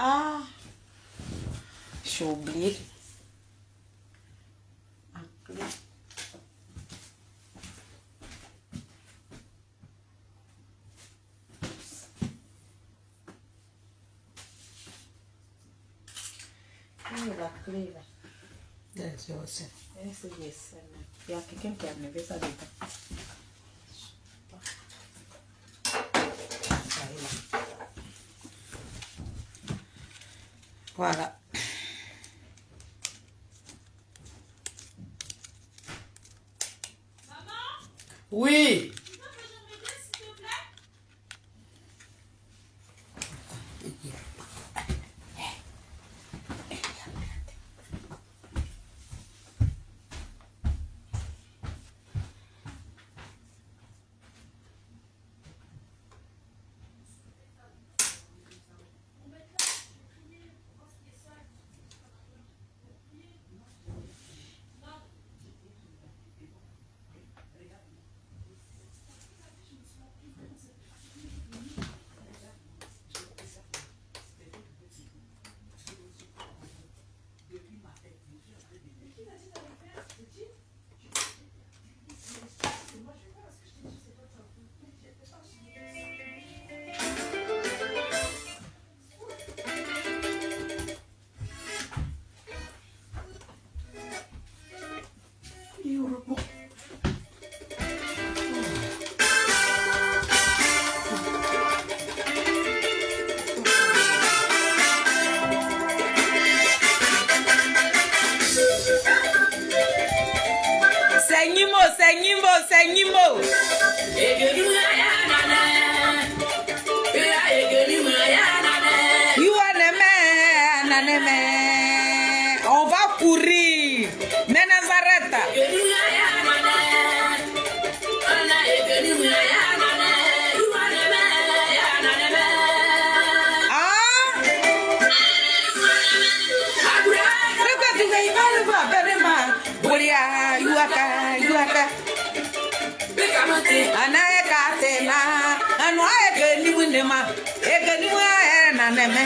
Ah, j'ai oublié. La clé là. C'est aussi. Il y a quelqu'un qui a enlevé ça dedans. Voilà. Maman? Oui. Tu peux me remettre, s'il te plaît? Segnimo. You are the man. On va courir. Nazareth. Anayekatena anwaye windema egeni wa na neme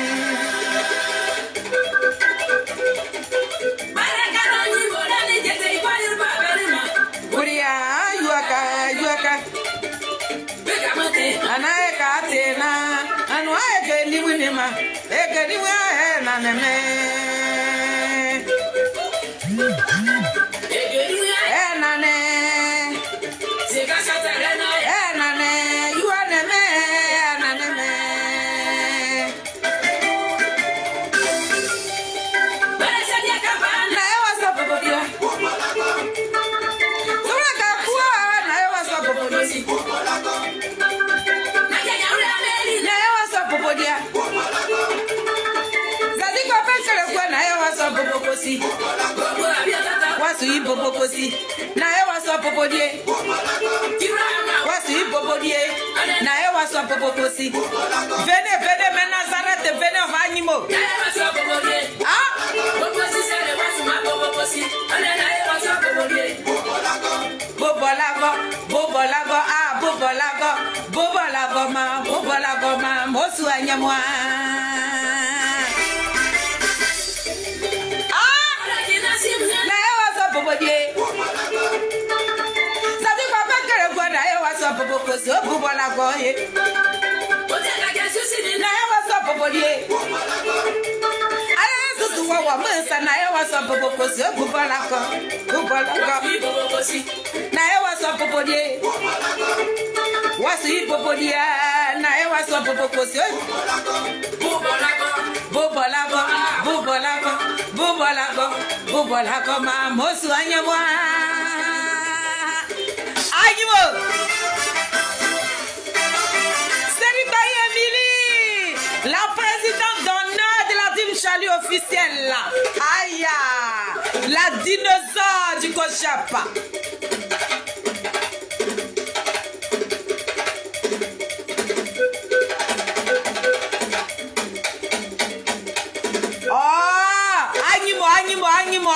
barakano ni bola ni jete ibayu baberima kuria yuaka bekamate anayekatena anwaye windema egeni wa na neme Wasu ibobokosi na e waso popodie wasu ibobodie na e waso popokosi venez mais Nazareth venez on va animaux ah bobolago ma mosu anyamwa Sadi papa kere gwada e waso popo so bubola go ye. Na e waso popo die. Ala susu wa mensa na e waso popo so bubola go. Na e waso popo die. Wasu popo die na e waso popo so bubola go ma mosu anyamwa. La présidente d'honneur de la team Charlie officielle. Aïe, la dinosaure du Kochapa.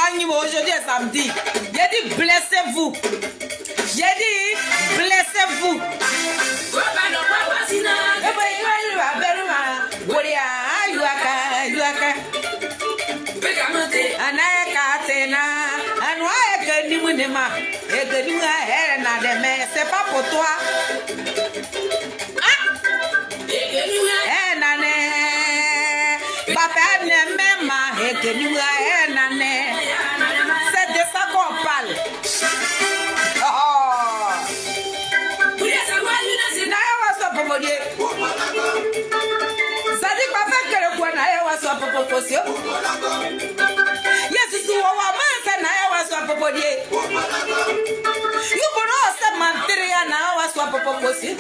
Animo, aujourd'hui est samedi. J'ai dit blessez-vous. ma et que nous n'a de mais c'est pas pour toi. Ah! Nane papa ne même ma et que nous nane. C'est de ça qu'on parle. Oh. Naye waso pomodie. Zadi papa kere kwa naye waso popokosio. Yesu wa mansa naye waso popodie. Yubono se manteria na waso popokosio.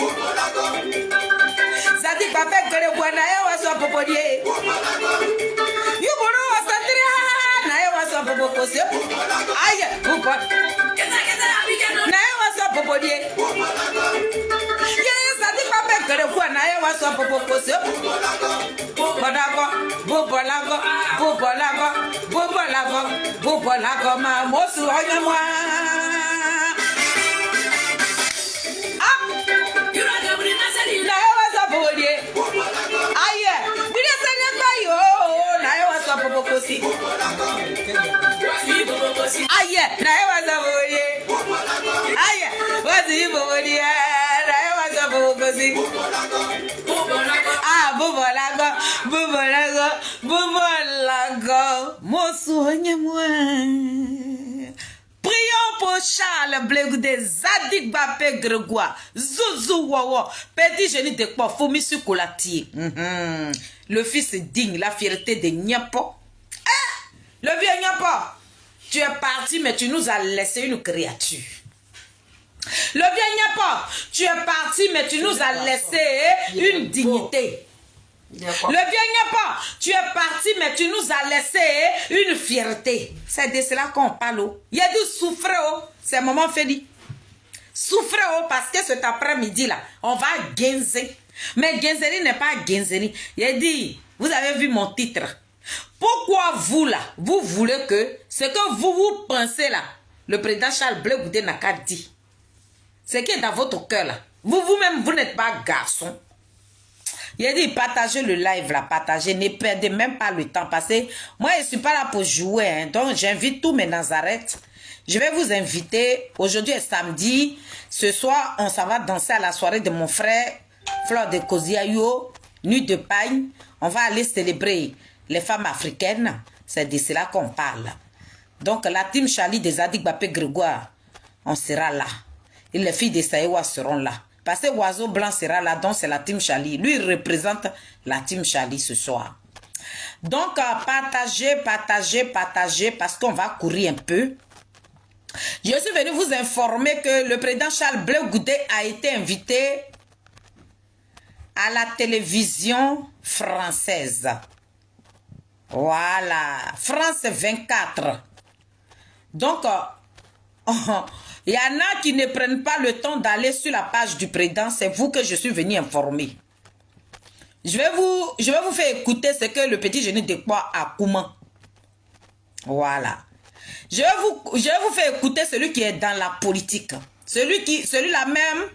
Zadi papa kere kwa naye waso popodie. Yubono wasanteria naye waso popokosio. Aye, uko. Naye waso popodie. Zadi papa kere kwa naye waso popokosio. Bobolago, ma mosu onya mwa. Ah, na waso popodie. Aye, bile sene ba yo, na waso popokosi. Aye, na waso popodie. Aye, wasi popodie, na waso popokosi. Ah, bobolago, mosu onye mwa. Prions pour Charles Blegoudé, Zadig Bapé Grégoire, Zouzou Wawa, Petit Génie de Kwa, Fomissu Kolati. Le fils digne, la fierté de Niapo. Le vieux Niapo, tu es parti, mais tu nous as laissé une créature. Le vieux Niapo, tu es parti, mais tu nous as laissé une dignité. Le vieux Niapo, tu es parti, mais tu nous as laissé une fierté. C'est de cela qu'on parle. Il y a du souffre, c'est moment fait. Souffre, parce que cet après-midi là, on va genzer. Mais genzerie n'est pas genzerie. Il a dit, vous avez vu mon titre. Pourquoi vous là, vous voulez que ce que vous pensez là, le président Charles Blegoudé n'a qu'à dire. Ce qui est dans votre cœur là. Vous-même, vous n'êtes pas garçon. Il a dit, partagez le live là, partagez, ne perdez même pas le temps. Parce que moi, je ne suis pas là pour jouer. Hein, donc, j'invite tous mes Nazareth. Je vais vous inviter. Aujourd'hui est samedi. Ce soir, on s'en va danser à la soirée de mon frère, Fleur de Koziayo, Nuit de Pagne. On va aller célébrer les femmes africaines. C'est de cela qu'on parle. Donc, la team Charlie des Zadig Bapé Grégoire, on sera là. Et les filles de Saïwa seront là. Parce que Oiseau Blanc sera là, donc c'est la team Charlie. Lui, il représente la team Charlie ce soir. Donc, partagez, parce qu'on va courir un peu. Je suis venu vous informer que le président Charles Blegoudé a été invité à la télévision française. Voilà, France 24. Donc, il y en a qui ne prennent pas le temps d'aller sur la page du président. C'est vous que je suis venu informer. Je vais vous faire écouter ce que le petit génie de quoi a Kouman. Voilà. Je vais vous faire écouter celui qui est dans la politique. Celui-là même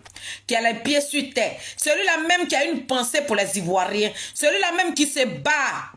qui a les pieds sur terre. Celui-là même qui a une pensée pour les Ivoiriens. Celui-là même qui se bat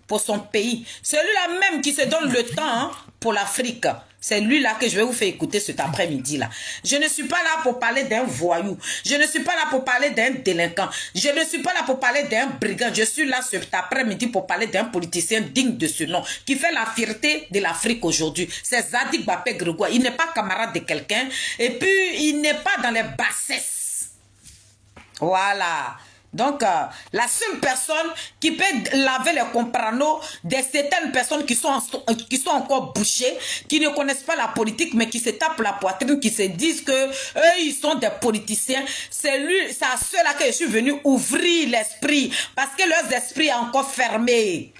pour son pays. Celui-là même qui se donne le temps pour l'Afrique. C'est lui-là que je vais vous faire écouter cet après-midi-là. Je ne suis pas là pour parler d'un voyou. Je ne suis pas là pour parler d'un délinquant. Je ne suis pas là pour parler d'un brigand. Je suis là cet après-midi pour parler d'un politicien digne de ce nom, qui fait la fierté de l'Afrique aujourd'hui. C'est Zadig Bapé Grégoire. Il n'est pas camarade de quelqu'un. Et puis, il n'est pas dans les bassesses. Voilà. Donc, la seule personne qui peut laver les compranos de certaines personnes qui sont encore bouchées, qui ne connaissent pas la politique, mais qui se tapent la poitrine, qui se disent que eux, ils sont des politiciens. C'est à ceux-là que je suis venu ouvrir l'esprit, parce que leurs esprits sont encore fermés.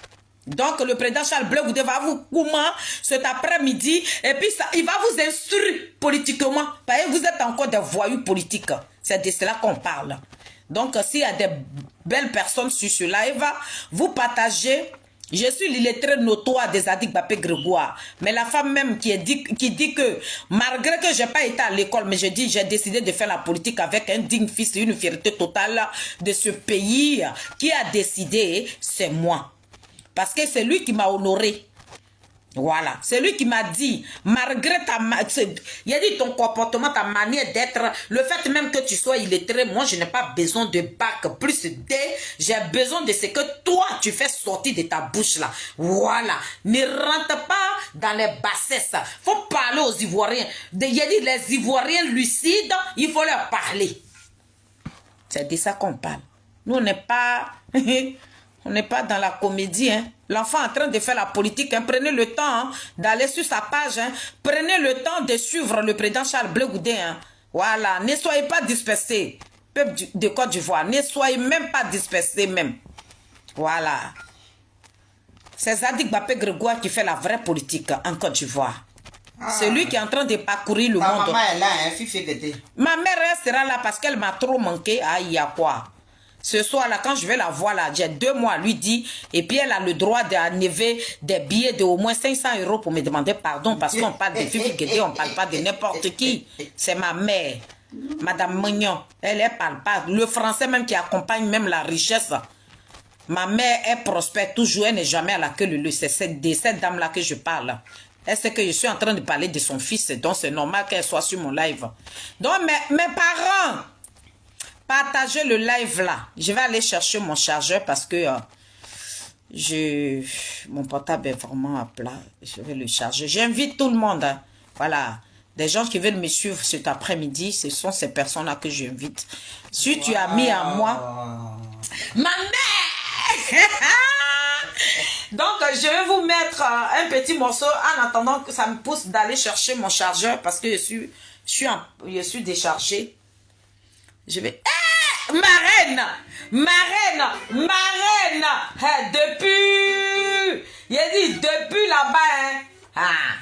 Donc, le président Charles Blegoudé va vous comment cet après-midi, et puis il va vous instruire politiquement, parce que vous êtes encore des voyous politiques. C'est de cela qu'on parle. Donc, s'il y a des belles personnes sur ce live, vous partagez. Je suis l'illettré notoire des Zadig Bapé Grégoire. Mais la femme même qui dit que, malgré que je n'ai pas été à l'école, mais j'ai décidé de faire la politique avec un digne fils et une fierté totale de ce pays, qui a décidé, c'est moi. Parce que c'est lui qui m'a honoré. Voilà, c'est lui qui m'a dit, malgré il a dit ton comportement, ta manière d'être, le fait même que tu sois illettré, moi je n'ai pas besoin de bac plus D, j'ai besoin de ce que toi tu fais sortir de ta bouche là. Voilà, ne rentre pas dans les bassesses, faut parler aux Ivoiriens. Il a dit les Ivoiriens lucides, il faut leur parler. C'est de ça qu'on parle. Nous on n'est pas... On n'est pas dans la comédie. Hein. L'enfant en train de faire la politique. Hein. Prenez le temps hein, d'aller sur sa page. Hein. Prenez le temps de suivre le président Charles Blé Goudin. Hein. Voilà. Ne soyez pas dispersés. Peuple de Côte d'Ivoire. Ne soyez même pas dispersés même. Voilà. C'est Zadig Bapé Grégoire qui fait la vraie politique en Côte d'Ivoire. C'est lui qui est en train de parcourir le monde. Maman est là, hein, Fifi Guédé. Ma mère restera là parce qu'elle m'a trop manqué. Aïe, y a quoi? Ce soir-là, quand je vais la voir là, j'ai 2 mois, lui dit, et puis elle a le droit d'enlever des billets de au moins 500 € pour me demander pardon, parce qu'on parle de Fifi Guédé, on ne parle pas de n'importe qui. C'est ma mère, Madame Mignon. Elle ne parle pas. Le français même qui accompagne même la richesse. Ma mère, elle prospère toujours, elle n'est jamais à la queue leu. C'est de cette dame-là que je parle. Elle sait que je suis en train de parler de son fils, donc c'est normal qu'elle soit sur mon live. Donc mes parents... Partagez le live là. Je vais aller chercher mon chargeur parce que mon portable est vraiment à plat. Je vais le charger. J'invite tout le monde. Hein. Voilà. Des gens qui veulent me suivre cet après-midi, ce sont ces personnes-là que j'invite. Si tu as mis à moi... Ma mère. Donc, je vais vous mettre un petit morceau en attendant que ça me pousse d'aller chercher mon chargeur parce que je suis déchargée. Je vais... Ma reine, depuis, il a dit depuis là-bas, hein,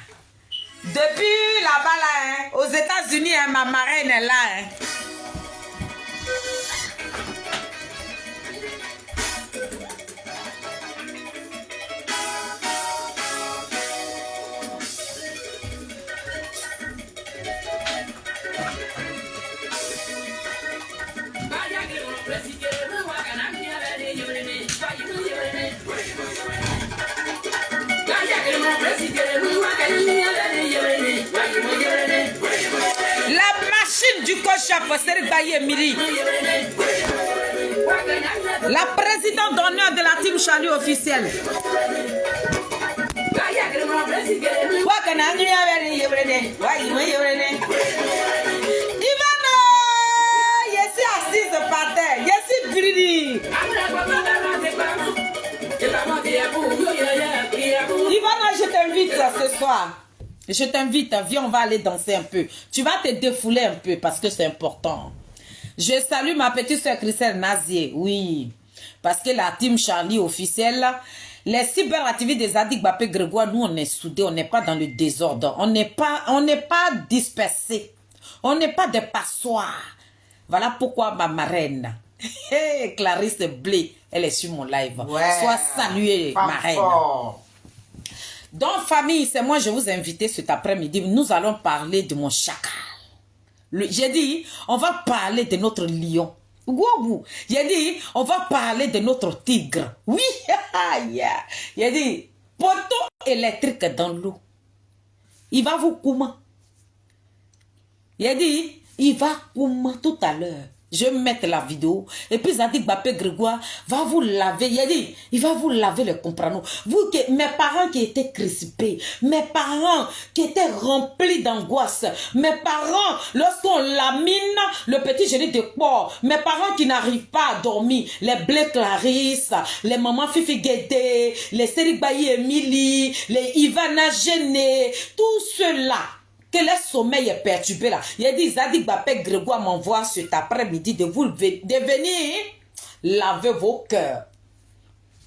depuis là-bas là, hein, aux États-Unis, hein, ma marraine est là, hein. La machine du coach Serge Baye Emily. La présidente d'honneur de la team Charlie officielle. Ivano, je suis assise par terre. Je suis brûlée. Ivano, je t'invite ce soir. Je t'invite, viens, on va aller danser un peu. Tu vas te défouler un peu parce que c'est important. Je salue ma petite soeur Christelle Nazier, oui. Parce que la team Charlie officielle, les cyberactivistes des Zadig Bapé Grégoire, nous on est soudés, on n'est pas dans le désordre. On n'est pas dispersés. On n'est pas des passoires. Voilà pourquoi ma marraine, Clarisse Blé, elle est sur mon live. Ouais, sois saluée, ma reine. Donc, famille, c'est moi, je vous ai invité cet après-midi. Nous allons parler de mon chacal. J'ai dit, on va parler de notre lion. J'ai dit, on va parler de notre tigre. Oui, j'ai dit, poteau électrique dans l'eau. Il va vous comment? J'ai dit, il va comment tout à l'heure? Je vais mettre la vidéo. Et puis Zadig Bapé Grégoire va vous laver. Il a dit, il va vous laver le comprano. Vous, mes parents qui étaient crispés, mes parents qui étaient remplis d'angoisse, mes parents, lorsqu'on lamine le petit génie de porc, mes parents qui n'arrivent pas à dormir, les Blé Clarisse, les mamans Fifi Guédé, les Serge Baye Emily, les Ivana Géné, tous ceux-là. Que le sommeil est perturbé là. Il a dit, Zadig Bapé Grégoire m'envoie cet après-midi de venir laver vos cœurs.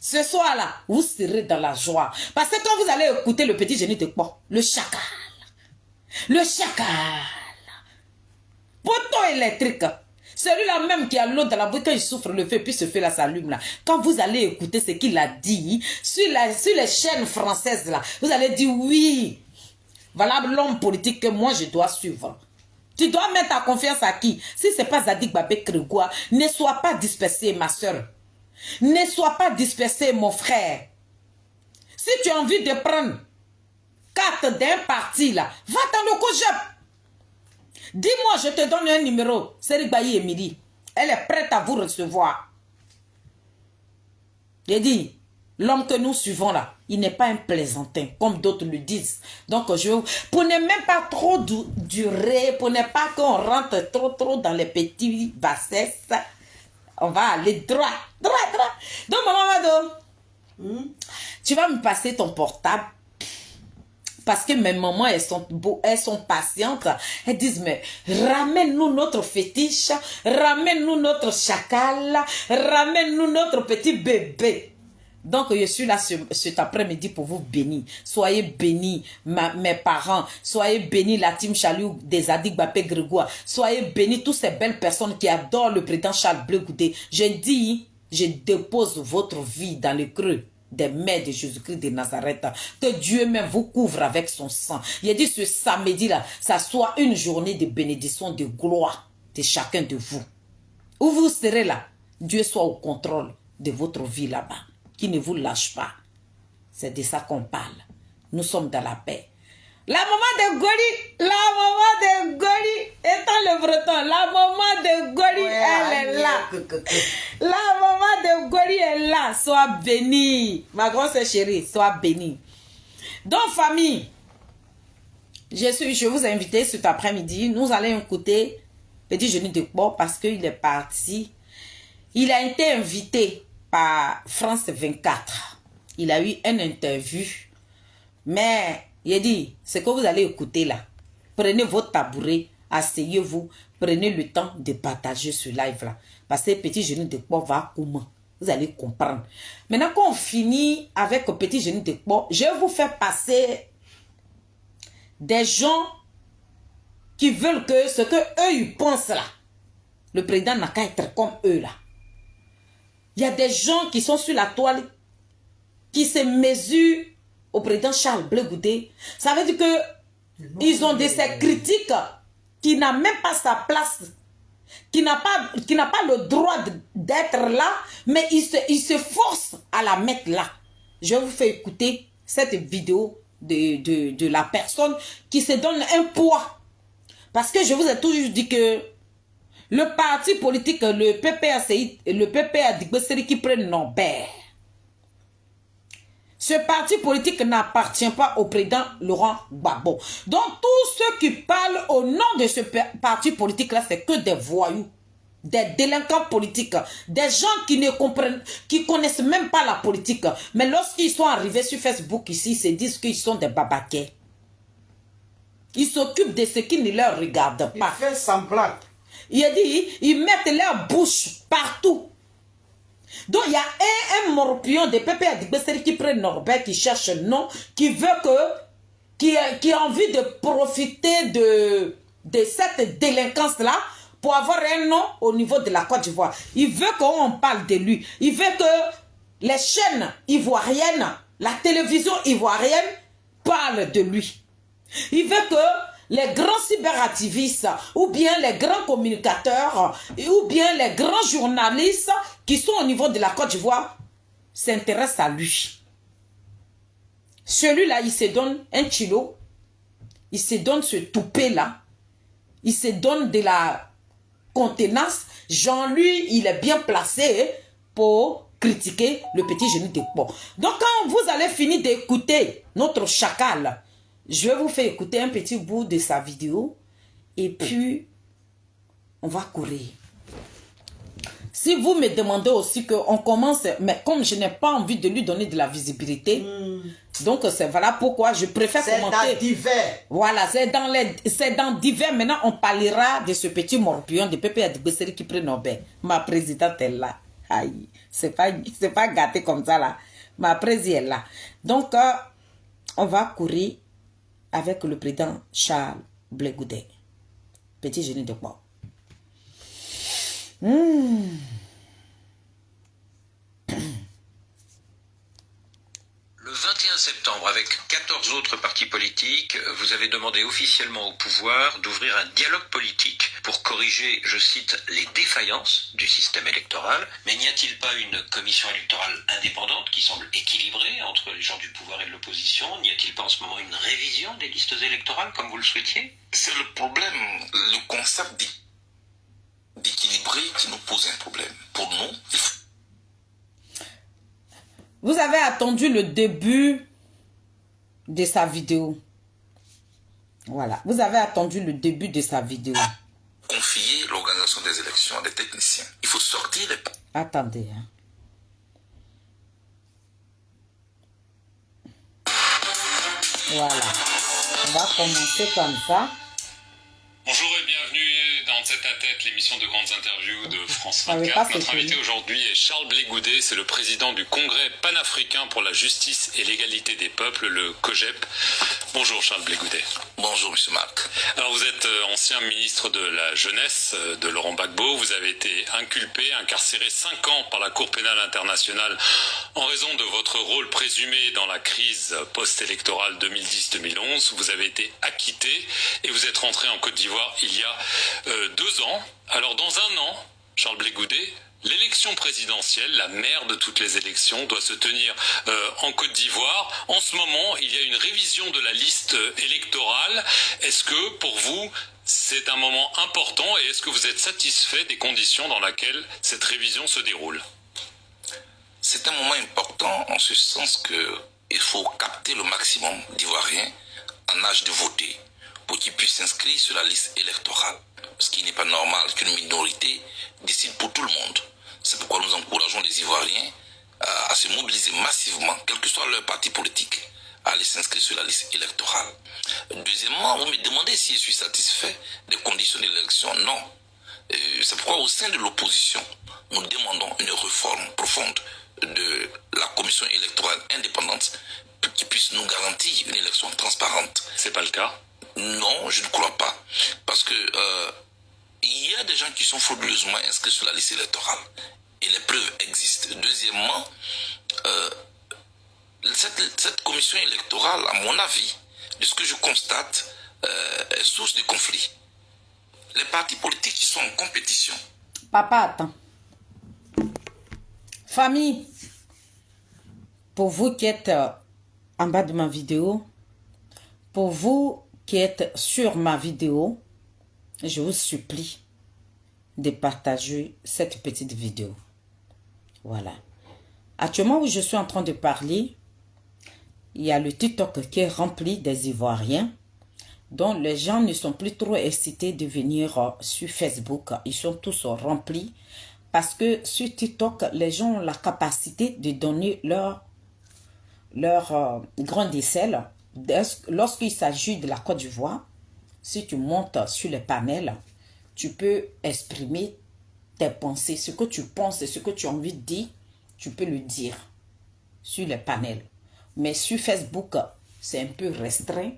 Ce soir-là, vous serez dans la joie. Parce que quand vous allez écouter le petit génie de quoi? Le chacal. Le chacal. Poteau électrique. Celui-là même qui a l'eau dans la bouche, quand il souffre le feu, puis ce feu là s'allume là. Quand vous allez écouter ce qu'il a dit sur les chaînes françaises là, vous allez dire oui. Voilà l'homme politique que moi je dois suivre. Tu dois mettre ta confiance à qui? Si ce n'est pas Zadig Bapé Grégoire, ne sois pas dispersé ma soeur. Ne sois pas dispersé mon frère. Si tu as envie de prendre 24 d'un parti là. Va dans le COJEP. Dis-moi, je te donne un numéro. C'est Bayi Emily. Elle est prête à vous recevoir. J'ai dit, l'homme que nous suivons là, il n'est pas un plaisantin, comme d'autres le disent. Donc, pour ne même pas trop durer, pour ne pas qu'on rentre trop dans les petits bassesses, on va aller droit. Donc, maman Mado, tu vas me passer ton portable. Parce que mes mamans, elles sont patientes. Elles disent, mais ramène-nous notre fétiche, ramène-nous notre chacal, ramène-nous notre petit bébé. Donc, je suis là cet après-midi pour vous bénir. Soyez bénis, mes parents. Soyez bénis, la team Chaliou des Adik Bapé Grégoire. Soyez bénis, toutes ces belles personnes qui adorent le président Charles Bleu Goudé. Je dis, je dépose votre vie dans le creux des mains de Jésus-Christ de Nazareth. Que Dieu même vous couvre avec son sang. Il a dit ce samedi-là, ça soit une journée de bénédiction, de gloire de chacun de vous. Où vous serez là, Dieu soit au contrôle de votre vie là-bas. Qui ne vous lâche pas. C'est de ça qu'on parle. Nous sommes dans la paix. La maman de Goli, étant le breton, la maman de Goli, elle est là. La maman de Goli est là. Sois bénie. Ma grosse chérie, sois bénie. Donc, famille, je vous ai invité cet après-midi. Nous allons écouter Petit Genou de Kpo parce qu'il est parti. Il a été invité par France 24. Il a eu une interview. Mais il a dit, ce que vous allez écouter là, prenez votre tabouret, asseyez-vous, prenez le temps de partager ce live là. Parce que Petit Genou de Kpo va comment? Vous allez comprendre. Maintenant qu'on finit avec Petit Genou de Kpo, je vais vous faire passer des gens qui veulent que ce que eux ils pensent là, le président n'a qu'à être comme eux là. Il y a des gens qui sont sur la toile, qui se mesurent au président Charles Bleu Goudé. Ça veut dire que ils ont des critiques qui n'a même pas sa place, qui n'a pas le droit d'être là, mais ils se forcent à la mettre là. Je vous fais écouter cette vidéo de la personne qui se donne un poids. Parce que je vous ai toujours dit que le parti politique, le PPA Digbesseri qui prennent Norbert. Ce parti politique n'appartient pas au président Laurent Gbagbo. Donc, tous ceux qui parlent au nom de ce parti politique-là, c'est que des voyous, des délinquants politiques, des gens qui ne comprennent, qui connaissent même pas la politique. Mais lorsqu'ils sont arrivés sur Facebook ici, ils se disent qu'ils sont des babaquets. Ils s'occupent de ce qui ne leur regarde pas. Il fait semblant. Il a dit, ils mettent leur bouche partout. Donc, il y a un morpion de Pépé Adigbesseri qui prend Norbert, qui cherche un nom, qui veut qui a envie de profiter de cette délinquance-là pour avoir un nom au niveau de la Côte d'Ivoire. Il veut qu'on parle de lui. Il veut que les chaînes ivoiriennes, la télévision ivoirienne parle de lui. Il veut que les grands cyberactivistes, ou bien les grands communicateurs, ou bien les grands journalistes qui sont au niveau de la Côte d'Ivoire s'intéressent à lui. Celui-là, il se donne un kilo, il se donne ce toupet-là, il se donne de la contenance. Jean-Louis, il est bien placé pour critiquer le Petit Genou de Kpo. Donc, quand vous allez finir d'écouter notre chacal, je vais vous faire écouter un petit bout de sa vidéo et puis on va courir. Si vous me demandez aussi qu'on commence, mais comme je n'ai pas envie de lui donner de la visibilité, donc c'est voilà pourquoi je préfère commenter. C'est dans divers. Voilà, c'est dans divers. Maintenant, on parlera de ce petit morpion de Pépé Adigbesseri qui prend Norbert. Ma présidente est là. Aïe, c'est pas gâté comme ça là. Ma présidente est là. Donc, on va courir avec le président Charles Bleu Goudé. Petit Genou de Kpo. Le 21 septembre, avec 14 autres partis politiques, vous avez demandé officiellement au pouvoir d'ouvrir un dialogue politique pour corriger, je cite, les défaillances du système électoral. Mais n'y a-t-il pas une commission électorale indépendante qui semble équilibrée entre les gens du pouvoir et de l'opposition? N'y a-t-il pas en ce moment une révision des listes électorales comme vous le souhaitiez? C'est le problème, le concept d'équilibré qui nous pose un problème. Pour nous, il faut... Vous avez attendu le début de sa vidéo. Voilà. Vous avez attendu le début de sa vidéo. confier l'organisation des élections à des techniciens. Il faut sortir les... Attendez. Hein. Voilà. On va commencer comme ça. Bonjour et bienvenue dans Tête à Tête, l'émission de grandes interviews de France 24. Notre invité aujourd'hui est Charles Blé Goudet, c'est le président du Congrès panafricain pour la justice et l'égalité des peuples, le COJEP. Bonjour Charles Blé Goudet. Bonjour M. Marc. Alors vous êtes ancien ministre de la Jeunesse de Laurent Gbagbo. Vous avez été inculpé, incarcéré 5 ans par la Cour pénale internationale en raison de votre rôle présumé dans la crise post-électorale 2010-2011. Vous avez été acquitté et vous êtes rentré en Côte d'Ivoire il y a 2 ans. Alors dans un an, Charles Blé Goudet, l'élection présidentielle, la mère de toutes les élections, doit se tenir en Côte d'Ivoire. En ce moment, il y a une révision de la liste électorale. Est-ce que pour vous, c'est un moment important et est-ce que vous êtes satisfait des conditions dans lesquelles cette révision se déroule? C'est un moment important en ce sens qu'il faut capter le maximum d'Ivoiriens en âge de voter pour qu'ils puissent s'inscrire sur la liste électorale. Ce qui n'est pas normal qu'une minorité décide pour tout le monde. C'est pourquoi nous encourageons les Ivoiriens à se mobiliser massivement, quel que soit leur parti politique, à aller s'inscrire sur la liste électorale. Deuxièmement, vous me demandez si je suis satisfait des conditions de l'élection. Non. C'est pourquoi au sein de l'opposition, nous demandons une réforme profonde de la commission électorale indépendante qui puisse nous garantir une élection transparente. C'est pas le cas? Non, je ne crois pas. Parce que il y a des gens qui sont frauduleusement inscrits sur la liste électorale. Et les preuves existent. Deuxièmement, cette commission électorale, à mon avis, de ce que je constate, est source de conflits. Les partis politiques qui sont en compétition. Papa, attends. Famille, pour vous qui êtes en bas de ma vidéo, pour vous qui êtes sur ma vidéo, je vous supplie de partager cette petite vidéo. Voilà. Actuellement où je suis en train de parler, il y a le TikTok qui est rempli des Ivoiriens, dont les gens ne sont plus trop excités de venir sur Facebook. Ils sont tous remplis parce que sur TikTok, les gens ont la capacité de donner leur grain de sel. Lorsqu'il s'agit de la Côte d'Ivoire, si tu montes sur les panels, tu peux exprimer tes pensées, ce que tu penses et ce que tu as envie de dire, tu peux le dire sur les panels. Mais sur Facebook, c'est un peu restreint.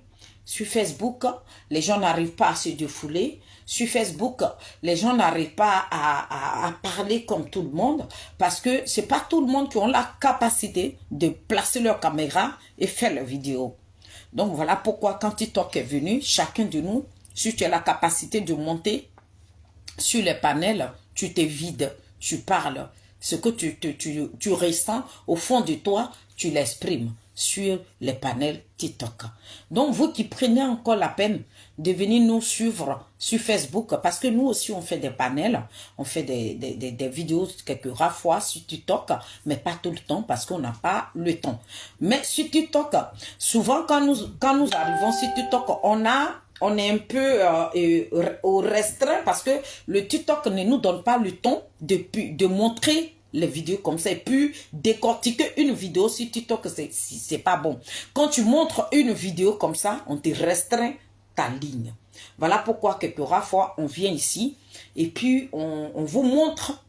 Sur Facebook, les gens n'arrivent pas à se défouler. Sur Facebook, les gens n'arrivent pas à parler comme tout le monde parce que ce n'est pas tout le monde qui a la capacité de placer leur caméra et faire leur vidéo. Donc voilà pourquoi quand TikTok est venu, chacun de nous, si tu as la capacité de monter sur les panels, tu te vides, tu parles. Ce que tu ressens au fond de toi, tu l'exprimes sur les panels TikTok. Donc vous qui prenez encore la peine de venir nous suivre sur Facebook, parce que nous aussi on fait des panels, on fait des vidéos quelques rares fois sur TikTok, mais pas tout le temps parce qu'on n'a pas le temps. Mais sur TikTok, souvent quand nous arrivons sur TikTok, on est un peu au restreint parce que le TikTok ne nous donne pas le temps de montrer les vidéos comme ça et puis décortiquer une vidéo sur TikTok, c'est pas bon. Quand tu montres une vidéo comme ça, on te restreint ta ligne. Voilà pourquoi quelques rares fois on vient ici et puis on vous montre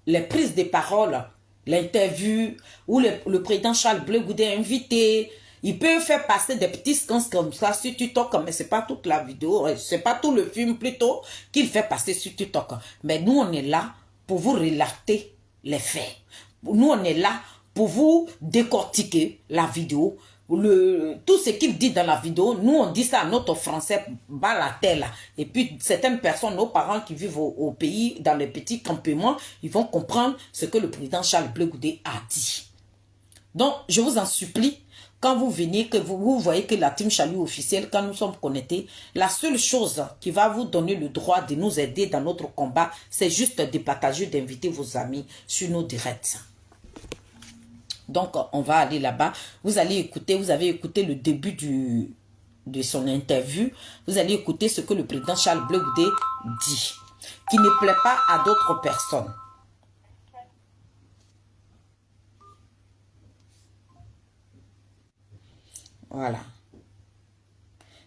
les prises de parole, l'interview où le président Charles Blé Goudet est invité. Il peut faire passer des petits séquences comme ça sur TikTok, mais c'est pas toute la vidéo, c'est pas tout le film plutôt qu'il fait passer sur TikTok. Mais nous on est là pour vous relater les faits. Nous, on est là pour vous décortiquer la vidéo tout ce qu'il dit dans la vidéo, nous on dit ça à notre français bas la terre là. Et puis certaines personnes, nos parents qui vivent au pays, dans les petits campements, ils vont comprendre ce que le président Charles Blé Goudé a dit. Donc je vous en supplie, quand vous venez, que vous voyez que la team Chalut officielle, quand nous sommes connectés, la seule chose qui va vous donner le droit de nous aider dans notre combat, c'est juste de partager, d'inviter vos amis sur nos directs. Donc, on va aller là-bas. Vous allez écouter, vous avez écouté le début de son interview. Vous allez écouter ce que le président Charles Blé Goudé dit, qui ne plaît pas à d'autres personnes. Voilà.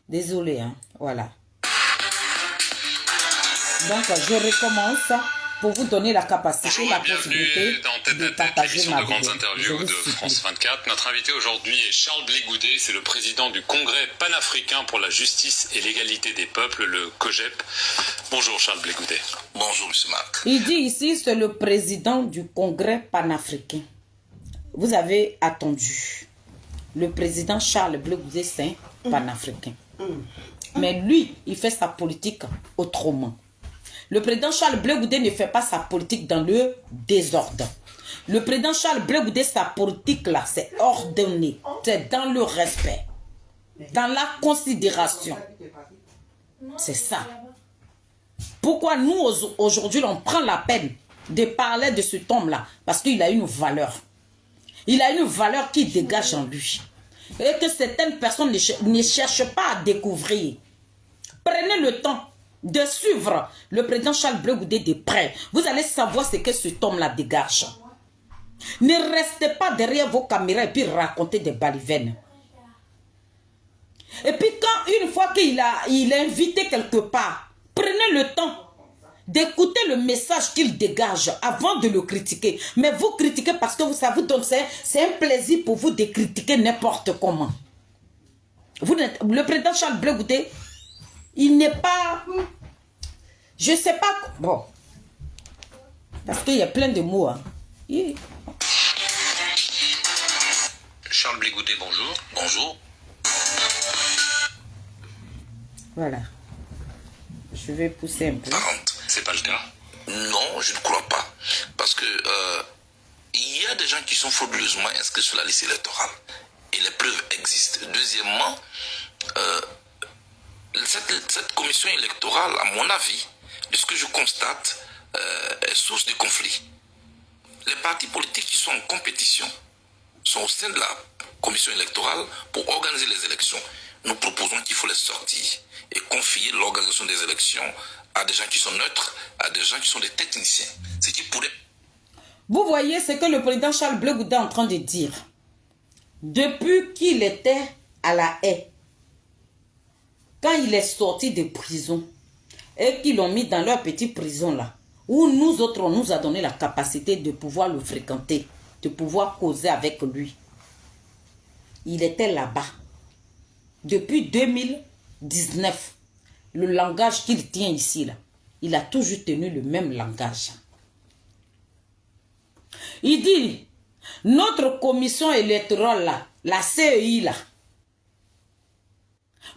Désolé, hein. Voilà. Donc, je recommence pour vous donner la capacité, bonjour la et possibilité bienvenue dans Tête de à Tête, partager l'émission ma de grandes vidéo. interviews de France 24. Notre invité aujourd'hui est Charles Blé Goudé, c'est le président du Congrès panafricain pour la justice et l'égalité des peuples, le COJEP. Bonjour Charles Blé Goudé. Bonjour, M. Marc. Il dit ici, c'est le président du Congrès panafricain. Vous avez attendu. Le président Charles Blé Goudé, c'est un panafricain. Mais lui, il fait sa politique autrement. Le président Charles Blé Goudé ne fait pas sa politique dans le désordre. Le président Charles Blé Goudé, sa politique là, c'est ordonné. C'est dans le respect. Dans la considération. C'est ça. Pourquoi nous, aujourd'hui, on prend la peine de parler de cet homme-là? Parce qu'il a une valeur. Il a une valeur qui dégage en lui. Et que certaines personnes ne cherchent pas à découvrir. Prenez le temps de suivre le président Charles Blé Goudé de près. Vous allez savoir ce que cet homme-là dégage. Ne restez pas derrière vos caméras et puis raconter des balivernes. Et puis quand une fois qu'il est invité quelque part, prenez le temps d'écouter le message qu'il dégage avant de le critiquer. Mais vous critiquez parce que ça vous donne, c'est un plaisir pour vous de critiquer n'importe comment. Le président Charles Blé Goudé, il n'est pas... Je ne sais pas... Bon. Parce qu'il y a plein de mots. Hein. Charles Blé Goudé, bonjour. Bonjour. Voilà. Je vais pousser un peu. 40. C'est pas le cas? Non, je ne crois pas. Parce que il y a des gens qui sont frauduleusement inscrits sur la liste électorale. Et les preuves existent. Deuxièmement, cette commission électorale, à mon avis, de ce que je constate, est source de conflits. Les partis politiques qui sont en compétition sont au sein de la commission électorale pour organiser les élections. Nous proposons qu'il faut les sortir et confier l'organisation des élections à des gens qui sont neutres, à des gens qui sont des techniciens. Ce qui pourrait... Vous voyez ce que le président Charles Blé Goudé est en train de dire. Depuis qu'il était à la haie, quand il est sorti de prison et qu'ils l'ont mis dans leur petite prison là, où nous autres, on nous a donné la capacité de pouvoir le fréquenter, de pouvoir causer avec lui. Il était là-bas. Depuis 2019, le langage qu'il tient ici, là, il a toujours tenu le même langage. Il dit, notre commission électorale, là, la CEI, là,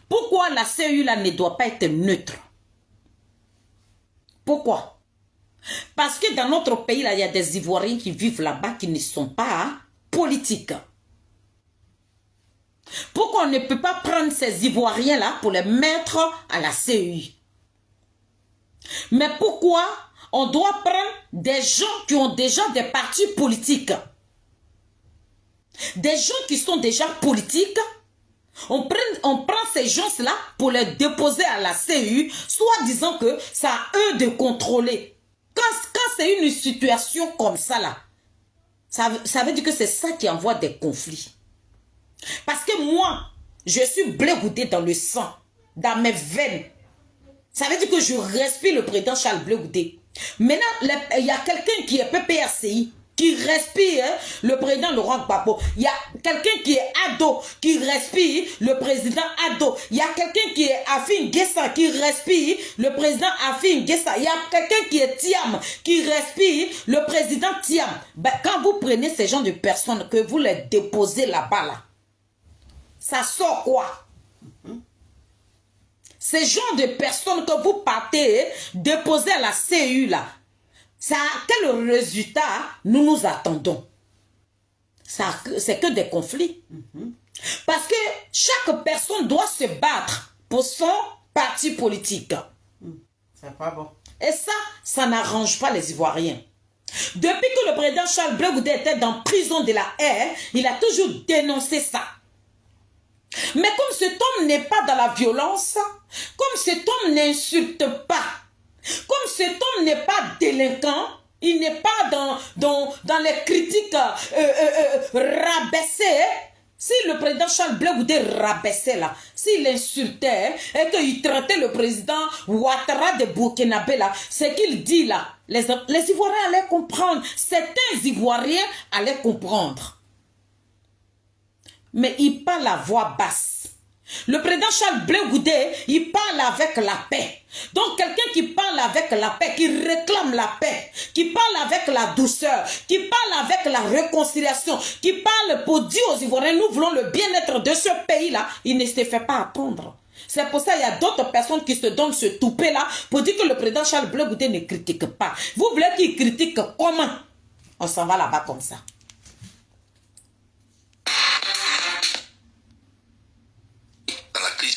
pourquoi la CEI là, ne doit pas être neutre? Pourquoi? Parce que dans notre pays, là, il y a des Ivoiriens qui vivent là-bas qui ne sont pas politiques. Pourquoi on ne peut pas prendre ces Ivoiriens-là pour les mettre à la CEI? Mais pourquoi on doit prendre des gens qui ont déjà des partis politiques? Des gens qui sont déjà politiques, on prend ces gens-là pour les déposer à la CEI, soit disant que c'est à eux de contrôler. Quand c'est une situation comme ça, là, ça veut dire que c'est ça qui envoie des conflits. Parce que moi, je suis Blé Goudé dans le sang, dans mes veines. Ça veut dire que je respire le président Charles Blé Goudé. Maintenant, il y a quelqu'un qui est PPRCI, qui respire le président Laurent Gbagbo. Il y a quelqu'un qui est Ado, qui respire le président Ado. Il y a quelqu'un qui est Afin Guessa, qui respire le président Afin Guessa. Il y a quelqu'un qui est Thiam, qui respire le président Thiam. Ben, quand vous prenez ces gens de personnes, que vous les déposez là-bas, là, Ça sort quoi? Ces genres de personnes que vous partez déposer à la CU là, ça, quel résultat nous nous attendons? C'est que des conflits. Parce que chaque personne doit se battre pour son parti politique. C'est pas bon. Et ça n'arrange pas les Ivoiriens. Depuis que le président Charles Blé Goudé était dans prison de la haie, il a toujours dénoncé ça. Mais comme cet homme n'est pas dans la violence, comme cet homme n'insulte pas, comme cet homme n'est pas délinquant, il n'est pas dans les critiques rabaissées. Si le président Charles Blé Goudé rabaissait là, s'il insultait et qu'il traitait le président Ouattara de Burkinabé là, ce qu'il dit là, les Ivoiriens allaient comprendre. Certains Ivoiriens allaient comprendre. Mais il parle à voix basse. Le président Charles Blé Goudé, il parle avec la paix. Donc quelqu'un qui parle avec la paix, qui réclame la paix, qui parle avec la douceur, qui parle avec la réconciliation, qui parle pour dire aux Ivoiriens, nous voulons le bien-être de ce pays-là, il ne se fait pas attendre. C'est pour ça qu'il y a d'autres personnes qui se donnent ce toupet-là pour dire que le président Charles Blé Goudé ne critique pas. Vous voulez qu'il critique comment? On s'en va là-bas comme ça.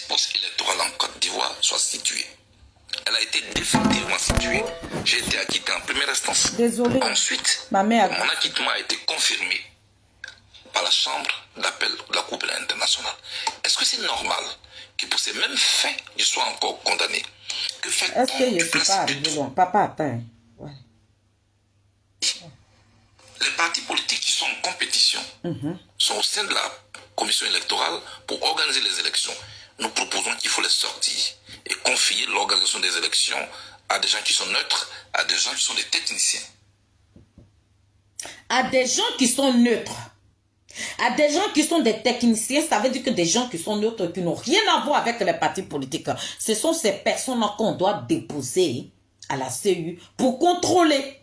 Post-électorale en Côte d'Ivoire soit située. Elle a été définitivement située. J'ai été acquitté en première instance. Désolé. Ensuite, Ma mère. mon acquittement a été confirmé par la chambre d'appel de la Cour pénale internationale. Est-ce que c'est normal que pour ces mêmes faits, je sois encore condamné? Que fait-on Est-ce que je ne suis pas arrivé loin? Papa, attends. Ouais. Les partis politiques qui sont en compétition sont au sein de la commission électorale pour organiser les élections. Nous proposons qu'il faut les sortir et confier l'organisation des élections à des gens qui sont neutres, à des gens qui sont des techniciens. À des gens qui sont neutres. À des gens qui sont des techniciens, ça veut dire que des gens qui sont neutres, qui n'ont rien à voir avec les partis politiques. Ce sont ces personnes-là qu'on doit déposer à la CU pour contrôler.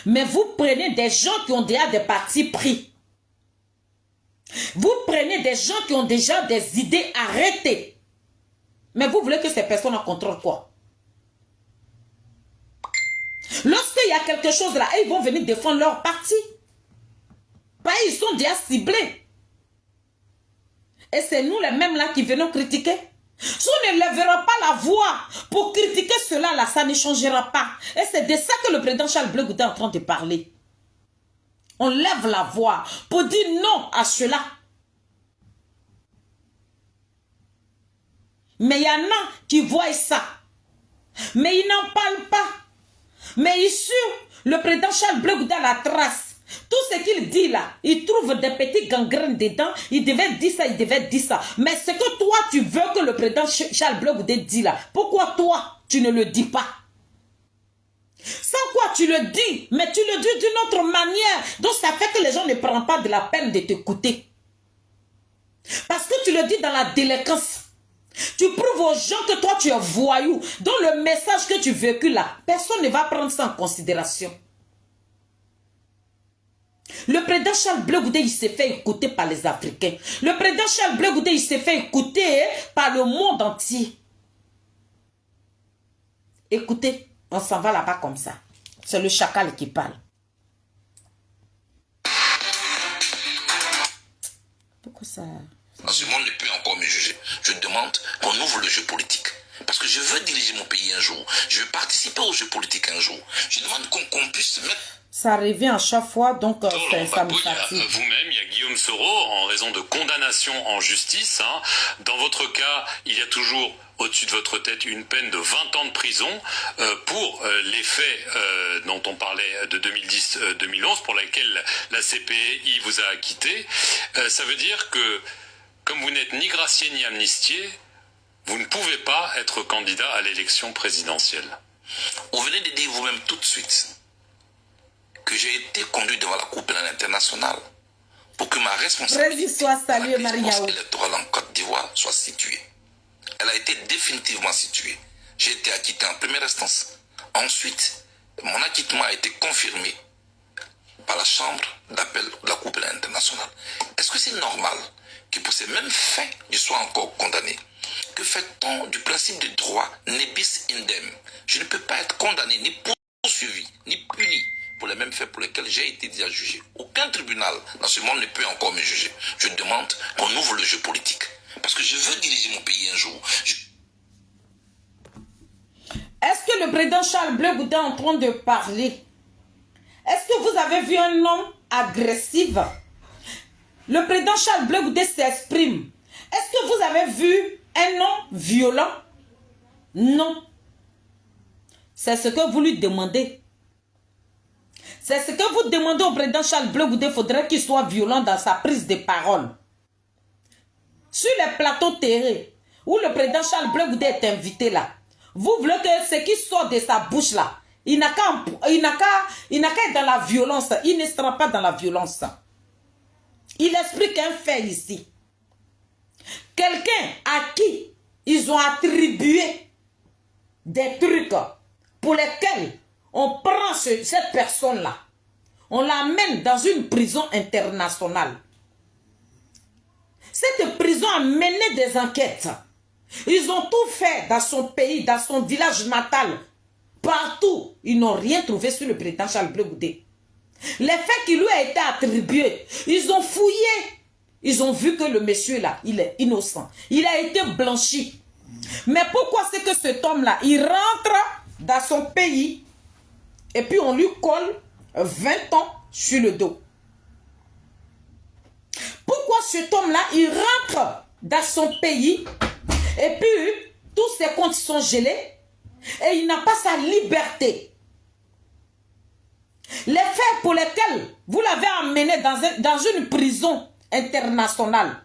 Mais vous prenez des gens qui ont déjà des partis pris. Vous prenez des gens qui ont déjà des idées arrêtées. Mais vous voulez que ces personnes en contrôlent quoi? Lorsqu'il y a quelque chose là, ils vont venir défendre leur parti. Bah, ils sont déjà ciblés. Et c'est nous les mêmes là qui venons critiquer. Si on ne lèvera pas la voix pour critiquer cela là, ça ne changera pas. Et c'est de ça que le président Charles Blé Goudé est en train de parler. On lève la voix pour dire non à cela. Mais il y en a qui voient ça. Mais ils n'en parlent pas. Mais ici, le président Charles Blé Goudé a la trace. Tout ce qu'il dit là, il trouve des petits gangrènes dedans. Il devait dire ça, il devait dire ça. Mais ce que toi, tu veux que le président Charles Blé Goudé dise là, pourquoi toi, tu ne le dis pas? Sans quoi tu le dis, mais tu le dis d'une autre manière. Donc ça fait que les gens ne prennent pas de la peine de t'écouter. Parce que tu le dis dans la délinquance. Tu prouves aux gens que toi tu es voyou. Donc le message que tu véhicules là, personne ne va prendre ça en considération. Le président Charles Blé Goudé, il s'est fait écouter par les Africains. Le président Charles Blé Goudé, il s'est fait écouter par le monde entier. Écoutez. On s'en va là-bas comme ça. C'est le chacal qui parle. Pourquoi ça... Dans ce monde ne peut encore me juger. Je demande qu'on ouvre le jeu politique. Parce que je veux diriger mon pays un jour. Je veux participer au jeu politique un jour. Je demande qu'on puisse mettre... Ça revient à chaque fois, donc ça me fatigue. Vous-même, il y a Guillaume Soro, en raison de condamnation en justice. Dans votre cas, il y a toujours au-dessus de votre tête une peine de 20 ans de prison pour les faits dont on parlait de 2010-2011, pour lesquels la CPI vous a acquitté. Ça veut dire que, comme vous n'êtes ni gracié ni amnistié, vous ne pouvez pas être candidat à l'élection présidentielle. Vous venez de dire vous-même tout de suite que j'ai été conduit devant la Cour pénale internationale pour que ma responsabilité électorale en Côte d'Ivoire soit située. Elle a été définitivement située. J'ai été acquitté en première instance. Ensuite, mon acquittement a été confirmé par la chambre d'appel de la Cour pénale internationale. Est-ce que c'est normal que pour ces mêmes faits, je sois encore condamné? Que fait-on du principe du droit nebis indem? Je ne peux pas être condamné, ni poursuivi, ni puni pour les mêmes faits pour lesquels j'ai été déjà jugé. Aucun tribunal dans ce monde ne peut encore me juger. Je demande qu'on ouvre le jeu politique. Parce que je veux diriger mon pays un jour. Est-ce que le président Charles Blé Goudé est en train de parler? Est-ce que vous avez vu un homme agressif? Le président Charles Blé Goudé s'exprime. Est-ce que vous avez vu un homme violent? Non. C'est ce que vous lui demandez. C'est ce que vous demandez au président Charles Blé Goudé. Il faudrait qu'il soit violent dans sa prise de parole. Sur les plateaux terrés, où le président Charles Blé Goudé est invité là, vous voulez que ce qui sort de sa bouche là, il n'a qu'à être dans la violence. Il ne sera pas dans la violence. Il explique un fait ici. Quelqu'un à qui ils ont attribué des trucs pour lesquels on prend cette personne-là, on l'amène dans une prison internationale. Cette prison a mené des enquêtes. Ils ont tout fait dans son pays, dans son village natal. Partout, ils n'ont rien trouvé sur le président Charles Blé Goudé. Les faits qui lui ont été attribués, ils ont fouillé. Ils ont vu que le monsieur là, il est innocent. Il a été blanchi. Mais pourquoi c'est que cet homme-là, il rentre dans son pays et puis on lui colle 20 ans sur le dos? Pourquoi cet homme-là, il rentre dans son pays et puis tous ses comptes sont gelés et il n'a pas sa liberté? Les faits pour lesquels vous l'avez amené dans une prison internationale,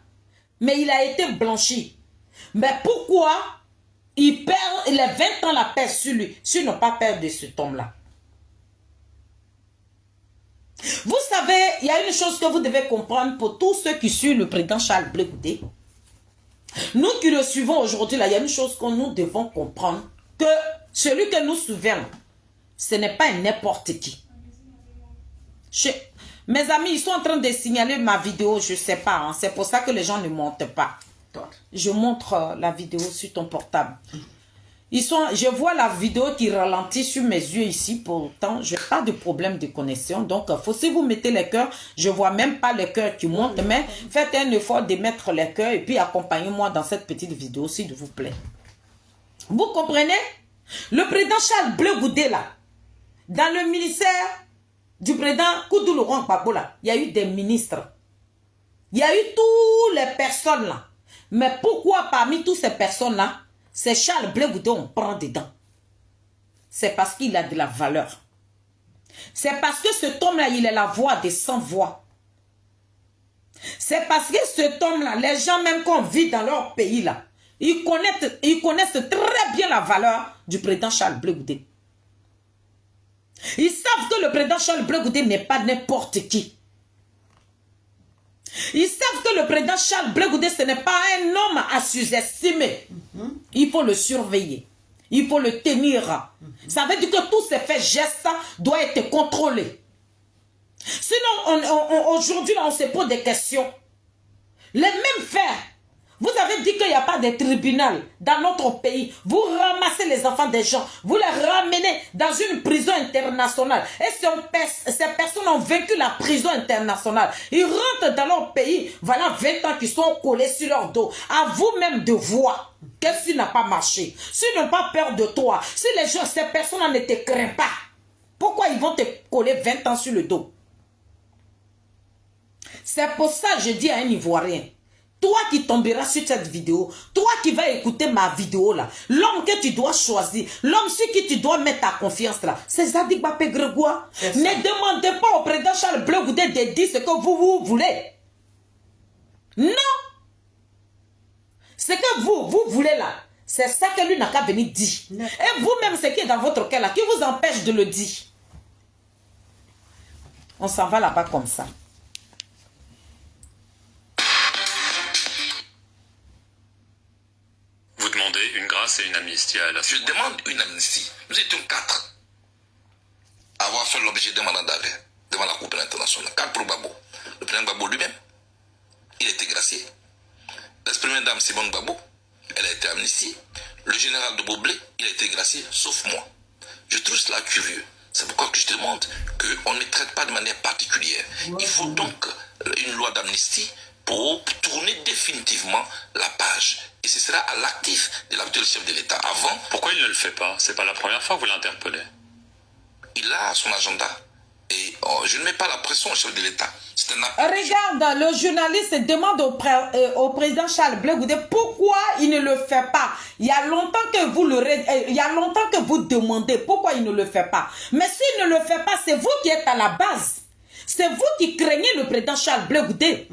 mais il a été blanchi. Mais pourquoi il perd les 20 ans la paix sur lui, s'il n'a pas peur de cet homme-là? Vous savez, il y a une chose que vous devez comprendre pour tous ceux qui suivent le président Charles Blé Goudé. Nous qui le suivons aujourd'hui, là, il y a une chose que nous devons comprendre, que celui que nous suivons, ce n'est pas n'importe qui. Mes amis, ils sont en train de signaler ma vidéo, je ne sais pas, hein, c'est pour ça que les gens ne montent pas. Je montre la vidéo sur ton portable. Je vois la vidéo qui ralentit sur mes yeux ici, pourtant je n'ai pas de problème de connexion. Donc si vous mettez les cœurs, je ne vois même pas les cœurs qui montent, mais faites un effort de mettre les cœurs et puis accompagnez-moi dans cette petite vidéo s'il vous plaît. Vous comprenez? Le président Charles Blé Goudé là, dans le ministère du président Koudou Laurent Gbagbo là, il y a eu des ministres. Il y a eu toutes les personnes là. Mais pourquoi parmi toutes ces personnes là, c'est Charles Blé Goudé on prend dedans? C'est parce qu'il a de la valeur. C'est parce que cet homme-là, il est la voix des sans-voix. C'est parce que cet homme-là, les gens même qu'on vit dans leur pays là, ils connaissent très bien la valeur du président Charles Blé Goudé. Ils savent que le président Charles Blé Goudé n'est pas n'importe qui. Ils savent que le président Charles Blé Goudé, ce n'est pas un homme à sous-estimer. Il faut le surveiller. Il faut le tenir. Ça veut dire que tous ces faits, gestes doivent être contrôlés. Sinon, aujourd'hui, on se pose des questions. Les mêmes faits. Vous avez dit qu'il n'y a pas de tribunal dans notre pays. Vous ramassez les enfants des gens. Vous les ramenez dans une prison internationale. Et ces personnes ont vaincu la prison internationale. Ils rentrent dans leur pays. Voilà 20 ans qu'ils sont collés sur leur dos. À vous-même de voir que s'il n'a pas marché. S'ils n'ont pas peur de toi. Si les gens, ces personnes ne te craignent pas. Pourquoi ils vont te coller 20 ans sur le dos? C'est pour ça que je dis à un Ivoirien. Toi qui tomberas sur cette vidéo, toi qui vas écouter ma vidéo là, l'homme que tu dois choisir, l'homme sur qui tu dois mettre ta confiance là, c'est Zadig Bapé Grégoire. Ne demandez pas au président Charles Blé Goudé de dire ce que vous voulez. Non. Ce que vous voulez là, c'est ça que lui n'a qu'à venir dire. Et vous-même, ce qui est dans votre cœur là, qui vous empêche de le dire. On s'en va là-bas comme ça. Vous demandez une grâce et une amnistie à la... Je demande une amnistie. Nous étions 4 à avoir fait l'objet d'un mandat d'arrêt devant la Cour pénale internationale. 4 pour Gbagbo. Le président Gbagbo lui-même, il était gracié. l'ex-première dame Simone Gbagbo, elle a été amnistiée. Le général de Boblé, il a été gracié, sauf moi. Je trouve cela curieux. C'est pourquoi que je demande qu'on ne me traite pas de manière particulière. Il faut donc une loi d'amnistie pour tourner définitivement la page. Et ce sera à l'actif de l'actuel chef de l'État. Avant, Pourquoi il ne le fait pas? C'est pas la première fois que vous l'interpellez. il a son agenda. Et je ne mets pas la pression au chef de l'État. C'est un appel. Regarde, le journaliste demande au président Charles Blé Goudé pourquoi il ne le fait pas. Il y a longtemps que vous demandez pourquoi il ne le fait pas. Mais s'il ne le fait pas, c'est vous qui êtes à la base. C'est vous qui craignez le président Charles Blé Goudé.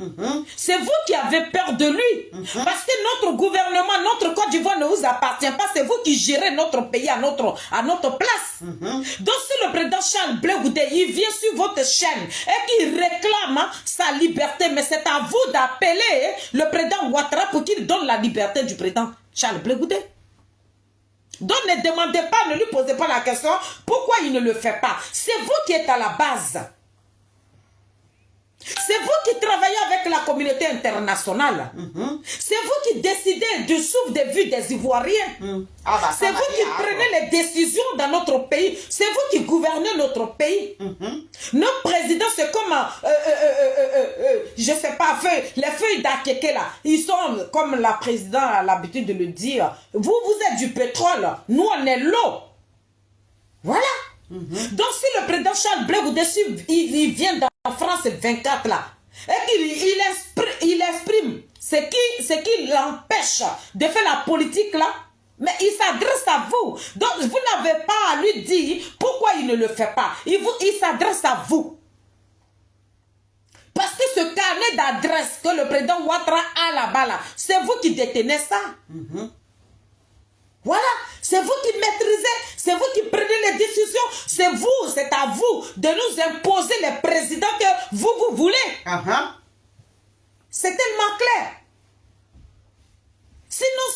C'est vous qui avez peur de lui. Parce que notre gouvernement, notre Côte d'Ivoire ne vous appartient pas. C'est vous qui gérez notre pays à notre place. Donc si le président Charles Blé Goudé, il vient sur votre chaîne et qu'il réclame sa liberté, mais c'est à vous d'appeler le président Ouattara pour qu'il donne la liberté du président Charles Blé Goudé. Donc ne demandez pas, ne lui posez pas la question pourquoi il ne le fait pas. C'est vous qui êtes à la base. C'est vous qui travaillez avec la communauté internationale. C'est vous qui décidez du souffle de vue des Ivoiriens. C'est vous qui prenez les décisions dans notre pays. C'est vous qui gouvernez notre pays. Nos présidents, c'est comme, je sais pas, les feuilles d'Akeke là. Ils sont, comme la présidente a l'habitude de le dire, vous êtes du pétrole, nous on est l'eau. Voilà. Donc si le président Charles Blé Goudé, il vient en France 24 là, et qu'il exprime ce qui l'empêche de faire la politique là, mais il s'adresse à vous. Donc vous n'avez pas à lui dire pourquoi il ne le fait pas. Il s'adresse à vous. Parce que ce carnet d'adresse que le président Ouattara a là-bas là, c'est vous qui détenez ça. Voilà, c'est vous qui maîtrisez, c'est vous qui prenez les décisions, c'est à vous de nous imposer les présidents que vous voulez. C'est tellement clair. Sinon,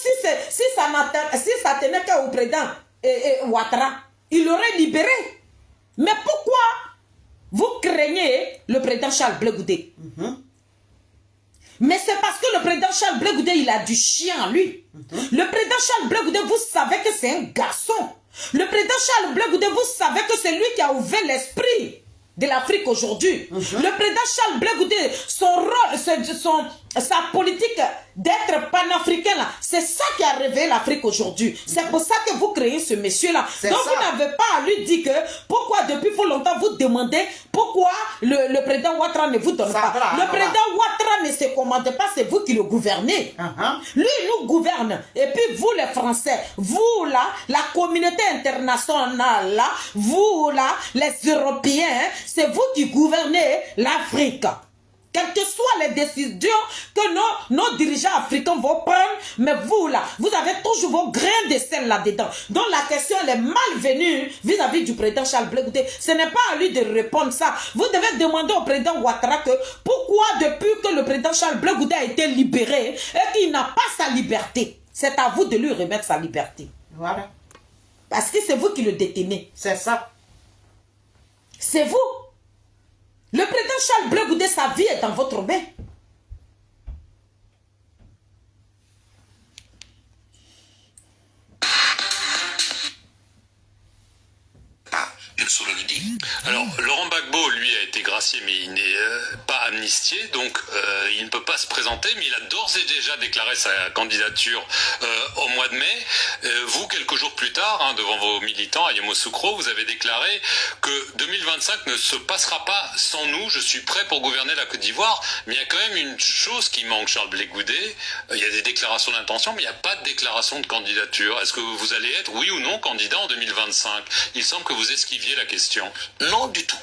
si ça tenait qu'au président Ouattara, il l'aurait libéré. Mais pourquoi vous craignez le président Charles Blé Goudé? Mais c'est parce que le président Charles Blé Goudé, il a du chien en lui. Le président Charles Blé Goudé, vous savez que c'est un garçon. Le président Charles Blé Goudé, vous savez que c'est lui qui a ouvert l'esprit de l'Afrique aujourd'hui. Le président Charles Blé Goudé, son rôle, sa politique d'être panafricain, là, c'est ça qui a réveillé l'Afrique aujourd'hui. C'est pour ça que vous créez ce monsieur-là. Donc vous n'avez pas à lui dire que pourquoi depuis fort longtemps vous demandez pourquoi le président Ouattara ne vous donne pas. Le président Ouattara ne se commande pas, c'est vous qui le gouvernez. Lui, il nous gouverne. Et puis vous les Français, vous là, la communauté internationale là, vous là, les Européens, c'est vous qui gouvernez l'Afrique. Quelles que soient les décisions que nos dirigeants africains vont prendre, mais vous là, vous avez toujours vos grains de sel là-dedans. Donc la question elle est malvenue vis-à-vis du président Charles Blé Goudé. Ce n'est pas à lui de répondre ça. Vous devez demander au président Ouattara que pourquoi depuis que le président Charles Blé Goudé a été libéré et qu'il n'a pas sa liberté, c'est à vous de lui remettre sa liberté. Voilà. Parce que c'est vous qui le détenez. C'est ça. C'est vous. Le président Charles Blé Goudé, sa vie est dans votre main. Je ne saurais le dire. Alors, Laurent Gbagbo, lui, a été gracié, mais il n'est pas amnistié, donc il ne peut pas se présenter, mais il a d'ores et déjà déclaré sa candidature au mois de mai. Vous, quelques jours plus tard, hein, devant vos militants à Yamoussoukro, vous avez déclaré que 2025 ne se passera pas sans nous, je suis prêt pour gouverner la Côte d'Ivoire, mais il y a quand même une chose qui manque, Charles Blé Goudé, il y a des déclarations d'intention, mais il n'y a pas de déclaration de candidature. Est-ce que vous allez être, oui ou non, candidat en 2025? Il semble que vous esquiviez la question. Non, du tout.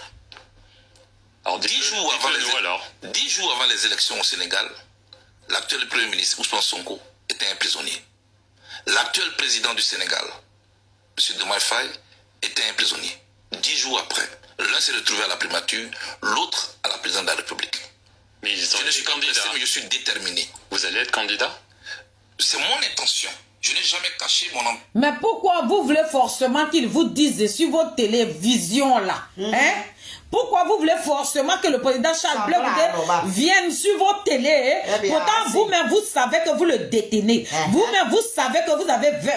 Alors, 10 jours avant les élections au Sénégal, l'actuel Premier ministre Ousmane Sonko était un prisonnier. L'actuel président du Sénégal, M. Diomaye Faye, était un prisonnier. 10 jours après, l'un s'est retrouvé à la primature, l'autre à la présidence de la République. Mais ils ont Je ne suis été pas pressé, candidats. mais je suis déterminé. Vous allez être candidat? C'est mon intention. Je n'ai jamais caché mon ambition. Mais pourquoi vous voulez forcément qu'ils vous disent sur votre télévision là, hein? Pourquoi vous voulez forcément que le président Charles Blé Goudé vienne sur votre télé? Pourtant, vous-même, vous savez que vous le détenez. Vous-même, vous savez que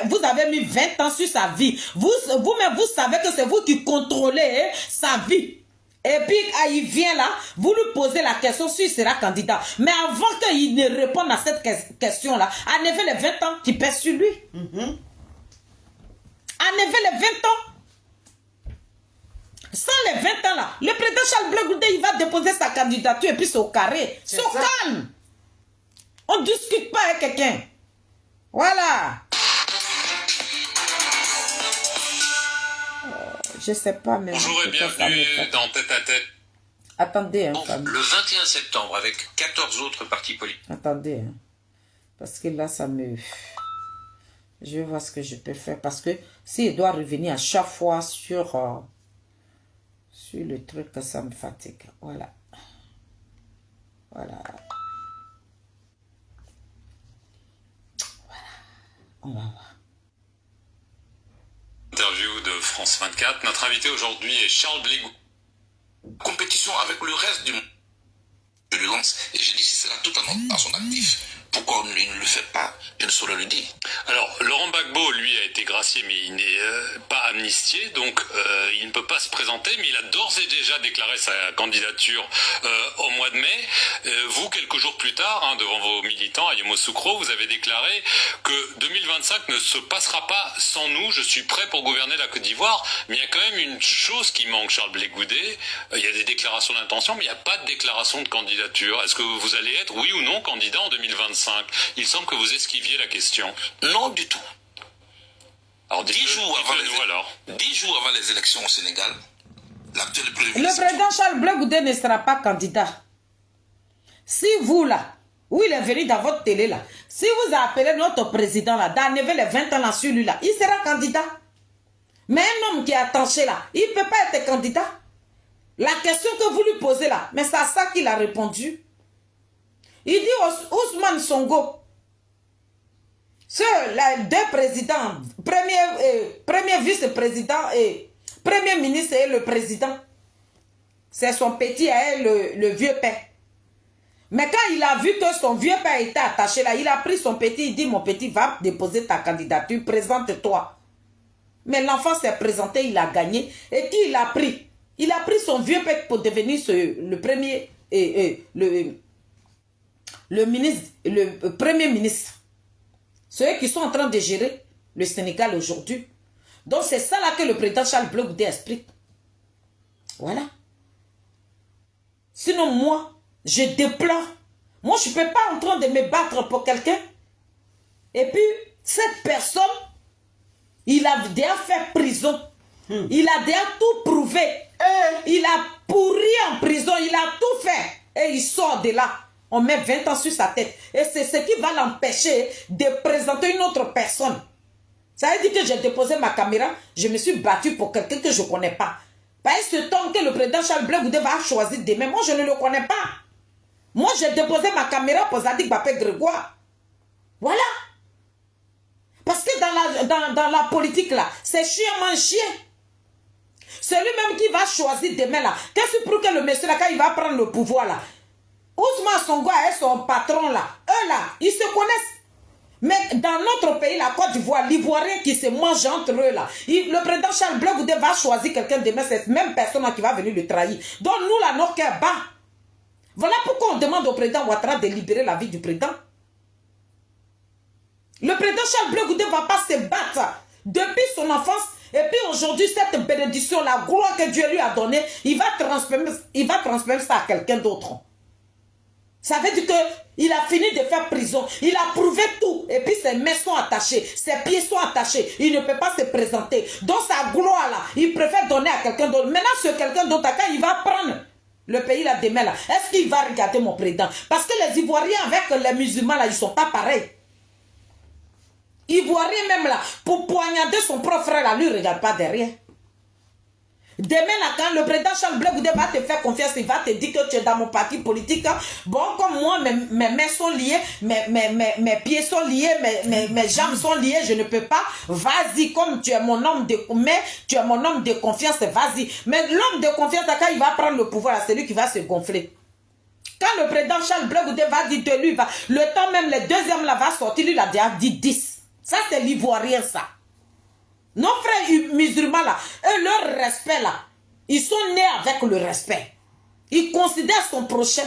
vous avez mis 20 ans sur sa vie. Vous-même, vous savez que c'est vous qui contrôlez sa vie. Et puis, il vient là, vous lui posez la question s'il sera candidat. Mais avant qu'il ne réponde à cette question-là, enlevez les 20 ans qui pèsent sur lui. Enlevez les 20 ans. Sans les 20 ans là, le président Charles Blé Goudé, il va déposer sa candidature et puis c'est au carré. C'est au calme. On ne discute pas avec quelqu'un. Voilà. Je sais pas même. Bonjour et bienvenue dans Tête à Tête. Attendez, Le 21 septembre, avec 14 autres partis politiques. Attendez, parce que là, ça me... Je vais voir ce que je peux faire. Parce que s'il doit revenir à chaque fois sur le truc, ça me fatigue. Voilà. Voilà. On va voir. Interview de France 24. Notre invité aujourd'hui est Charles Blé Goudé. Compétition avec le reste du monde. Je lui lance et je dis si c'est là tout à son actif. Pourquoi il ne le fait pas? Je ne saurais le dire. Alors, Laurent Gbagbo, lui, a été gracié, mais il n'est pas amnistié, donc il ne peut pas se présenter, mais il a d'ores et déjà déclaré sa candidature au mois de mai. Vous, quelques jours plus tard, devant vos militants à Yamoussoukro, vous avez déclaré que 2025 ne se passera pas sans nous, je suis prêt pour gouverner la Côte d'Ivoire, mais il y a quand même une chose qui manque, Charles Blé Goudé, il y a des déclarations d'intention, mais il n'y a pas de déclaration de candidature. Est-ce que vous allez être, oui ou non, candidat en 2025? Il semble que vous esquiviez la question. Non du tout. Alors, 10 jours avant les élections au Sénégal, l'actuel Premier ministre... Le président Charles Blé Goudé ne sera pas candidat. Si vous là, où il est venu dans votre télé là, si vous appelez notre président là, d'enlever les 20 ans là sur lui là, il sera candidat. Mais un homme qui est attaché là, il ne peut pas être candidat. La question que vous lui posez là, mais c'est à ça qu'il a répondu. Il dit Ousmane Sonko, les deux présidents, premier vice-président et premier ministre et le président, c'est son petit et le vieux père. Mais quand il a vu que son vieux père était attaché là, il a pris son petit, il dit mon petit, va déposer ta candidature, présente-toi. Mais l'enfant s'est présenté, il a gagné. Et qui il a pris? Il a pris son vieux père pour devenir le premier, le premier ministre. Ceux qui sont en train de gérer le Sénégal aujourd'hui. Donc c'est ça là que le président Charles Blé Goudé explique. Voilà. Sinon moi, je déplore. Moi je ne peux pas en train de me battre pour quelqu'un. Et puis cette personne, il a déjà fait prison. Il a déjà tout prouvé. Il a pourri en prison. Il a tout fait. Et il sort de là. On met 20 ans sur sa tête. Et c'est ce qui va l'empêcher de présenter une autre personne. Ça veut dire que j'ai déposé ma caméra. Je me suis battu pour quelqu'un que je ne connais pas. Par ce temps que le président Charles Blé Goudé va choisir demain. Moi, je ne le connais pas. Moi, j'ai déposé ma caméra pour Zadig Bapé Grégoire. Voilà. Parce que dans la politique, là, c'est chien mange chien. C'est lui-même qui va choisir demain, là. Qu'est-ce que pour que le monsieur, là, quand il va prendre le pouvoir, là, Ousmane Sonko et son patron, là, eux, là, ils se connaissent. Mais dans notre pays, la Côte d'Ivoire, l'Ivoirien qui se mange entre eux, là, le président Charles Blé Goudé va choisir quelqu'un demain, cette même personne là qui va venir le trahir. Donc, nous, là, notre cœur bat. Voilà pourquoi on demande au président Ouattara de libérer la vie du président. Le président Charles Blé Goudé ne va pas se battre depuis son enfance. Et puis aujourd'hui, cette bénédiction, la gloire que Dieu lui a donnée, il va transmettre ça à quelqu'un d'autre. Ça veut dire qu'il a fini de faire prison. Il a prouvé tout. Et puis ses mains sont attachées. Ses pieds sont attachés. Il ne peut pas se présenter. Donc sa gloire là, il préfère donner à quelqu'un d'autre. Maintenant, ce quelqu'un d'autre, quand il va prendre le pays là demain là, est-ce qu'il va regarder mon président? Parce que les Ivoiriens avec les musulmans là, ils ne sont pas pareils. Ivoirien même là, pour poignarder son propre frère là, lui ne regarde pas derrière. Demain, là, quand le président Charles Blé Goudé va te faire confiance, il va te dire que tu es dans mon parti politique. Hein. Bon, comme moi, mes mains sont liées, mes pieds sont liés, mes jambes sont liées, je ne peux pas. Vas-y, comme tu es mon homme de tu es mon homme de confiance, vas-y. Mais l'homme de confiance, quand il va prendre le pouvoir, c'est lui qui va se gonfler. Quand le président Charles Blé Goudé va dire de lui, le temps même, les deuxièmes là va sortir, lui, il a déjà dit 10. Ça, c'est l'ivoirien, ça. Nos frères musulmans là, eux, leur respect là, ils sont nés avec le respect. Ils considèrent son prochain.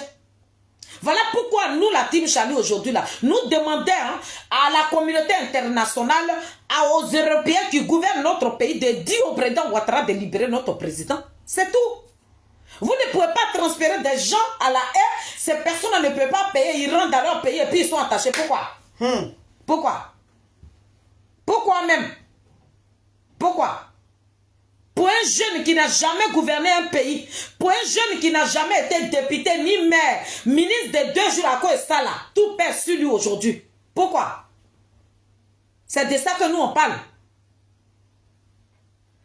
Voilà pourquoi nous, la team Chali aujourd'hui là, nous demandons à la communauté internationale, aux Européens qui gouvernent notre pays de dire au président Ouattara de libérer notre président. C'est tout. Vous ne pouvez pas transférer des gens à la haie. Ces personnes ne peuvent pas payer, ils rentrent dans leur pays et puis ils sont attachés. Pourquoi? Pourquoi? Pourquoi même? Pourquoi? Pour un jeune qui n'a jamais gouverné un pays, pour un jeune qui n'a jamais été député ni maire, ministre de 2 jours à cause de ça là, tout perd sur lui aujourd'hui. Pourquoi? C'est de ça que nous on parle.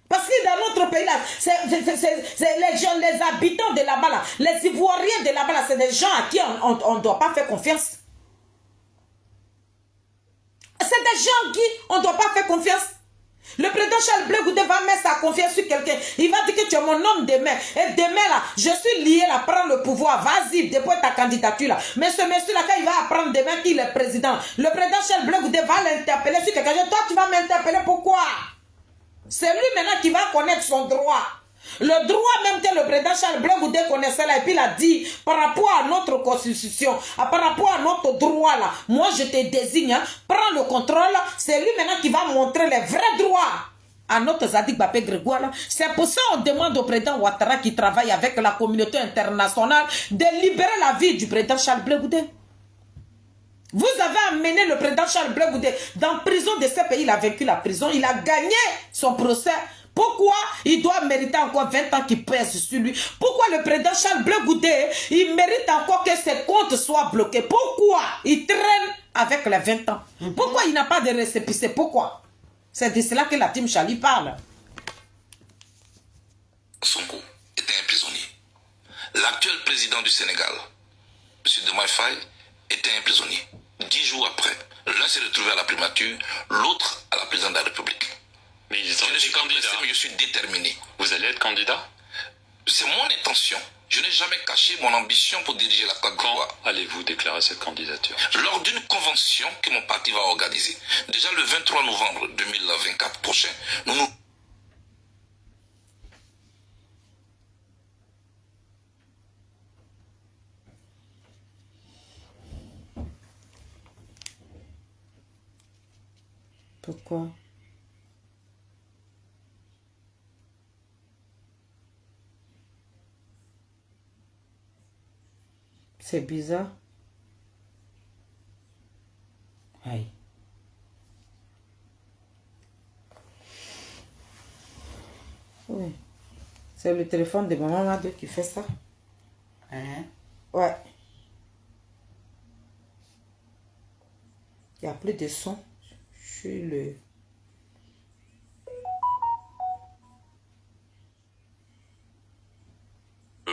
Parce que dans notre pays là, c'est les gens, les habitants de là-bas là, les Ivoiriens de là-bas là, c'est des gens à qui on ne doit pas faire confiance. C'est des gens à qui on ne doit pas faire confiance. Le président Charles Blé Goudé va mettre sa confiance sur quelqu'un. Il va dire que tu es mon homme demain. Et demain là, je suis lié là, prends le pouvoir. Vas-y, dépose ta candidature là. Mais ce monsieur là, quand il va apprendre demain qu'il est président, le président Charles Blé Goudé va l'interpeller sur quelque chose. Toi, tu vas m'interpeller pourquoi? C'est lui maintenant qui va connaître son droit. Le droit même que le président Charles Blé Goudé connaissait là, et puis il a dit, par rapport à notre constitution, par rapport à notre droit là, moi je te désigne, prends le contrôle, c'est lui maintenant qui va montrer les vrais droits à notre Zadig Bapé Grégoire là. C'est pour ça qu'on demande au président Ouattara qui travaille avec la communauté internationale de libérer la vie du président Charles Blé Goudé. Vous avez amené le président Charles Blé Goudé dans la prison de ce pays, il a vaincu la prison, il a gagné son procès. Pourquoi il doit mériter encore 20 ans qu'il pèse sur lui? Pourquoi le président Charles Blé Goudé, il mérite encore que ses comptes soient bloqués? Pourquoi il traîne avec les 20 ans? Pourquoi il n'a pas de récépissé? Pourquoi? C'est de cela que la team Chali parle. Sonko était un prisonnier. L'actuel président du Sénégal, M. Diomaye Faye, était un prisonnier. 10 jours après, l'un s'est retrouvé à la primature, l'autre à la présidence de la République. Mais ils ont Je ne suis été pas candidats. blessé, mais je suis déterminé. Vous allez être candidat? C'est mon intention. Je n'ai jamais caché mon ambition pour diriger la Côte Quand d'Ivoire. allez-vous déclarer cette candidature? Lors d'une convention que mon parti va organiser. Déjà le 23 novembre 2024 prochain, nous Pourquoi? C'est bizarre. Aïe. Oui. C'est le téléphone de maman Madou qui fait ça. Hein? Ouais. Il n'y a plus de son. Je suis le...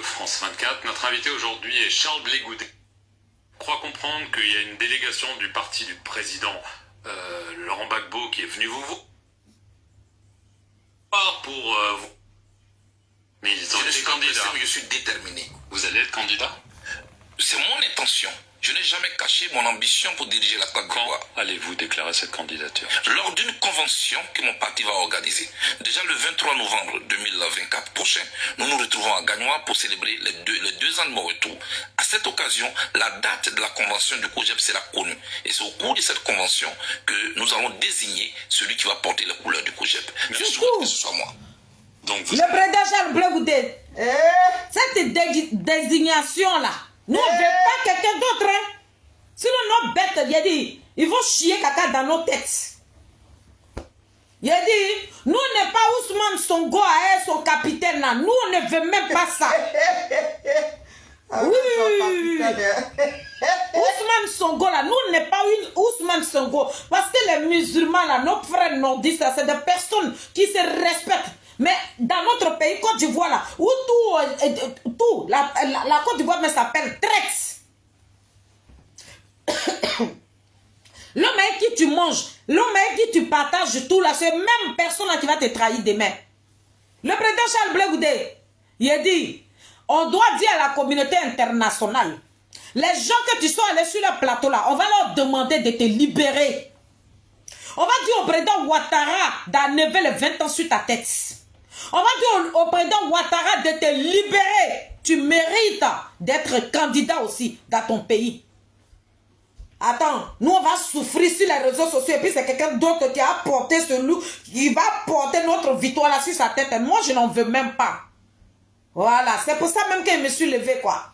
France 24, notre invité aujourd'hui est Charles Blé Goudé. Je crois comprendre qu'il y a une délégation du parti du président Laurent Gbagbo qui est venu vous voir pour vous. Mais ils ont je ne été suis pas blessé, candidats. mais je suis déterminé. Vous allez être candidat? C'est mon intention. Je n'ai jamais caché mon ambition pour diriger la Côte Quand d'Ivoire. allez-vous déclarer cette candidature? Lors d'une convention que mon parti va organiser. Déjà le 23 novembre 2024 prochain, nous nous retrouvons à Gagnois pour célébrer les deux ans de mon retour. À cette occasion, la date de la convention du COJEP sera connue. Et c'est au cours de cette convention que nous allons désigner celui qui va porter les couleurs du COJEP. Je souhaite que ce soit moi. Donc vous Le président Charles Blé Goudé, cette désignation là, nous on ne veut pas quelqu'un d'autre. Hein. Sinon nos bêtes, il a dit, ils vont chier caca dans nos têtes. Il a dit, nous on n'est pas Ousmane Sonko à son capitaine là. Nous on ne veut même pas ça. Oui. Ousmane Sonko là, nous on n'est pas Ousmane Sonko. Parce que les musulmans là, nos frères nordistes là, c'est des personnes qui se respectent. Mais dans notre pays, Côte d'Ivoire, là, où tout la Côte d'Ivoire s'appelle traite. L'homme avec qui tu manges, l'homme avec qui tu partages tout là, c'est même personne là qui va te trahir demain. Le président Charles Blé Goudé, il a dit, on doit dire à la communauté internationale, les gens que tu sont allés sur le plateau là, on va leur demander de te libérer. On va dire au président Ouattara d'enlever les 20 ans sur ta tête. On va dire au président Ouattara de te libérer. Tu mérites d'être candidat aussi dans ton pays. Attends, nous on va souffrir sur les réseaux sociaux et puis c'est quelqu'un d'autre qui a porté ce loup, qui va porter notre victoire là sur sa tête. Et moi je n'en veux même pas. Voilà, c'est pour ça même que je me suis levé quoi.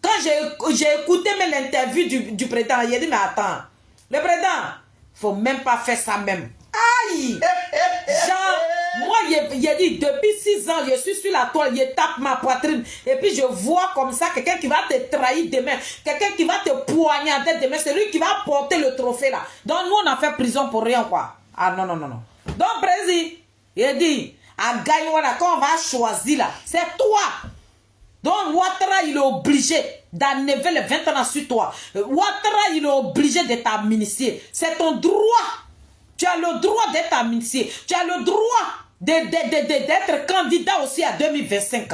Quand j'ai écouté l'interview du président, il a dit mais attends, le président, faut même pas faire ça même. Aïe! Genre, moi, il a dit, depuis 6 ans, je suis sur la toile, il tape ma poitrine. Et puis, je vois comme ça quelqu'un qui va te trahir demain. Quelqu'un qui va te poignarder demain. C'est lui qui va porter le trophée là. Donc, nous, on a fait prison pour rien, quoi. Ah, non, non, non, non. Donc, président, il a dit, à gagner, là, quand on va choisir là, c'est toi. Donc, Ouattara, il est obligé d'enlever les 20 ans sur toi. Ouattara, il est obligé de t'administrer. C'est ton droit. Tu as le droit d'être administré. Tu as le droit d'être candidat aussi à 2025.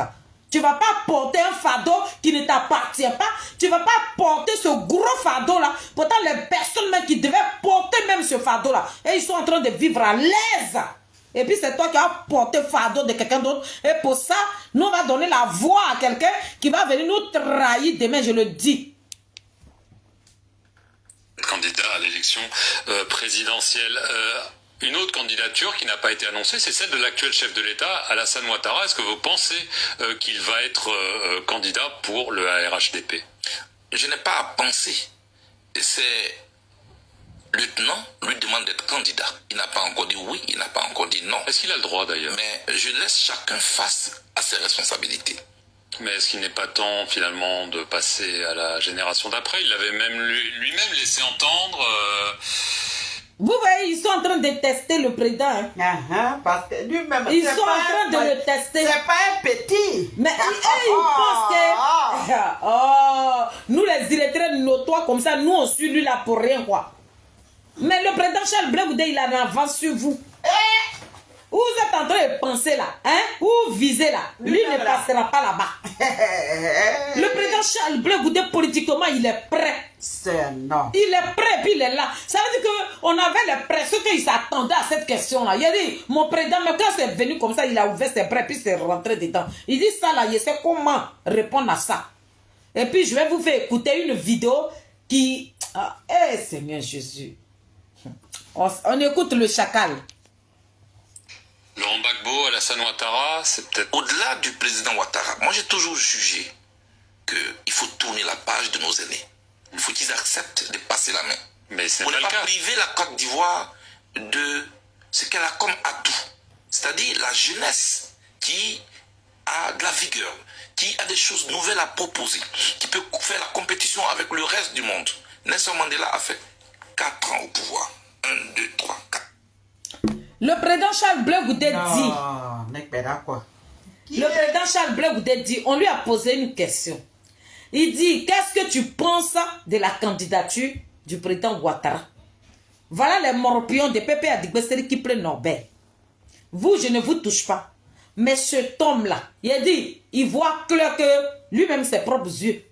Tu ne vas pas porter un fardeau qui ne t'appartient pas. Tu ne vas pas porter ce gros fardeau-là. Pourtant, les personnes même qui devaient porter même ce fardeau-là, et ils sont en train de vivre à l'aise. Et puis, c'est toi qui as porté le fardeau de quelqu'un d'autre. Et pour ça, nous, on va donner la voix à quelqu'un qui va venir nous trahir demain, je le dis. Candidat à l'élection présidentielle. Une autre candidature qui n'a pas été annoncée, c'est celle de l'actuel chef de l'État, Alassane Ouattara. Est-ce que vous pensez qu'il va être candidat pour le ARHDP? Je n'ai pas à penser. C'est lieutenant lui demande d'être candidat. Il n'a pas encore dit oui, il n'a pas encore dit non. Est-ce qu'il a le droit d'ailleurs? Mais je laisse chacun face à ses responsabilités. Mais est-ce qu'il n'est pas temps finalement de passer à la génération d'après? Il l'avait même lui-même laissé entendre. Vous voyez, ils sont en train de tester le président. Hein? Parce que lui-même, ils sont en train de le tester. C'est pas un petit. Mais ils pensent que... Oh, nous les illettrés notoires comme ça, nous on suit lui là pour rien quoi. Mais le président Charles Blé Goudé, il a en avance sur vous. Où vous êtes en train de penser là, hein? Où visez là? Lui ne passera pas là-bas. Le président Charles Blé Goudé, politiquement, il est prêt. Non. Il est prêt, puis il est là. Ça veut dire qu'on avait l'impression qu'il s'attendait à cette question-là. Il a dit, mon président, mais quand c'est venu comme ça, il a ouvert ses bras, puis c'est rentré dedans. Il dit ça là, il sait comment répondre à ça. Et puis, je vais vous faire écouter une vidéo qui... Seigneur Jésus. On écoute le chacal. Laurent Gbagbo, Alassane Ouattara, c'est peut-être... Au-delà du président Ouattara, moi j'ai toujours jugé qu'il faut tourner la page de nos aînés. Il faut qu'ils acceptent de passer la main. Mais c'est pour pas ne le pas cas. priver la Côte d'Ivoire de ce qu'elle a comme atout. C'est-à-dire la jeunesse qui a de la vigueur, qui a des choses nouvelles à proposer, qui peut faire la compétition avec le reste du monde. Nelson Mandela a fait 4 ans au pouvoir. 1, 2, 3, 4. Le président Charles Blé Goudé dit... Le président Charles Blé Goudé dit, on lui a posé une question. Il dit, qu'est-ce que tu penses de la candidature du président Ouattara? Voilà les morpions de Pépé Adigbesseri qui prennent Norbert. Vous, je ne vous touche pas. Mais cet homme-là, il a dit, il voit clair que lui-même ses propres yeux.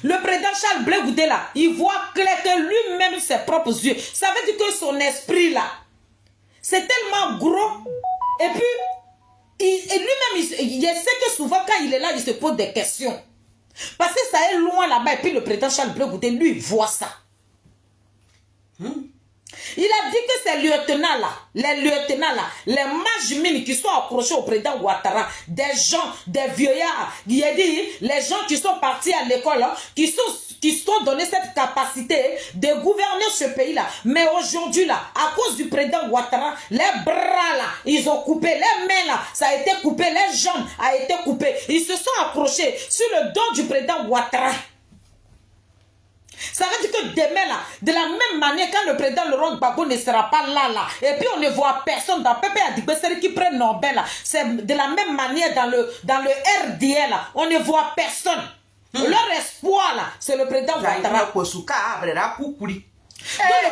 Le président Charles Blé Goudé là, il voit clair que lui-même ses propres yeux. Ça veut dire que son esprit là, c'est tellement gros. Et puis, lui-même, il sait que souvent quand il est là, il se pose des questions. Parce que ça est loin là-bas. Et puis le président Charles Blé Goudé, lui, il voit ça. Il a dit que ces lieutenants-là, les majmines qui sont approchés au président Ouattara, des gens, des vieillards, il a dit, les gens qui sont partis à l'école, qui sont donnés cette capacité de gouverner ce pays-là. Mais aujourd'hui, là, à cause du président Ouattara, les bras, là, ils ont coupé, les mains, là, ça a été coupé, les jambes ont été coupées. Ils se sont accrochés sur le dos du président Ouattara. Ça veut dire que demain, là, de la même manière, quand le président Laurent Gbagbo ne sera pas là, et puis on ne voit personne dans Pépé Adigbesere qui prennent Nobel, là, c'est de la même manière dans le RDL, là, on ne voit personne. Leur espoir, là, c'est le président Ouattara. Donc le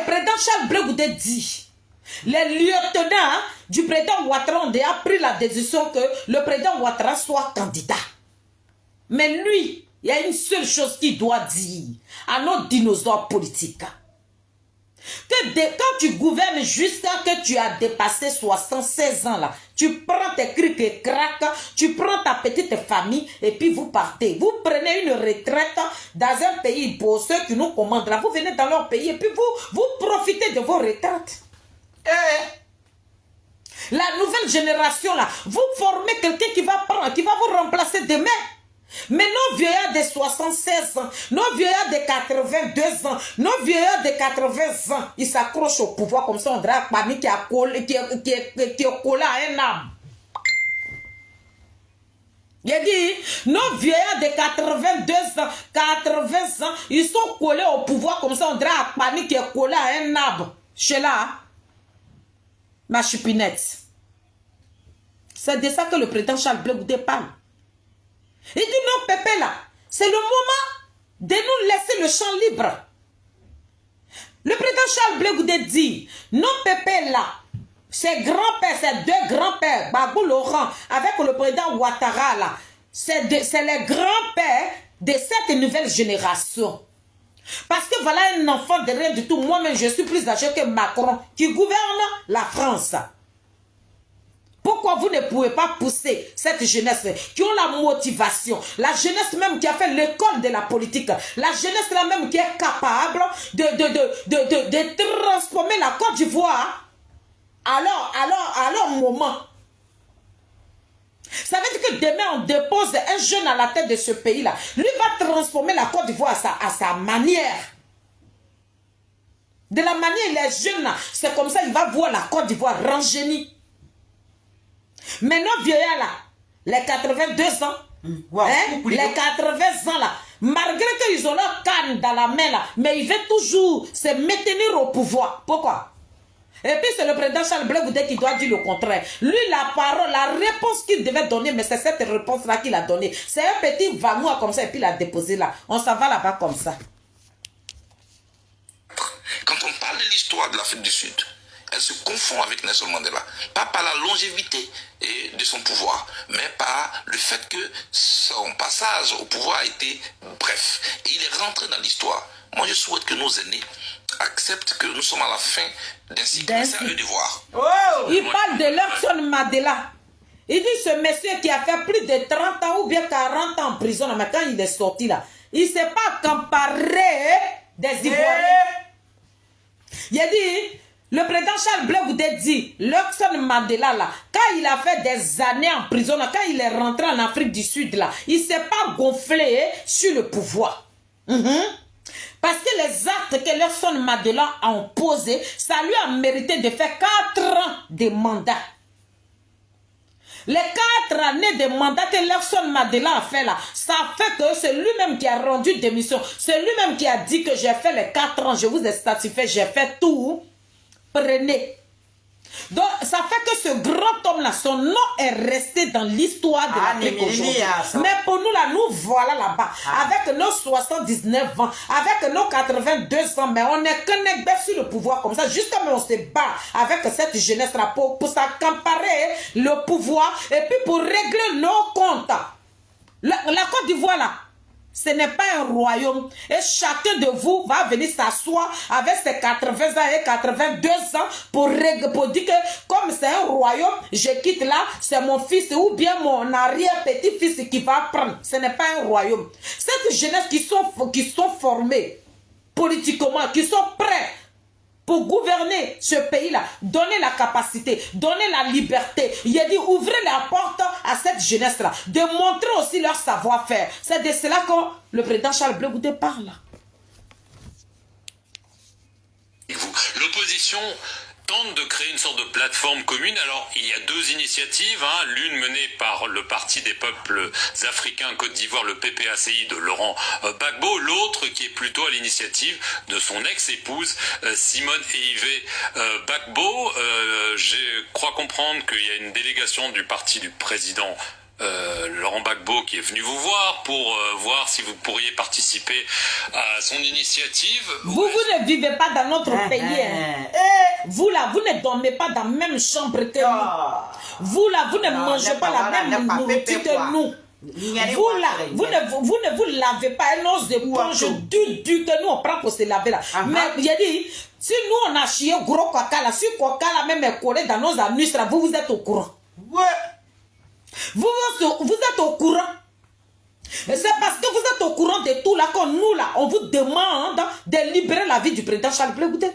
président Charles Blé Goudé dit, les lieutenants du président Ouattara ont déjà pris la décision que le président Ouattara soit candidat. Mais lui, il y a une seule chose qu'il doit dire à nos dinosaures politiques. Que quand tu gouvernes jusqu'à que tu as dépassé 76 ans, là, tu prends tes crics et craques, tu prends ta petite famille et puis vous partez. Vous prenez une retraite dans un pays pour ceux qui nous commandent là. Vous venez dans leur pays et puis vous profitez de vos retraites. La nouvelle génération là, vous formez quelqu'un qui va vous remplacer demain. Mais nos vieillards de 76 ans, nos vieillards de 82 ans, nos vieillards de 80 ans, ils s'accrochent au pouvoir comme ça, on dirait Pani qui est collé à un arbre. Il a dit, nos vieillards de 82 ans, 80 ans, ils sont collés au pouvoir comme ça, on dirait Pani qui est collé à un arbre. Chez là, ma chupinette. C'est de ça que le président Charles Blé Goudé parle. Il dit non, Pépé là, c'est le moment de nous laisser le champ libre. Le président Charles Blé Goudé dit, non, Pépé là, ses grands-pères, ses deux grands-pères, Babou Laurent, avec le président Ouattara là, c'est les grands-pères de cette nouvelle génération. Parce que voilà un enfant de rien du tout. Moi-même, je suis plus âgé que Macron qui gouverne la France. Pourquoi vous ne pouvez pas pousser cette jeunesse qui ont la motivation, la jeunesse même qui a fait l'école de la politique, la jeunesse là même qui est capable de transformer la Côte d'Ivoire à leur moment. Ça veut dire que demain on dépose un jeune à la tête de ce pays-là. Lui va transformer la Côte d'Ivoire à sa manière. De la manière les jeunes, c'est comme ça il va voir la Côte d'Ivoire rangénie. Mais nos vieillards là, les 82 ans, les 80 ans là, malgré qu'ils ont leur canne dans la main là, mais ils veulent toujours se maintenir au pouvoir. Pourquoi? Et puis c'est le président Charles Blé Goudé qui doit dire le contraire. Lui, la parole, la réponse qu'il devait donner, mais c'est cette réponse-là qu'il a donnée. C'est un petit vanois comme ça et puis il l'a déposé là. On s'en va là-bas comme ça. Quand on parle de l'histoire de l'Afrique du Sud, elle se confond avec Nelson Mandela. Pas par la longévité de son pouvoir, mais par le fait que son passage au pouvoir a été bref. Et il est rentré dans l'histoire. Moi, je souhaite que nos aînés acceptent que nous sommes à la fin d'un cycle. C'est à eux de voir. Oh! Il parle de Nelson Mandela. Il dit ce monsieur qui a fait plus de 30 ans ou bien 40 ans en prison, mais quand il est sorti là, il ne s'est pas comparé des Ivoiriens. Il a dit... Le président Charles Blé Goudé dit, Nelson Mandela là, quand il a fait des années en prison, là, quand il est rentré en Afrique du Sud là, il ne s'est pas gonflé sur le pouvoir. Parce que les actes que Nelson Mandela a posés, ça lui a mérité de faire 4 ans de mandat. Les 4 années de mandat que Nelson Mandela a fait là, ça fait que c'est lui-même qui a rendu démission. C'est lui-même qui a dit que j'ai fait les 4 ans, je vous ai satisfait, j'ai fait tout. Prenez. Donc, ça fait que ce grand homme-là, son nom est resté dans l'histoire de l'Afrique aujourd'hui. Mais pour nous, là, nous voilà là-bas. Avec nos 79 ans, avec nos 82 ans, mais on est connecté sur le pouvoir comme ça. Jusqu'à on se bat avec cette jeunesse-là pour s'accaparer le pouvoir et puis pour régler nos comptes. La Côte d'Ivoire, là, ce n'est pas un royaume. Et chacun de vous va venir s'asseoir avec ses 80 ans et 82 ans pour dire que comme c'est un royaume, je quitte là, c'est mon fils ou bien mon arrière-petit-fils qui va prendre. Ce n'est pas un royaume. Cette jeunesse qui sont formés politiquement, qui sont prêts pour gouverner ce pays-là, donner la capacité, donner la liberté. Il a dit, ouvrez la porte à cette jeunesse-là, de montrer aussi leur savoir-faire. C'est de cela que le président Charles Blé Goudé parle. L'opposition tente de créer une sorte de plateforme commune. Alors, il y a deux initiatives, hein, l'une menée par le Parti des peuples africains Côte d'Ivoire, le PPACI de Laurent Gbagbo, l'autre qui est plutôt à l'initiative de son ex-épouse Simone Eyivé Gbagbo. Je crois comprendre qu'il y a une délégation du parti du président Laurent Gbagbo qui est venu vous voir pour voir si vous pourriez participer à son initiative. Vous ne vivez pas dans notre pays. Hein. Vous là, vous ne dormez pas dans la même chambre que nous. Vous là, vous ne mangez pas la même nourriture que nous. Vous là, vous ne vous lavez pas un os d'éponge du que nous on prend pour se laver là. Mais j'ai dit, si nous on a chié gros coca là, si coca là même est collé dans nos anus là, vous êtes au courant. Ouais. Vous êtes au courant. Et c'est parce que vous êtes au courant de tout là que nous là, on vous demande de libérer la vie du président Charles Blé Goudé.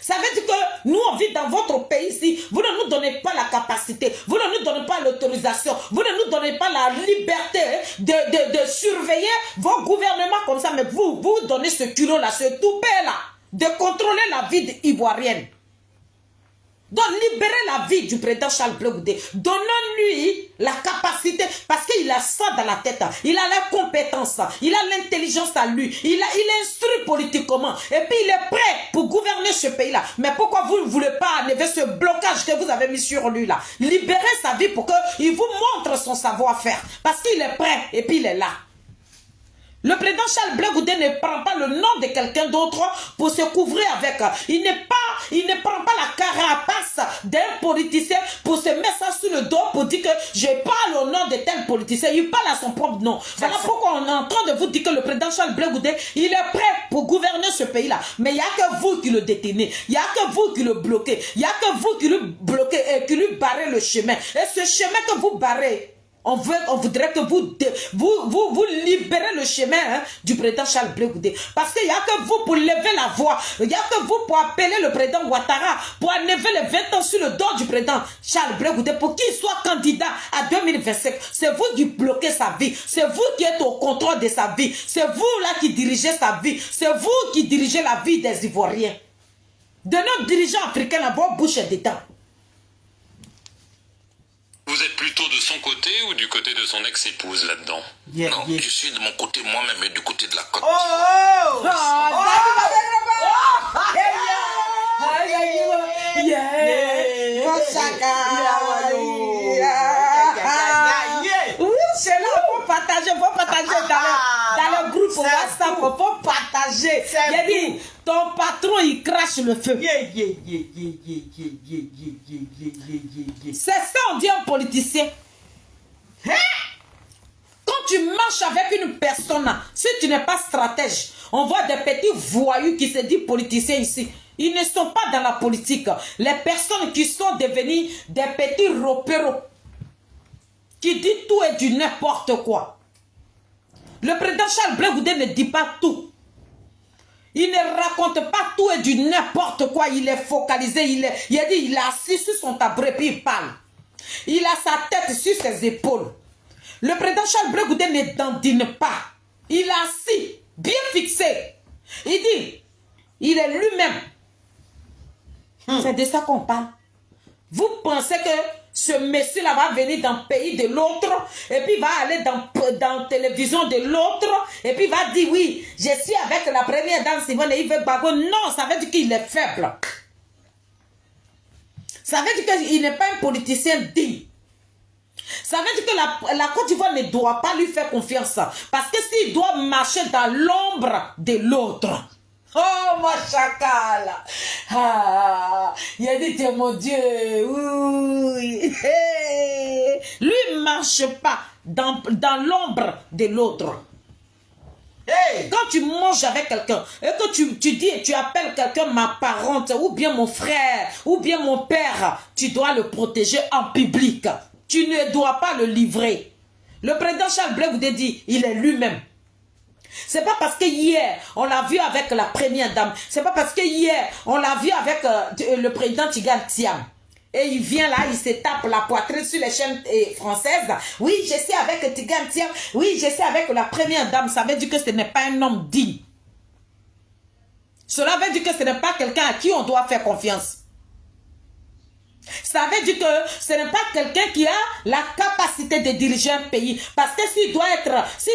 Ça veut dire que nous on vit dans votre pays ici, vous ne nous donnez pas la capacité, vous ne nous donnez pas l'autorisation, vous ne nous donnez pas la liberté de surveiller vos gouvernements comme ça, mais vous donnez ce culot là, ce toupet là, de contrôler la vie ivoirienne. Donc, libérez la vie du président Charles Blé Goudé. Donnons-lui la capacité, parce qu'il a ça dans la tête. Il a la compétence, il a l'intelligence à lui. Il instruit politiquement. Et puis, il est prêt pour gouverner ce pays-là. Mais pourquoi vous ne voulez pas enlever ce blocage que vous avez mis sur lui là? Libérez sa vie pour qu'il vous montre son savoir-faire. Parce qu'il est prêt et puis il est là. Le président Charles Blé Goudé ne prend pas le nom de quelqu'un d'autre pour se couvrir avec. Il ne prend pas la carapace d'un politicien pour se mettre ça sous le dos pour dire que je parle au nom de tel politicien. Il parle à son propre nom. Voilà pourquoi on est en train de vous dire que le président Charles Blé Goudé, il est prêt pour gouverner ce pays-là. Mais il n'y a que vous qui le détenez. Il n'y a que vous qui le bloquez. Il n'y a que vous qui le bloquez et qui lui barrez le chemin. Et ce chemin que vous barrez, on voudrait que vous libérez le chemin du président Charles Blé Goudé. Parce qu'il n'y a que vous pour lever la voix. Il n'y a que vous pour appeler le président Ouattara, pour enlever les 20 ans sur le dos du président Charles Blé Goudé, pour qu'il soit candidat à 2025. C'est vous qui bloquez sa vie. C'est vous qui êtes au contrôle de sa vie. C'est vous là qui dirigez sa vie. C'est vous qui dirigez la vie des Ivoiriens. De nos dirigeants africains, la voix bouche dedans. Vous êtes plutôt de son côté ou du côté de son ex-épouse là-dedans? Non, je suis de mon côté moi-même et du côté de la Côte c'est là, il faut partager dans le groupe WhatsApp, il faut partager. Il dit, ton patron, il crache le feu. C'est ça, on dit un politicien. Quand tu marches avec une personne, si tu n'es pas stratège, on voit des petits voyous qui se disent politiciens ici. Ils ne sont pas dans la politique. Les personnes qui sont devenues des petits ropéros, qui disent tout et du n'importe quoi. Le président Charles Blé Goudé ne dit pas tout. Il ne raconte pas tout et du n'importe quoi. Il est focalisé. Il est assis sur son tabouret puis il parle. Il a sa tête sur ses épaules. Le président Charles Blé Goudé ne dandine pas. Il est assis, bien fixé. Il dit, il est lui-même. C'est de ça qu'on parle. Vous pensez que ce monsieur-là va venir dans le pays de l'autre et puis va aller dans la télévision de l'autre et puis va dire oui, je suis avec la première dame Simone Eyivé Gbagbo. Non, ça veut dire qu'il est faible. Ça veut dire qu'il n'est pas un politicien digne. Ça veut dire que la Côte d'Ivoire ne doit pas lui faire confiance. Parce que s'il doit marcher dans l'ombre de l'autre, oh, mon chacal. Ah, il a dit, mon Dieu. Oui. Hey. Lui, il ne marche pas dans l'ombre de l'autre. Hey. Quand tu manges avec quelqu'un et que tu dis, tu appelles quelqu'un ma parente, ou bien mon frère, ou bien mon père, tu dois le protéger en public. Tu ne dois pas le livrer. Le président Charles Blé Goudé dit, il est lui-même. C'est pas parce que hier, on l'a vu avec la première dame. C'est pas parce que hier, on l'a vu avec le président Tigane Thiam. Et il vient là, il se tape la poitrine sur les chaînes françaises. Oui, je suis avec Tigane Thiam. Oui, je suis avec la première dame. Ça veut dire que ce n'est pas un homme digne. Cela veut dire que ce n'est pas quelqu'un à qui on doit faire confiance. Ça veut dire que ce n'est pas quelqu'un qui a la capacité de diriger un pays. Parce que s'il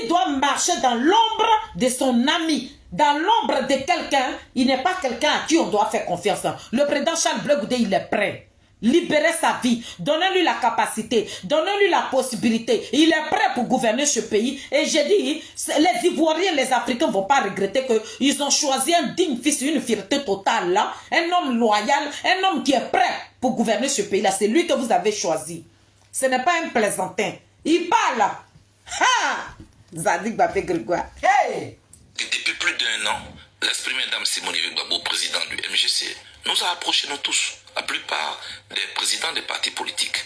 doit marcher dans l'ombre de son ami, dans l'ombre de quelqu'un, il n'est pas quelqu'un à qui on doit faire confiance. Le président Charles Blé Goudé, il est prêt. Libérez sa vie, donnez-lui la capacité, donnez-lui la possibilité. Il est prêt pour gouverner ce pays. Et j'ai dit, les Ivoiriens, les Africains ne vont pas regretter qu'ils ont choisi un digne fils, une fierté totale là, un homme loyal, un homme qui est prêt pour gouverner ce pays là. C'est lui que vous avez choisi. Ce n'est pas un plaisantin. Il parle. Ha! Zadig Bapé Grégoire. Hey! Depuis plus d'1 an, l'esprit Madame Simone Gbagbo, président du MGC, nous a approchés nous tous, la plupart des présidents des partis politiques,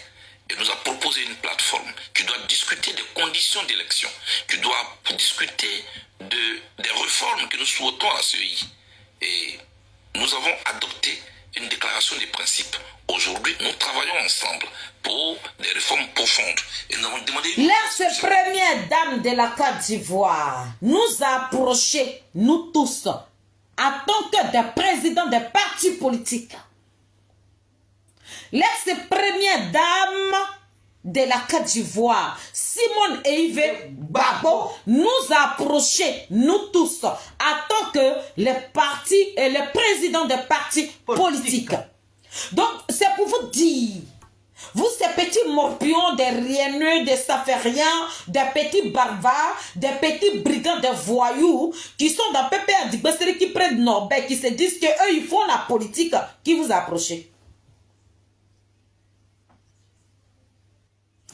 et nous a proposé une plateforme qui doit discuter des conditions d'élection, qui doit discuter des réformes que nous souhaitons à ce pays. Et nous avons adopté une déclaration des principes. Aujourd'hui, nous travaillons ensemble pour des réformes profondes. Et nous avons demandé... L'ex-première dame de la Côte d'Ivoire nous a approchés, nous tous, en tant que des présidents des partis politiques. L'ex-première dame de la Côte d'Ivoire, Simone Eivé Gbagbo, nous a approchés, nous tous, en tant que les partis et les présidents des partis politiques. Donc, c'est pour vous dire, vous ces petits morpions, des rieneux, des safériens, des petits barbares, des petits brigands, des voyous, qui sont dans PPA Digbesseri, qui prennent Norbert, qui se disent qu'eux, ils font la politique, qui vous approchez.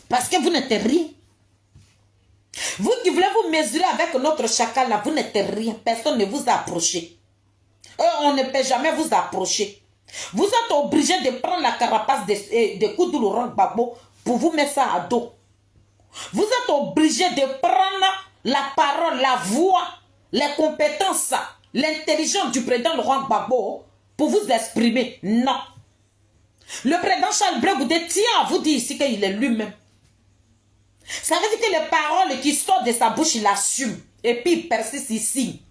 Parce que vous n'êtes rien. Vous qui voulez vous mesurer avec notre chacal là, vous n'êtes rien. Personne ne vous a approché. On ne peut jamais vous approcher. Vous êtes obligé de prendre la carapace de Koudou Laurent Gbagbo pour vous mettre ça à dos. Vous êtes obligé de prendre la parole, la voix, les compétences, l'intelligence du président Laurent Gbagbo pour vous exprimer. Non. Le président Charles Blé Goudé tient à vous dire ici qu'il est lui-même. Ça veut dire que les paroles qui sortent de sa bouche, il assume. Et puis il persiste ici.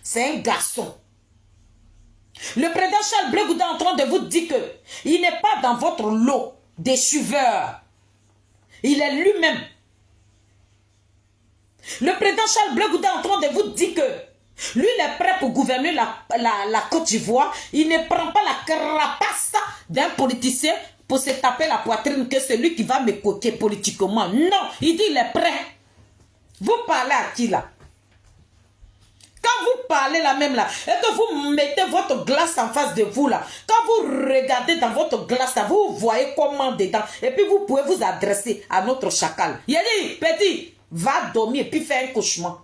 C'est un garçon. Le président Charles Blé Goudé est en train de vous dire qu'il n'est pas dans votre lot des suiveurs. Il est lui-même. Le président Charles Blé Goudé est en train de vous dire que lui, il est prêt pour gouverner la Côte d'Ivoire. Il ne prend pas la carapace d'un politicien pour se taper la poitrine que c'est lui qui va me coquer politiquement. Non, il dit il est prêt. Vous parlez à qui là? Quand vous parlez là même là, et que vous mettez votre glace en face de vous là, quand vous regardez dans votre glace là, vous voyez comment dedans, et puis vous pouvez vous adresser à notre chacal. Il a dit, petit, va dormir et puis fais un cauchemar.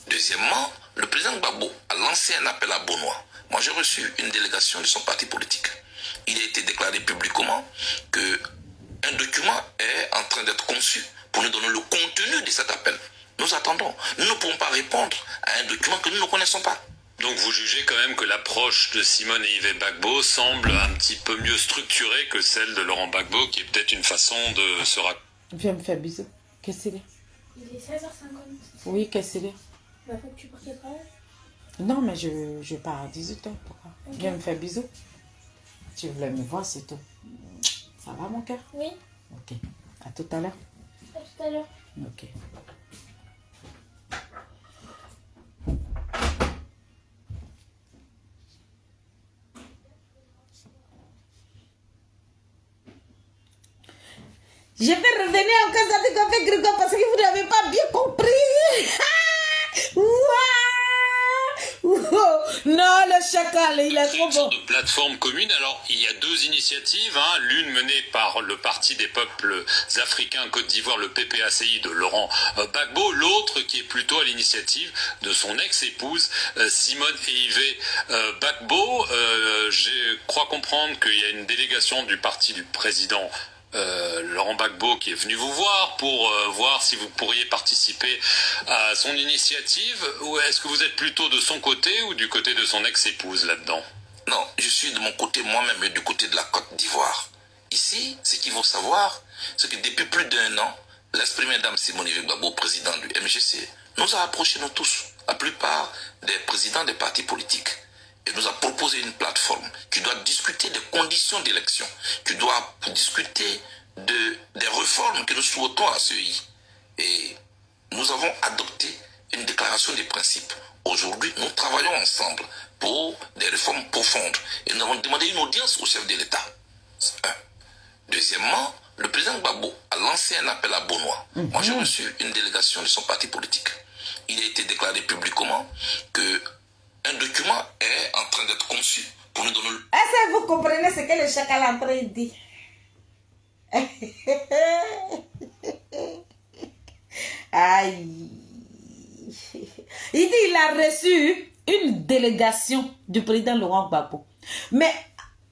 Deuxièmement, le président Gbagbo a lancé un appel à Benoît. Moi, j'ai reçu une délégation de son parti politique. Il a été déclaré publiquement qu'un document est en train d'être conçu pour nous donner le contenu de cet appel. Nous attendons. Nous ne pouvons pas répondre à un document que nous ne connaissons pas. Donc vous jugez quand même que l'approche de Simone Eivé Gbagbo semble un petit peu mieux structurée que celle de Laurent Gbagbo, qui est peut-être une façon de se raconter. Viens me faire bisous. Qu'est-ce qu'il est? Il est 16h50. Oui, qu'est-ce qu'il est? Bah, faut que tu portes le travail. Non, mais je pars à 18h. Pourquoi? Okay. Viens me faire bisous. Tu voulais me voir, c'est tout. Ça va, mon cœur? Oui. Ok. À tout à l'heure. À tout à l'heure. Ok. Je vais revenir en casa avec Grégoire parce que vous n'avez pas bien compris. Non, le chacal, il est trop Une sorte bon. de plateforme commune. Alors, il y a deux initiatives. L'une menée par le Parti des peuples africains Côte d'Ivoire, le PPACI de Laurent Gbagbo. L'autre qui est plutôt à l'initiative de son ex-épouse Simone Eivé Gbagbo. Je crois comprendre qu'il y a une délégation du parti du président Laurent Gbagbo qui est venu vous voir pour voir si vous pourriez participer à son initiative, ou est-ce que vous êtes plutôt de son côté ou du côté de son ex-épouse là-dedans? Non, je suis de mon côté moi-même et du côté de la Côte d'Ivoire. Ici, ce qu'il faut savoir, c'est que depuis plus d'1 an, l'ex-première dame Simone Veil Gbagbo, président du MGC, nous a approchés nous tous, la plupart des présidents des partis politiques, et nous a proposé une plateforme qui doit discuter des conditions d'élection, qui doit discuter des réformes que nous souhaitons à CEI. Et nous avons adopté une déclaration des principes. Aujourd'hui, nous travaillons ensemble pour des réformes profondes. Et nous avons demandé une audience au chef de l'État. Deuxièmement, le président Gbagbo a lancé un appel à Bonois. Moi, j'ai reçu une délégation de son parti politique. Il a été déclaré publiquement qu'un document est en train d'être conçu pour nous donner... Est-ce que vous comprenez ce que le chacal est en train de dire? Aïe. Il dit qu'il a reçu une délégation du président Laurent Gbagbo. Mais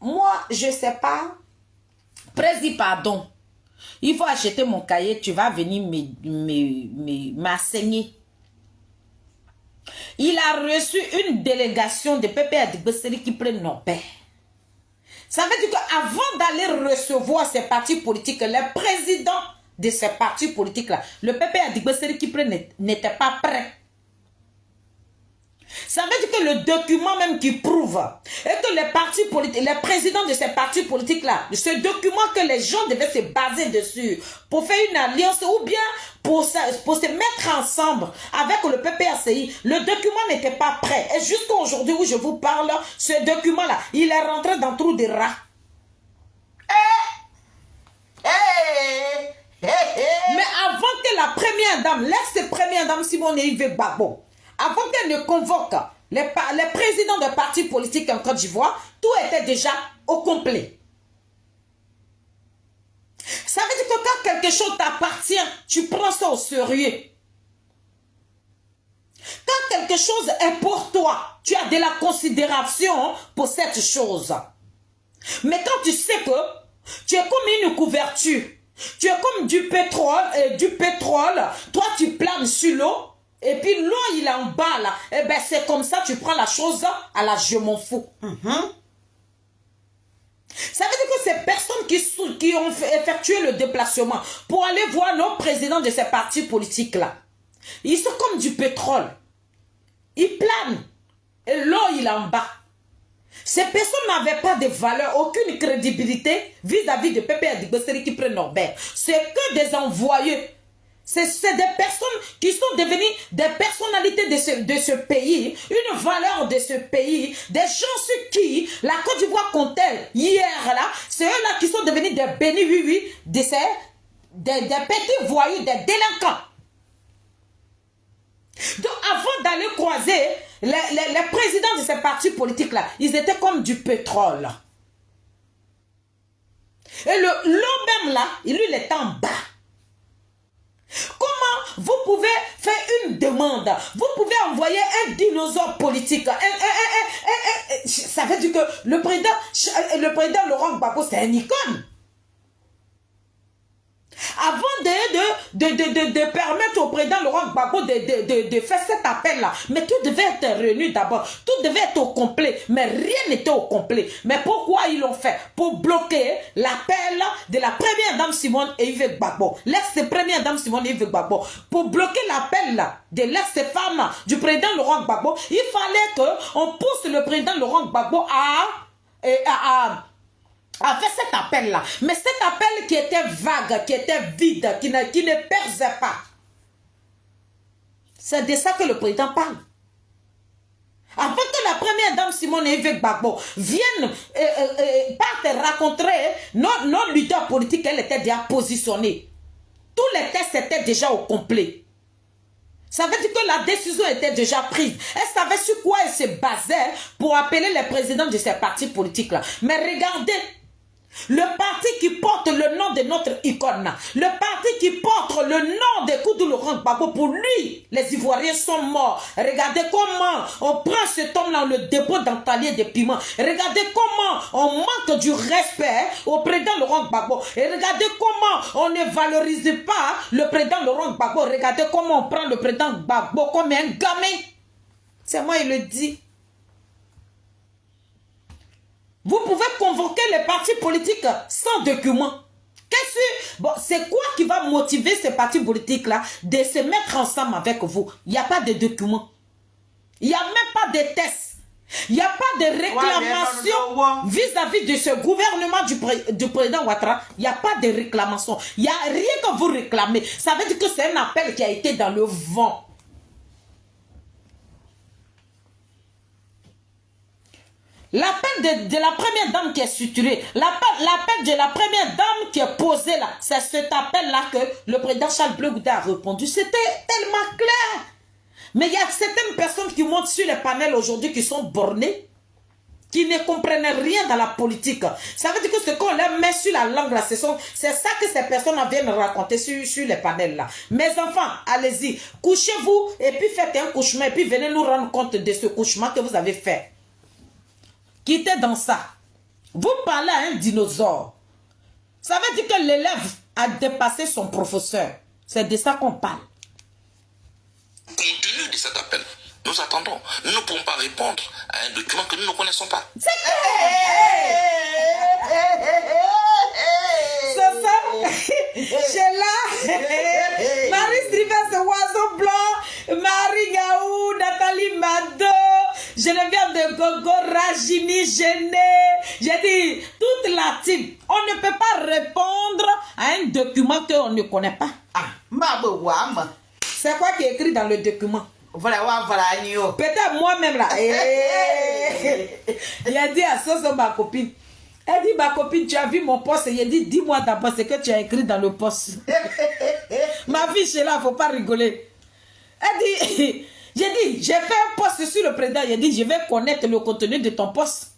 moi, je ne sais pas. Président, pardon. Il faut acheter mon cahier. Tu vas venir m'enseigner. Il a reçu une délégation de PPA de Besseri qui prennent Nobel. Ça veut dire qu'avant d'aller recevoir ces partis politiques, les présidents de ces partis politiques-là, le PPA de Besseri qui prennent n'était pas prêt. Ça veut dire que le document même qui prouve et que les partis politiques, les présidents de ces partis politiques-là, ce document que les gens devaient se baser dessus pour faire une alliance ou bien pour se mettre ensemble avec le PPACI, le document n'était pas prêt. Et jusqu'à aujourd'hui où je vous parle, ce document-là, il est rentré dans le trou des rats. Mais avant que la première dame, l'ex-première dame Simone Veil Gbagbo, avant qu'elle ne convoque les présidents des partis politiques en Côte d'Ivoire, tout était déjà au complet. Ça veut dire que quand quelque chose t'appartient, tu prends ça au sérieux. Quand quelque chose est pour toi, tu as de la considération pour cette chose. Mais quand tu sais que tu es comme une couverture, tu es comme du pétrole, toi tu planes sur l'eau, et puis l'eau il est en bas là, et bien c'est comme ça, tu prends la chose à la je m'en fous. Ça veut dire que ces personnes qui ont effectué le déplacement pour aller voir le président de ces partis politiques là, ils sont comme du pétrole. Ils planent. Et l'eau il est en bas. Ces personnes n'avaient pas de valeur, aucune crédibilité vis-à-vis de Pépé Adigbesseri qui prennent Norbert. C'est que des envoyés. C'est des personnes qui sont devenues des personnalités de ce pays, une valeur de ce pays, des gens sur qui la Côte d'Ivoire comptait hier là, c'est eux là qui sont devenus des bénis des petits voyous, des délinquants. Donc avant d'aller croiser les présidents de ces partis politiques là, ils étaient comme du pétrole. Et l'eau même là, lui il était en bas. Comment vous pouvez faire une demande? Vous pouvez envoyer un dinosaure politique. Ça veut dire que le président Laurent Gbagbo, c'est un icône. Avant de permettre au président Laurent Gbagbo de faire cet appel-là, mais tout devait être réuni d'abord. Tout devait être au complet, mais rien n'était au complet. Mais pourquoi ils l'ont fait? Pour bloquer l'appel de la première dame Simone Veil Gbagbo, l'ex-première dame Simone Veil Gbagbo. Pour bloquer l'appel de l'ex-femme du président Laurent Gbagbo, il fallait qu'on pousse le président Laurent Gbagbo à faire cet appel-là. Mais cet appel qui était vague, qui était vide, qui ne perçait pas. C'est de ça que le président parle. Avant que la première dame Simone Veil Gbagbo vienne parte rencontrer notre leader politique, elle était déjà positionnée. Tous les tests étaient déjà au complet. Ça veut dire que la décision était déjà prise. Elle savait sur quoi elle se basait pour appeler les présidents de ces partis politiques-là. Mais regardez, le parti qui porte le nom de notre icône, le parti qui porte le nom de Koudou Laurent Gbagbo, pour lui, les Ivoiriens sont morts. Regardez comment on prend cet homme-là, on le dépose dans le talier de piment. Regardez comment on manque du respect au président Laurent Gbagbo. Et regardez comment on ne valorise pas le président Laurent Gbagbo. Regardez comment on prend le président Gbagbo comme un gamin. C'est moi, il le dit. Vous pouvez convoquer les partis politiques sans document. Bon, c'est quoi qui va motiver ces partis politiques-là de se mettre ensemble avec vous? Il n'y a pas de documents. Il n'y a même pas de tests. Il n'y a pas de réclamation vis-à-vis de ce gouvernement du président Ouattara. Il n'y a pas de réclamation. Il n'y a rien que vous réclamez. Ça veut dire que c'est un appel qui a été dans le vent. L'appel de la première dame qui est suturée, l'appel de la première dame qui est posé là, c'est cet appel-là que le président Charles Blé Goudé a répondu. C'était tellement clair. Mais il y a certaines personnes qui montent sur les panels aujourd'hui qui sont bornées, qui ne comprennent rien dans la politique. Ça veut dire que ce qu'on leur met sur la langue là, c'est ça que ces personnes viennent raconter sur les panels là. Mes enfants, allez-y, couchez-vous et puis faites un couchement et puis venez nous rendre compte de ce couchement que vous avez fait. Quittez dans ça. Vous parlez à un dinosaure. Ça veut dire que l'élève a dépassé son professeur. C'est de ça qu'on parle. Compte tenu de cet appel, nous attendons. Nous ne pouvons pas répondre à un document que nous ne connaissons pas. C'est ça. J'ai là Marie Strivès, Oiseau Blanc, Marie Gaou, Nathalie Mado, Geneviève de Gogo, Rajini, Gené. J'ai dit, toute la team. On ne peut pas répondre à un document qu'on ne connaît pas. C'est quoi qui est écrit dans le document? Peut-être moi-même là. Il a dit à Soso, ma copine. Elle dit, ma copine, tu as vu mon poste? Il a dit, dis-moi d'abord ce que tu as écrit dans le poste. Ma fille, c'est là, il ne faut pas rigoler. Elle dit, j'ai dit, j'ai fait un poste sur le président. Il a dit, je vais connaître le contenu de ton poste.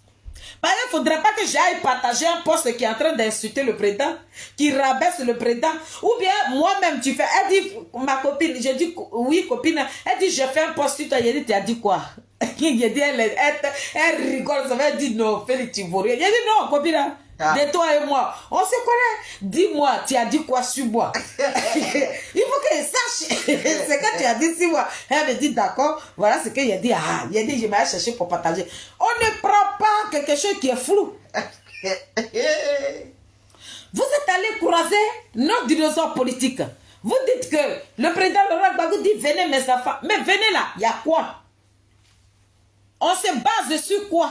Parce qu'il ne faudrait pas que j'aille partager un poste qui est en train d'insulter le président, qui rabaisse le président. Ou bien moi-même, tu fais. Elle dit, ma copine, j'ai dit, oui, copine. Elle dit, j'ai fait un poste sur toi. Elle dit, tu as dit quoi? Elle rigole, ça veut dire non, Félix, tu ne vois rien. J'ai dit non, copine, de toi et moi, on se connaît. Dis-moi, tu as dit quoi sur moi? Il faut qu'elle sache ce que tu as dit sur moi. Elle me dit d'accord, voilà ce qu'il a dit. Ah, il a dit, je vais chercher pour partager. On ne prend pas quelque chose qui est flou. Vous êtes allé croiser nos dinosaures politiques. Vous dites que le président Laurent Gbagbo dit venez mes enfants. Mais venez là, il y a quoi? On se base sur quoi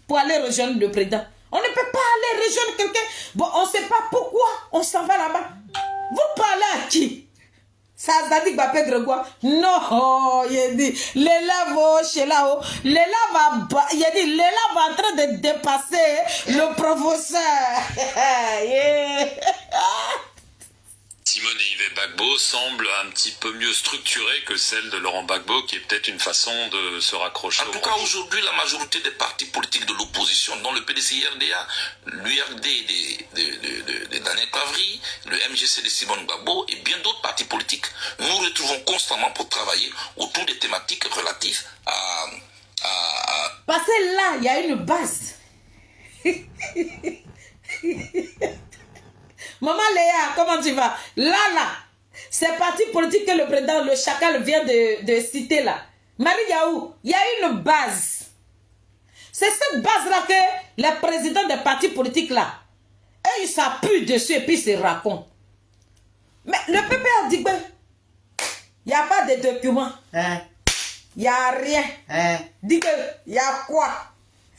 pour aller rejoindre le président? On ne peut pas aller rejoindre quelqu'un. Bon, on ne sait pas pourquoi on s'en va là-bas. Vous parlez à qui? Ça a dit Bapé Grégoire. Non, il a dit, l'élève chez là-haut. L'élève il a dit, l'élève en train de dépasser le professeur. Simone et Yves Gbagbo semblent un petit peu mieux structurées que celle de Laurent Gbagbo, qui est peut-être une façon de se raccrocher. En tout cas, aujourd'hui, la majorité des partis politiques de l'opposition, dont le PDC-IRDA, l'URD de Daniel Pavry, le MGC de Simone Gbagbo et bien d'autres partis politiques, nous retrouvons constamment pour travailler autour des thématiques relatives à... Parce que là, il y a une base. Maman Léa, comment tu vas? Là, c'est parti politique que le président, le chacal vient de citer là. Marie Gaou, il y a une base. C'est cette base-là que les présidents des partis politiques là, eux, ils s'appuient dessus et puis ils se racontent. Mais le PP a dit, ben, il n'y a pas de documents. Il n'y a rien. Dit que, il y a quoi?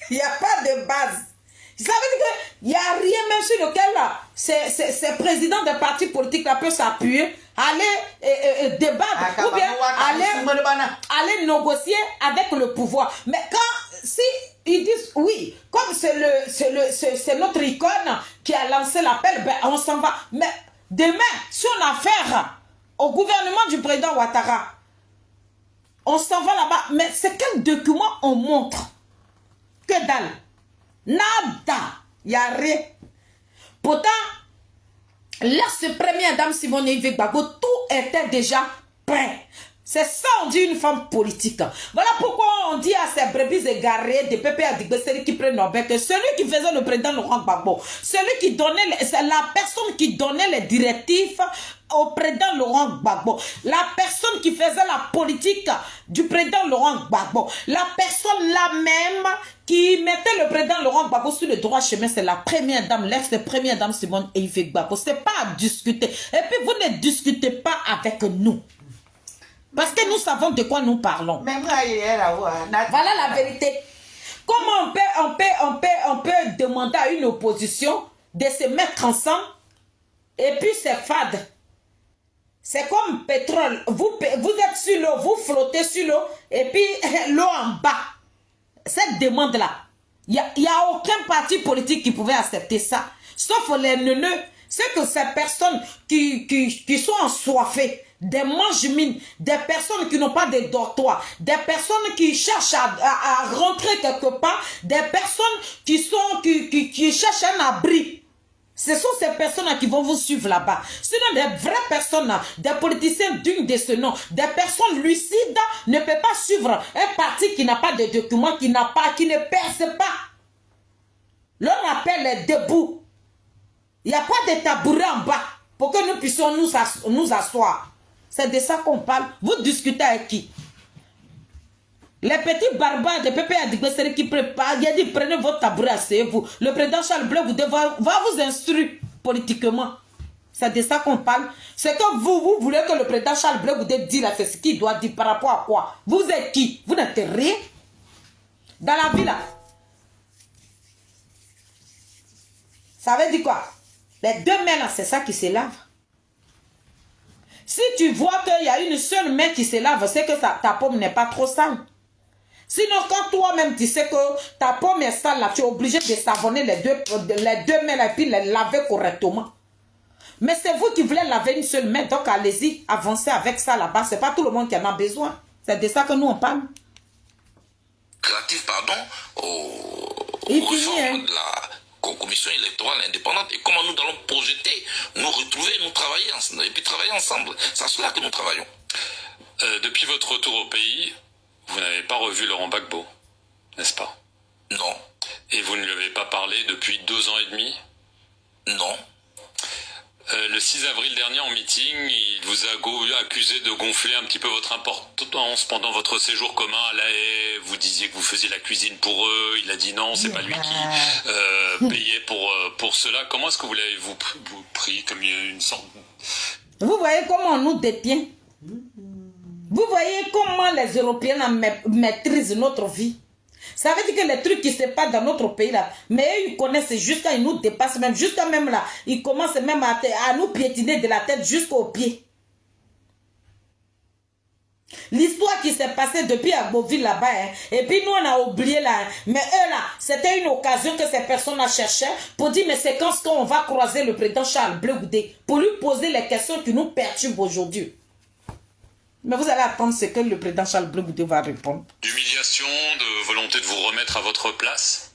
Il n'y a pas de base. Ça veut dire qu'il n'y a rien même sur lequel là, ces présidents des partis politiques là peuvent s'appuyer, aller débattre ou bien aller négocier avec le pouvoir. Mais si ils disent oui, comme c'est notre icône qui a lancé l'appel, ben on s'en va. Mais demain, si on a affaire au gouvernement du président Ouattara, on s'en va là-bas. Mais c'est quel document on montre? Que dalle. Nada, il n'y a rien. Pourtant, l'ex-première dame Simone Veil Gbagbo, tout était déjà prêt. C'est ça, on dit une femme politique. Voilà pourquoi on dit à ces brebis égarées de Pépé Adigbesséry qui prennent Nobel que celui qui faisait le président Laurent Gbagbo, celui qui donnait, c'est la personne qui donnait les directives au président Laurent Gbagbo, la personne qui faisait la politique du président Laurent Gbagbo, la personne là même qui mettait le président Laurent Gbagbo sur le droit chemin, c'est la première dame, l'ex-première dame Simone Eifé Gbagbo. C'est pas à discuter. Et puis vous ne discutez pas avec nous. Parce que nous savons de quoi nous parlons. Voilà la vérité. Comment on peut demander à une opposition de se mettre ensemble et puis c'est fade. C'est comme pétrole. Vous êtes sur l'eau, vous flottez sur l'eau et puis l'eau en bas. Cette demande-là, il n'y a aucun parti politique qui pouvait accepter ça. Sauf les neuneux. C'est que ces personnes qui sont ensoiffées, des mange-mines, des personnes qui n'ont pas de dortoir, des personnes qui cherchent à rentrer quelque part, des personnes qui cherchent un abri. Ce sont ces personnes qui vont vous suivre là-bas. Sinon, des vraies personnes, des politiciens dignes de ce nom, des personnes lucides ne peuvent pas suivre un parti qui n'a pas de documents, qui ne perce pas. Leur appel est debout. Il n'y a pas de tabouret en bas pour que nous puissions nous asseoir. C'est de ça qu'on parle. Vous discutez avec qui? Les petits barbares de Pépé Adigbesséry qui préparent, il a dit prenez votre tabouret, asseyez-vous. Le président Charles Blé va vous instruire politiquement. C'est de ça qu'on parle. C'est que vous voulez que le président Charles Blé vous dise là, c'est ce qu'il doit dire par rapport à quoi? Vous êtes qui? Vous n'êtes rien. Dans la vie là. Ça veut dire quoi? Les deux mains là, c'est ça qui se lave. Si tu vois qu'il y a une seule main qui se lave, c'est que ta paume n'est pas trop sale. Sinon, quand toi-même tu sais que ta paume est sale là, tu es obligé de savonner les deux mains là, et puis les laver correctement. Mais c'est vous qui voulez laver une seule main, donc allez-y, avancez avec ça là-bas. C'est pas tout le monde qui en a besoin. C'est de ça que nous on parle. Relative, pardon, aux Il réformes finit, hein. de la commission électorale indépendante et comment nous allons projeter, nous retrouver, nous travailler ensemble, et puis travailler ensemble. C'est à cela que nous travaillons. Depuis votre retour au pays, vous n'avez pas revu Laurent Gbagbo, n'est-ce pas? Non. Et vous ne lui avez pas parlé depuis 2 ans et demi? Non. Le 6 avril dernier en meeting, il vous a accusé de gonfler un petit peu votre importance pendant votre séjour commun à La Haye. Vous disiez que vous faisiez la cuisine pour eux. Il a dit non, c'est pas lui qui payait pour cela. Comment est-ce que vous l'avez-vous pris comme une sorte... Vous voyez comment on nous détient? Vous voyez comment les Européens maîtrisent notre vie? Ça veut dire que les trucs qui se passent dans notre pays là, mais eux, ils connaissent jusqu'à, ils nous dépassent même, jusqu'à même là, ils commencent même à nous piétiner de la tête jusqu'aux pieds. L'histoire qui s'est passée depuis Agboville là-bas, hein, et puis nous on a oublié là, mais eux là, c'était une occasion que ces personnes-là cherchaient pour dire mais c'est quand on va croiser le président Charles Blé Goudé pour lui poser les questions qui nous perturbent aujourd'hui. Mais vous allez attendre ce que le président Charles Blé Goudé va répondre. D'humiliation, de volonté de vous remettre à votre place?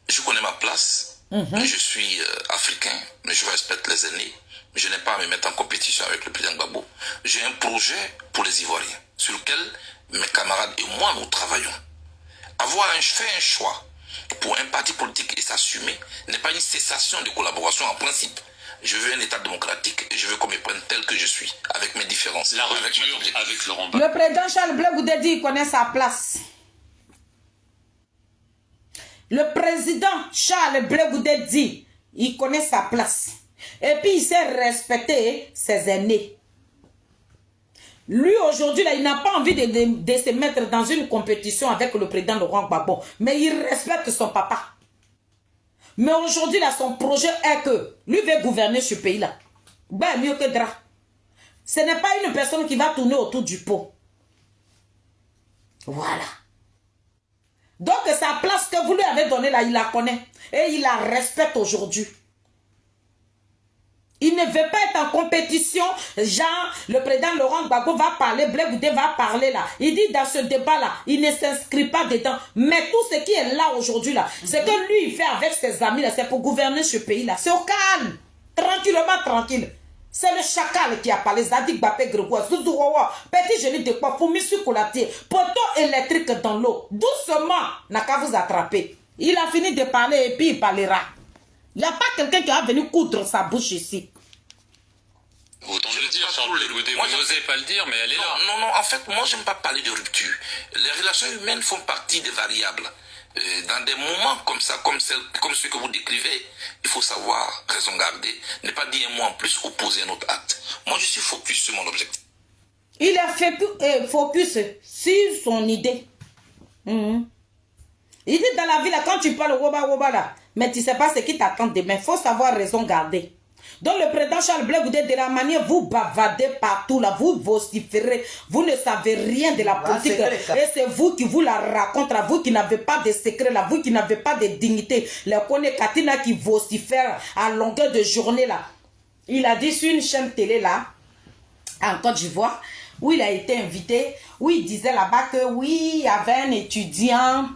Je connais ma place. Je suis africain, mais je respecte les aînés. Je n'ai pas à me mettre en compétition avec le président Gbagbo. J'ai un projet pour les Ivoiriens, sur lequel mes camarades et moi nous travaillons. Avoir fait un choix pour un parti politique et s'assumer n'est pas une cessation de collaboration en principe. Je veux un État démocratique et je veux qu'on me prenne tel que je suis, avec mes différences. La rupture avec Laurent Gbagbo. Le président Charles Blé Goudé dit qu'il connaît sa place. Le président Charles Blé Goudé dit qu'il connaît sa place. Et puis il sait respecter ses aînés. Lui aujourd'hui, là, il n'a pas envie de se mettre dans une compétition avec le président Laurent Gbagbo. Mais il respecte son papa. Mais aujourd'hui, là, son projet est que lui veut gouverner ce pays-là. Ben, mieux que Dra. Ce n'est pas une personne qui va tourner autour du pot. Voilà. Donc, sa place que vous lui avez donnée là, il la connaît. Et il la respecte aujourd'hui. Il ne veut pas être en compétition. Genre, le président Laurent Gbagbo va parler, Blé Goudé va parler là. Il dit dans ce débat-là, il ne s'inscrit pas dedans. Mais tout ce qui est là aujourd'hui là, c'est que lui, il fait avec ses amis là, c'est pour gouverner ce pays-là. C'est au calme. Tranquillement, tranquille. C'est le chacal qui a parlé. Zadig Bapé Grégoire, Zouzouwawa, petit génie de quoi, Foumi Sukolatier, poteau électrique dans l'eau. Doucement, n'a qu'à vous attraper. Il a fini de parler et puis il parlera. Il n'y a pas quelqu'un qui a venu coudre sa bouche ici. Autant le dire, Charles Blé Goudé, vous n'osez pas le dire, mais elle est là. Non, en fait, moi, je n'aime pas parler de rupture. Les relations humaines font partie des variables. Dans des moments comme ça, comme ceux que vous décrivez, il faut savoir raison garder, ne pas dire un mot en plus opposer à notre acte. Moi, je suis focus sur mon objectif. Il est focus sur son idée. Il dit dans la vie, là, quand tu parles woba là, mais tu ne sais pas ce qui t'attend demain, il faut savoir raison garder. Donc le président Charles Blé Goudé, de la manière vous bavardez partout là, vous vociférez, vous ne savez rien de la politique. Et c'est vous qui vous la raconte, là, vous qui n'avez pas de secret là, vous qui n'avez pas de dignité. Le Kone Katina qui vocifère à longueur de journée là. Il a dit sur une chaîne télé là, en Côte d'Ivoire, où il a été invité, où il disait là-bas que oui, il y avait un étudiant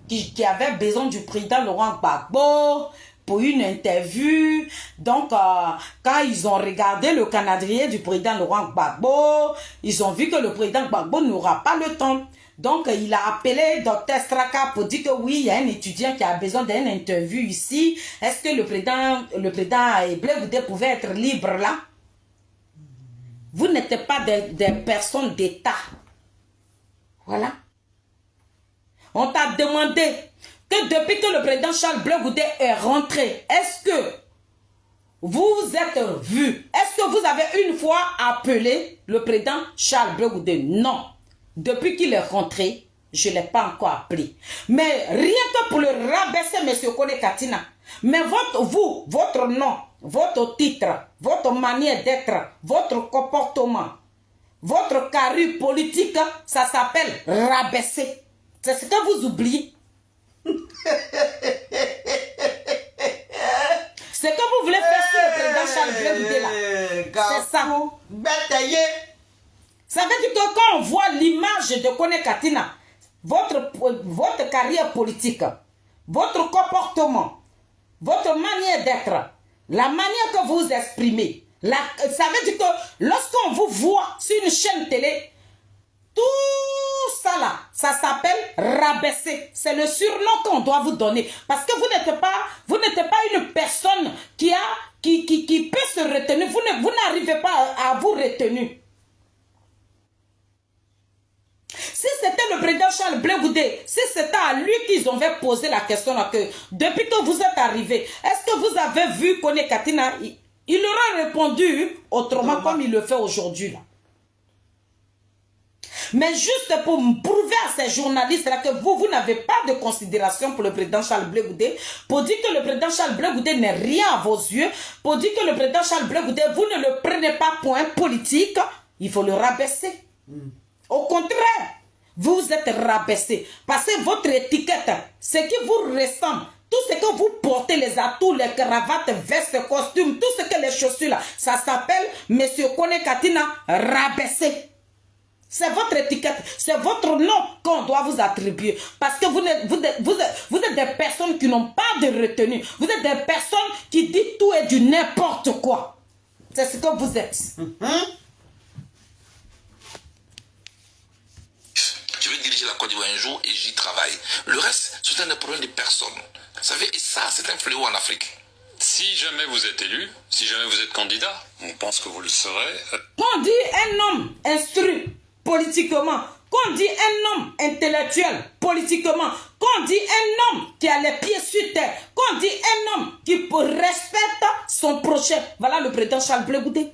qui avait besoin du président Laurent Gbagbo pour une interview. Donc, quand ils ont regardé le calendrier du président Laurent Gbagbo, ils ont vu que le président Gbagbo n'aura pas le temps. Donc, il a appelé Dr Straka pour dire que oui, il y a un étudiant qui a besoin d'une interview ici. Est-ce que le président Blé Goudé pouvait être libre là? Vous n'êtes pas des personnes d'État. Voilà. On t'a demandé que depuis que le président Charles Blé Goudé est rentré, est-ce que vous êtes vu? Est-ce que vous avez une fois appelé le président Charles Blé Goudé? Non. Depuis qu'il est rentré, je ne l'ai pas encore appelé. Mais rien que pour le rabaisser, M. Kone Katina, mais votre nom, votre titre, votre manière d'être, votre comportement, votre carrure politique, ça s'appelle rabaisser. C'est ce que vous oubliez. C'est que vous voulez faire sur le président Charles Blé Goudé là. C'est ça. Ça veut dire que quand on voit l'image de Kone Katina, votre carrière politique, votre comportement, votre manière d'être, la manière que vous exprimez, ça veut dire que lorsqu'on vous voit sur une chaîne télé, tout ça là, ça s'appelle rabaisser. C'est le surnom qu'on doit vous donner. Parce que vous n'êtes pas une personne qui peut se retenir. Vous n'arrivez pas à vous retenir. Si c'était le président Charles Blé Goudé, si c'était à lui qu'ils avaient posé la question là, que depuis que vous êtes arrivé, est-ce que vous avez vu Kone Katina? Il aurait répondu autrement comme il le fait aujourd'hui là. Mais juste pour prouver à ces journalistes-là que vous n'avez pas de considération pour le président Charles Blé Goudé, pour dire que le président Charles Blé Goudé n'est rien à vos yeux, pour dire que le président Charles Blé Goudé, vous ne le prenez pas pour un politique, il faut le rabaisser. Au contraire, vous êtes rabaissé. Parce que votre étiquette, ce qui vous ressemble, tout ce que vous portez, les atouts, les cravates, vestes, costumes, tout ce que les chaussures là, ça s'appelle Monsieur Kone Katina rabaissé. C'est votre étiquette, c'est votre nom qu'on doit vous attribuer. Parce que vous êtes des personnes qui n'ont pas de retenue. Vous êtes des personnes qui disent tout et du n'importe quoi. C'est ce que vous êtes. Je vais diriger la Côte d'Ivoire un jour et j'y travaille. Le reste, c'est un des problèmes des personnes. Vous savez, et ça, c'est un fléau en Afrique. Si jamais vous êtes élu, si jamais vous êtes candidat, on pense que vous le serez. Quand on dit un homme instruit politiquement, quand on dit un homme intellectuel politiquement, quand on dit un homme qui a les pieds sur terre, quand on dit un homme qui respecte son prochain, voilà le président Charles Blé Goudé.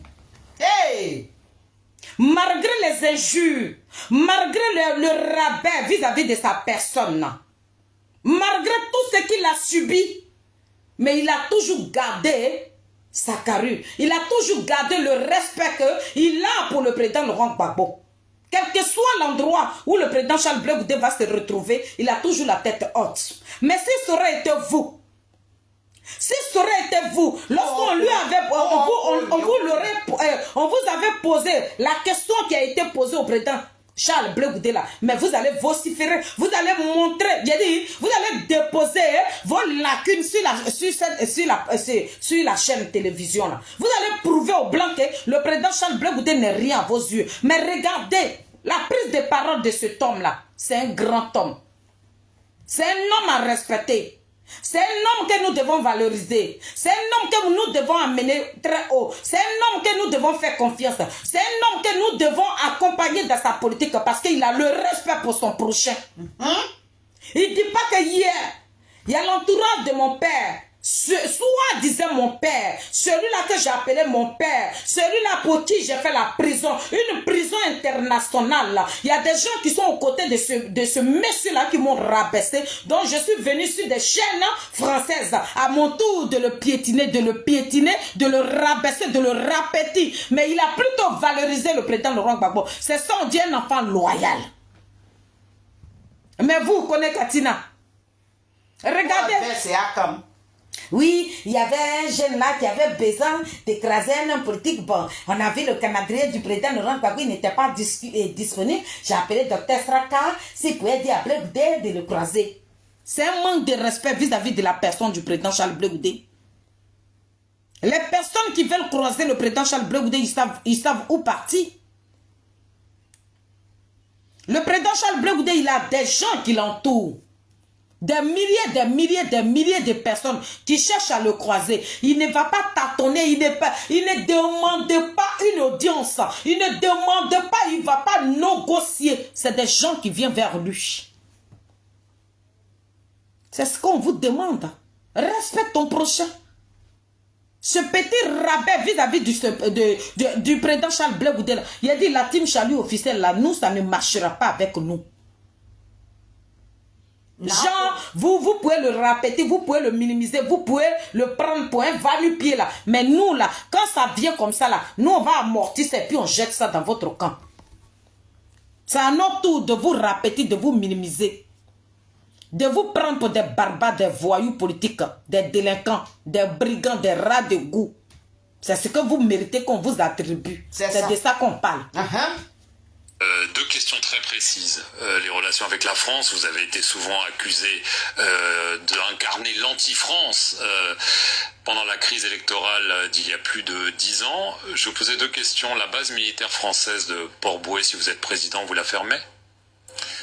Hey! Malgré les injures, malgré le rabais vis-à-vis de sa personne, malgré tout ce qu'il a subi, mais il a toujours gardé sa carrure. Il a toujours gardé le respect qu'il a pour le président Laurent Gbagbo. Quel que soit l'endroit où le président Charles Blé Goudé va se retrouver, il a toujours la tête haute. Mais si ça aurait été vous, lorsqu'on lui avait, on vous avait posé la question qui a été posée au président, Charles Blé Goudé là, mais vous allez vociférer, vous allez montrer, j'ai dit, vous allez déposer vos lacunes sur la chaîne télévision là. Vous allez prouver au blanc que le président Charles Blé Goudé n'est rien à vos yeux. Mais regardez, la prise de parole de cet homme là, c'est un grand homme. C'est un homme à respecter. C'est un homme que nous devons valoriser. C'est un homme que nous devons amener très haut. C'est un homme que nous devons faire confiance. C'est un homme que nous devons accompagner dans sa politique parce qu'il a le respect pour son prochain. Il ne dit pas que hier, il y a l'entourage de mon père. Soi-disant mon père, celui-là que j'appelais mon père, celui-là pour qui j'ai fait la prison, une prison internationale. Là. Il y a des gens qui sont aux côtés de ce monsieur-là qui m'ont rabaissé, donc je suis venu sur des chaînes françaises, à mon tour de le piétiner, de le rabaisser, de le rapetir. Mais il a plutôt valorisé le président Laurent Gbagbo. C'est ça, on dit un enfant loyal. Mais vous connaissez Katina. Regardez. C'est Akam. Oui, il y avait un jeune là qui avait besoin d'écraser un homme politique. Bon, on a vu le calendrier du président Laurent Gbagbo, il n'était pas disponible. J'ai appelé Dr Straka, s'il pouvait dire à Blé Goudé de le croiser. C'est un manque de respect vis-à-vis de la personne du président Charles Blé Goudé. Les personnes qui veulent croiser le président Charles Blé Goudé, ils savent où partir. Le président Charles Blé Goudé, il a des gens qui l'entourent. Des milliers de personnes qui cherchent à le croiser. Il ne va pas tâtonner, il ne demande pas une audience. Il ne demande pas, il ne va pas négocier. C'est des gens qui viennent vers lui. C'est ce qu'on vous demande. Respecte ton prochain. Ce petit rabais vis-à-vis du président Charles Blé Goudé, il a dit la team Chalut officielle, là, nous, ça ne marchera pas avec nous. Genre, vous pouvez le répéter, vous pouvez le minimiser, vous pouvez le prendre pour un va-nu-pied là. Mais nous là, quand ça vient comme ça là, nous on va amortir ça et puis on jette ça dans votre camp. C'est à notre tour de vous répéter, de vous minimiser. De vous prendre pour des barbares, des voyous politiques, des délinquants, des brigands, des rats de goût. C'est ce que vous méritez qu'on vous attribue. C'est de ça qu'on parle. Deux questions très précises. Les relations avec la France, vous avez été souvent accusé d'incarner l'anti-France pendant la crise électorale d'il y a plus de 10 ans. Je vous posais deux questions. La base militaire française de Port-Bouët, si vous êtes président, vous la fermez?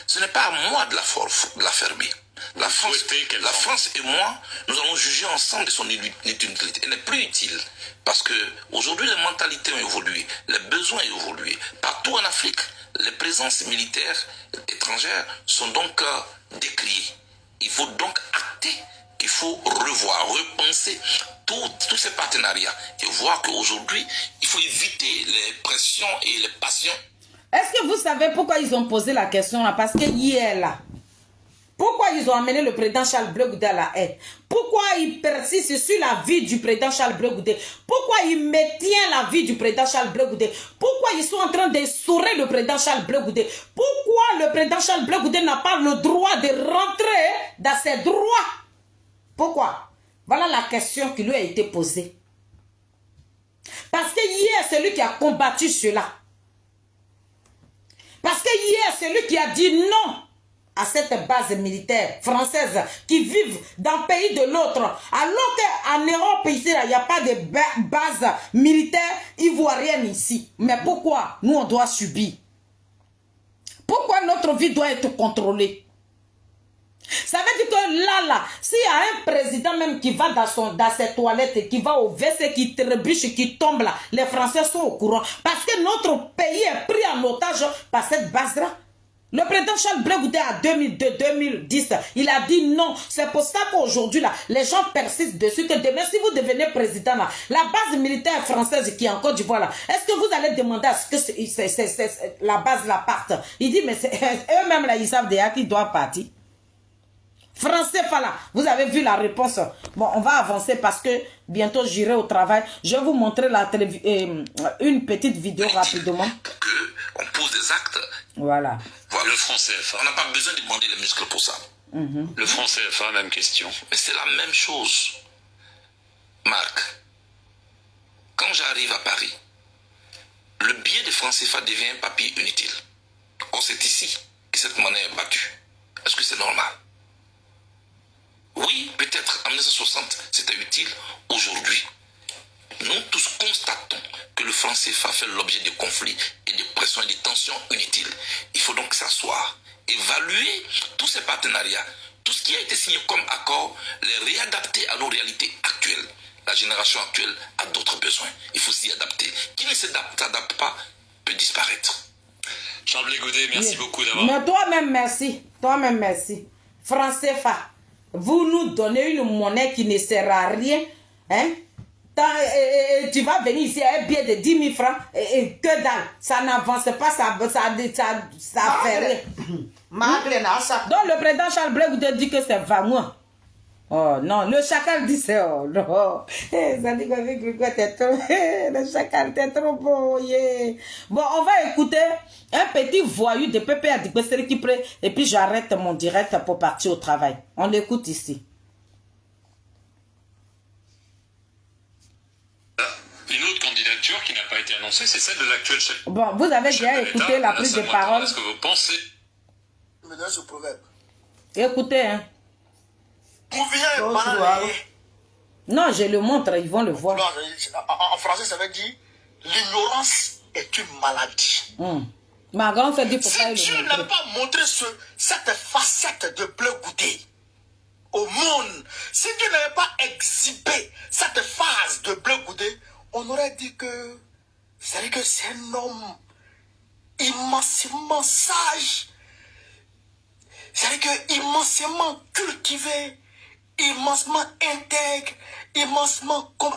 Ce n'est pas à moi de la fermer. La France et moi, nous allons juger ensemble de son utilité. Elle n'est plus utile. Parce que aujourd'hui, les mentalités ont évolué, les besoins ont évolué. Partout en Afrique, les présences militaires étrangères sont donc décriées. Il faut donc acter qu'il faut revoir, repenser tous ces partenariats et voir qu'aujourd'hui, il faut éviter les pressions et les passions. Est-ce que vous savez pourquoi ils ont posé la question là? Parce que hier là, pourquoi ils ont amené le président Charles Blé Goudé à la haie? Pourquoi ils persistent sur la vie du président Charles Blé Goudé? Pourquoi ils maintiennent la vie du président Charles Blé Goudé? Pourquoi ils sont en train d'essorer le président Charles Blé Goudé? Pourquoi le président Charles Blé Goudé n'a pas le droit de rentrer dans ses droits? Pourquoi? Voilà la question qui lui a été posée. Parce que hier, c'est lui qui a combattu cela. Parce que hier, c'est lui qui a dit non à cette base militaire française qui vivent d'un pays de l'autre. Alors qu'en Europe, ici, il n'y a pas de base militaire ivoirienne ici. Mais pourquoi nous, on doit subir? Pourquoi notre vie doit être contrôlée? Ça veut dire que là, s'il y a un président même qui va dans ses toilettes, qui va au WC, qui trébuche, qui tombe là, les Français sont au courant. Parce que notre pays est pris en otage par cette base-là. Le président Charles Blé Goudé en 2002-2010, il a dit non. C'est pour ça qu'aujourd'hui, là, les gens persistent dessus que demain, si vous devenez président, là, la base militaire française qui est en Côte d'Ivoire, là, est-ce que vous allez demander à ce que la base la parte? Il dit, mais eux-mêmes, là, ils savent déjà qu'ils doivent partir. Français, voilà, vous avez vu la réponse. Bon, on va avancer parce que bientôt j'irai au travail. Je vais vous montrer une petite vidéo rapidement. Pour qu'on pose des actes. Voilà. Le franc CFA. On n'a pas besoin de demander les muscles pour ça. Le franc CFA, même question. Mais c'est la même chose. Marc, quand j'arrive à Paris, le billet de franc CFA devient un papier inutile. Or, c'est ici que cette monnaie est battue. Est-ce que c'est normal? Oui, peut-être en 1960, c'était utile. Aujourd'hui, nous tous constatons que le franc CFA fait l'objet de conflits et de pressions et de tensions inutiles. Il faut donc s'asseoir, évaluer tous ces partenariats, tout ce qui a été signé comme accord, les réadapter à nos réalités actuelles. La génération actuelle a d'autres besoins. Il faut s'y adapter. Qui ne s'adapte pas peut disparaître. Charles Blé Goudet, merci beaucoup d'avoir... Mais toi-même, merci. Toi-même, merci. Franc CFA, vous nous donnez une monnaie qui ne sert à rien. Hein? Tu vas venir ici à un billet de 10 000 francs et que dalle. Ça n'avance pas, ça fait rien. Donc le président Charles Blé Goudet dit que c'est Vamouin. Oh non, le chacal dit c'est oh non. Ça dit que t'es trop. Le chacal t'es trop beau. Yeah. Bon, on va écouter un petit voyou de Pépé Adibesseri qui prend et puis j'arrête mon direct pour partir au travail. On l'écoute ici. Une autre candidature qui n'a pas été annoncée, c'est celle de l'actuel chef. Bon, vous avez déjà écouté la prise de parole. Est-ce que vous pensez? Écoutez, hein. Non, je le montre, ils vont le voir. En français, ça veut dire l'ignorance est une maladie. Ma grande se dit pourquoi Si Dieu n'a pas montré cette facette de Blé Goudet au monde, si Dieu n'avait pas exhibé cette phase de Blé Goudet, on aurait dit que c'est un homme immensément sage, c'est-à-dire que immensément cultivé, immensement intègre, immensement comme...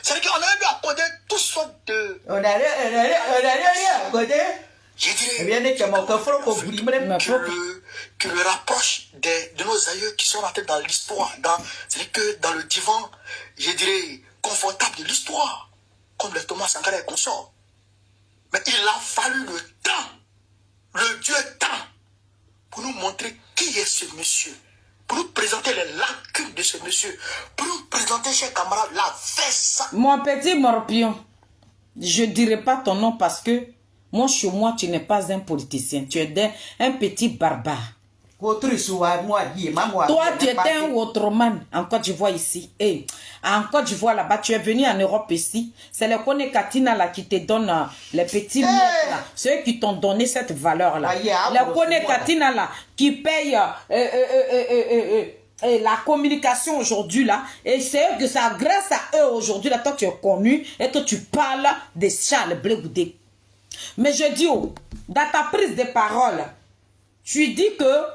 C'est-à-dire qu'on aurait dû accorder toutes sortes de... Je dirais que le rapproche de nos aïeux qui sont rentrés dans l'histoire, c'est-à-dire que dans le divan, je dirais, confortable de l'histoire, comme le Thomas Sankara et consorts. Mais il a fallu le temps, le Dieu temps, pour nous montrer qui est ce monsieur, pour nous présenter les lacunes de ce monsieur, pour nous présenter, chers camarades, la fesse. Mon petit morpion, je ne dirai pas ton nom parce que moi, chez moi, tu n'es pas un politicien, tu es un petit barbare. Toi, tu étais un Ouottroman en Côte d'Ivoire ici. Et en Côte d'Ivoire là-bas, tu es venu en Europe ici. C'est le Kone Katina là qui te donne les petits mots là. C'est eux qui t'ont donné cette valeur là. Le Kone Katina là qui paye la communication aujourd'hui là. Et c'est que ça, grâce à eux aujourd'hui là, toi tu es connu et que tu parles de Charles Blé Goudet. Mais je dis, dans ta prise de parole, tu dis que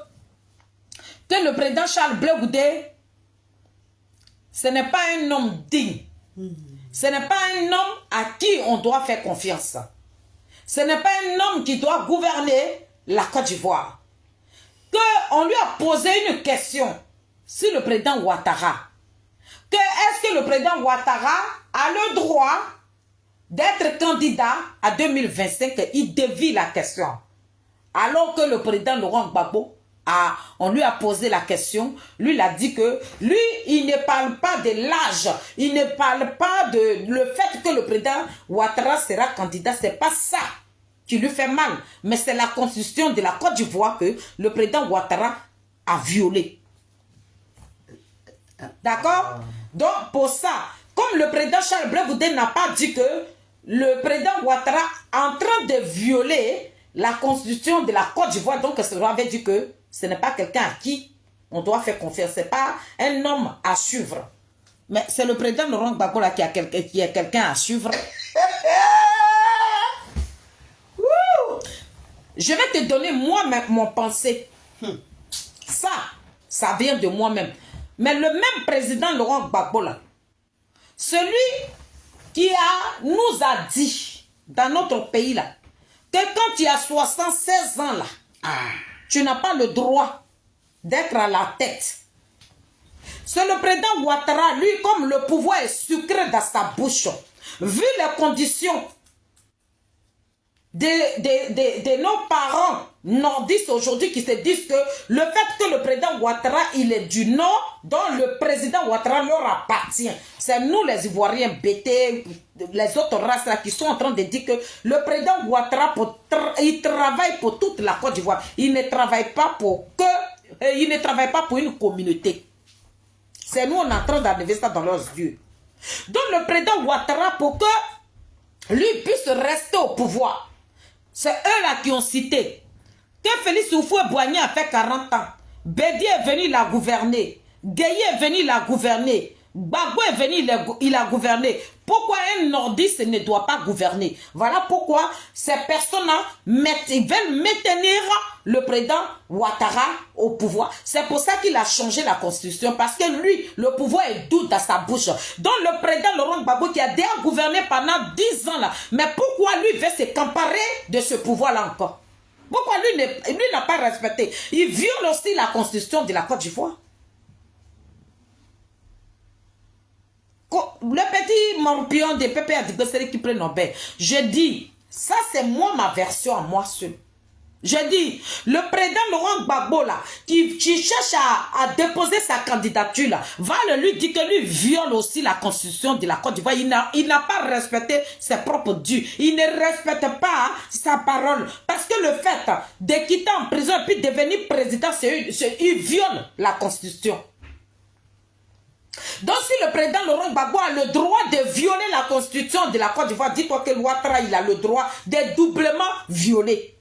le président Charles Blé Goudet, ce n'est pas un homme digne. Ce n'est pas un homme à qui on doit faire confiance. Ce n'est pas un homme qui doit gouverner la Côte d'Ivoire. On lui a posé une question sur le président Ouattara. Est-ce que le président Ouattara a le droit d'être candidat à 2025? Il dévie la question. Alors que le président Laurent Gbagbo, on lui a posé la question, lui il a dit que lui, il ne parle pas de l'âge, il ne parle pas de le fait que le président Ouattara sera candidat, c'est pas ça qui lui fait mal, mais c'est la constitution de la Côte d'Ivoire que le président Ouattara a violée. D'accord? Donc pour ça, comme le président Charles Blé Goudet n'a pas dit que le président Ouattara est en train de violer la constitution de la Côte d'Ivoire, donc cela veut dire que ce n'est pas quelqu'un à qui on doit faire confiance. Ce n'est pas un homme à suivre. Mais c'est le président Laurent Gbagbo qui est quelqu'un à suivre. Je vais te donner moi-même mon pensée. Ça vient de moi-même. Mais le même président Laurent Gbagbo là, celui qui nous a dit dans notre pays là, que quand tu as 76 ans là, tu n'as pas le droit d'être à la tête. C'est le président Ouattara, lui, comme le pouvoir est sucré dans sa bouche, vu les conditions de nos parents nordistes aujourd'hui qui se disent que le fait que le président Ouattara il est du Nord, dont le président Ouattara leur appartient. C'est nous les Ivoiriens bêtés, les autres races là, qui sont en train de dire que le président Ouattara il travaille pour toute la Côte d'Ivoire. Il ne travaille pas pour une communauté. C'est nous on est en train d'enlever ça dans leurs yeux. Donc le président Ouattara, pour que lui puisse rester au pouvoir, c'est eux là qui ont cité que Félix Houphouët-Boigny a fait 40 ans. Bédi est venu, il a gouverné. Gueye est venu, il a gouverné. Gbagbo est venu, il a gouverné. Pourquoi un nordiste ne doit pas gouverner? Voilà pourquoi ces personnes-là veulent maintenir le président Ouattara au pouvoir. C'est pour ça qu'il a changé la constitution. Parce que lui, le pouvoir est doux dans sa bouche. Donc le président Laurent Gbagbo qui a déjà gouverné pendant 10 ans là. Mais pourquoi lui veut se comparer de ce pouvoir-là encore? Pourquoi lui n'a pas respecté? Il viole aussi la constitution de la Côte d'Ivoire. Le petit morpion de Pépé Adibessery qui prend Nobel. Je dis, ça c'est moi ma version à moi seul. Je dis, le président Laurent Gbagbo là, qui cherche à déposer sa candidature là, va lui dire que lui viole aussi la constitution de la Côte d'Ivoire. Il n'a pas respecté ses propres dûs. Il ne respecte pas sa parole. Parce que le fait de quitter en prison et puis devenir président, il viole la constitution. Donc si le président Laurent Gbagbo a le droit de violer la constitution de la Côte d'Ivoire, dis-toi que Ouattara il a le droit de doublement violer.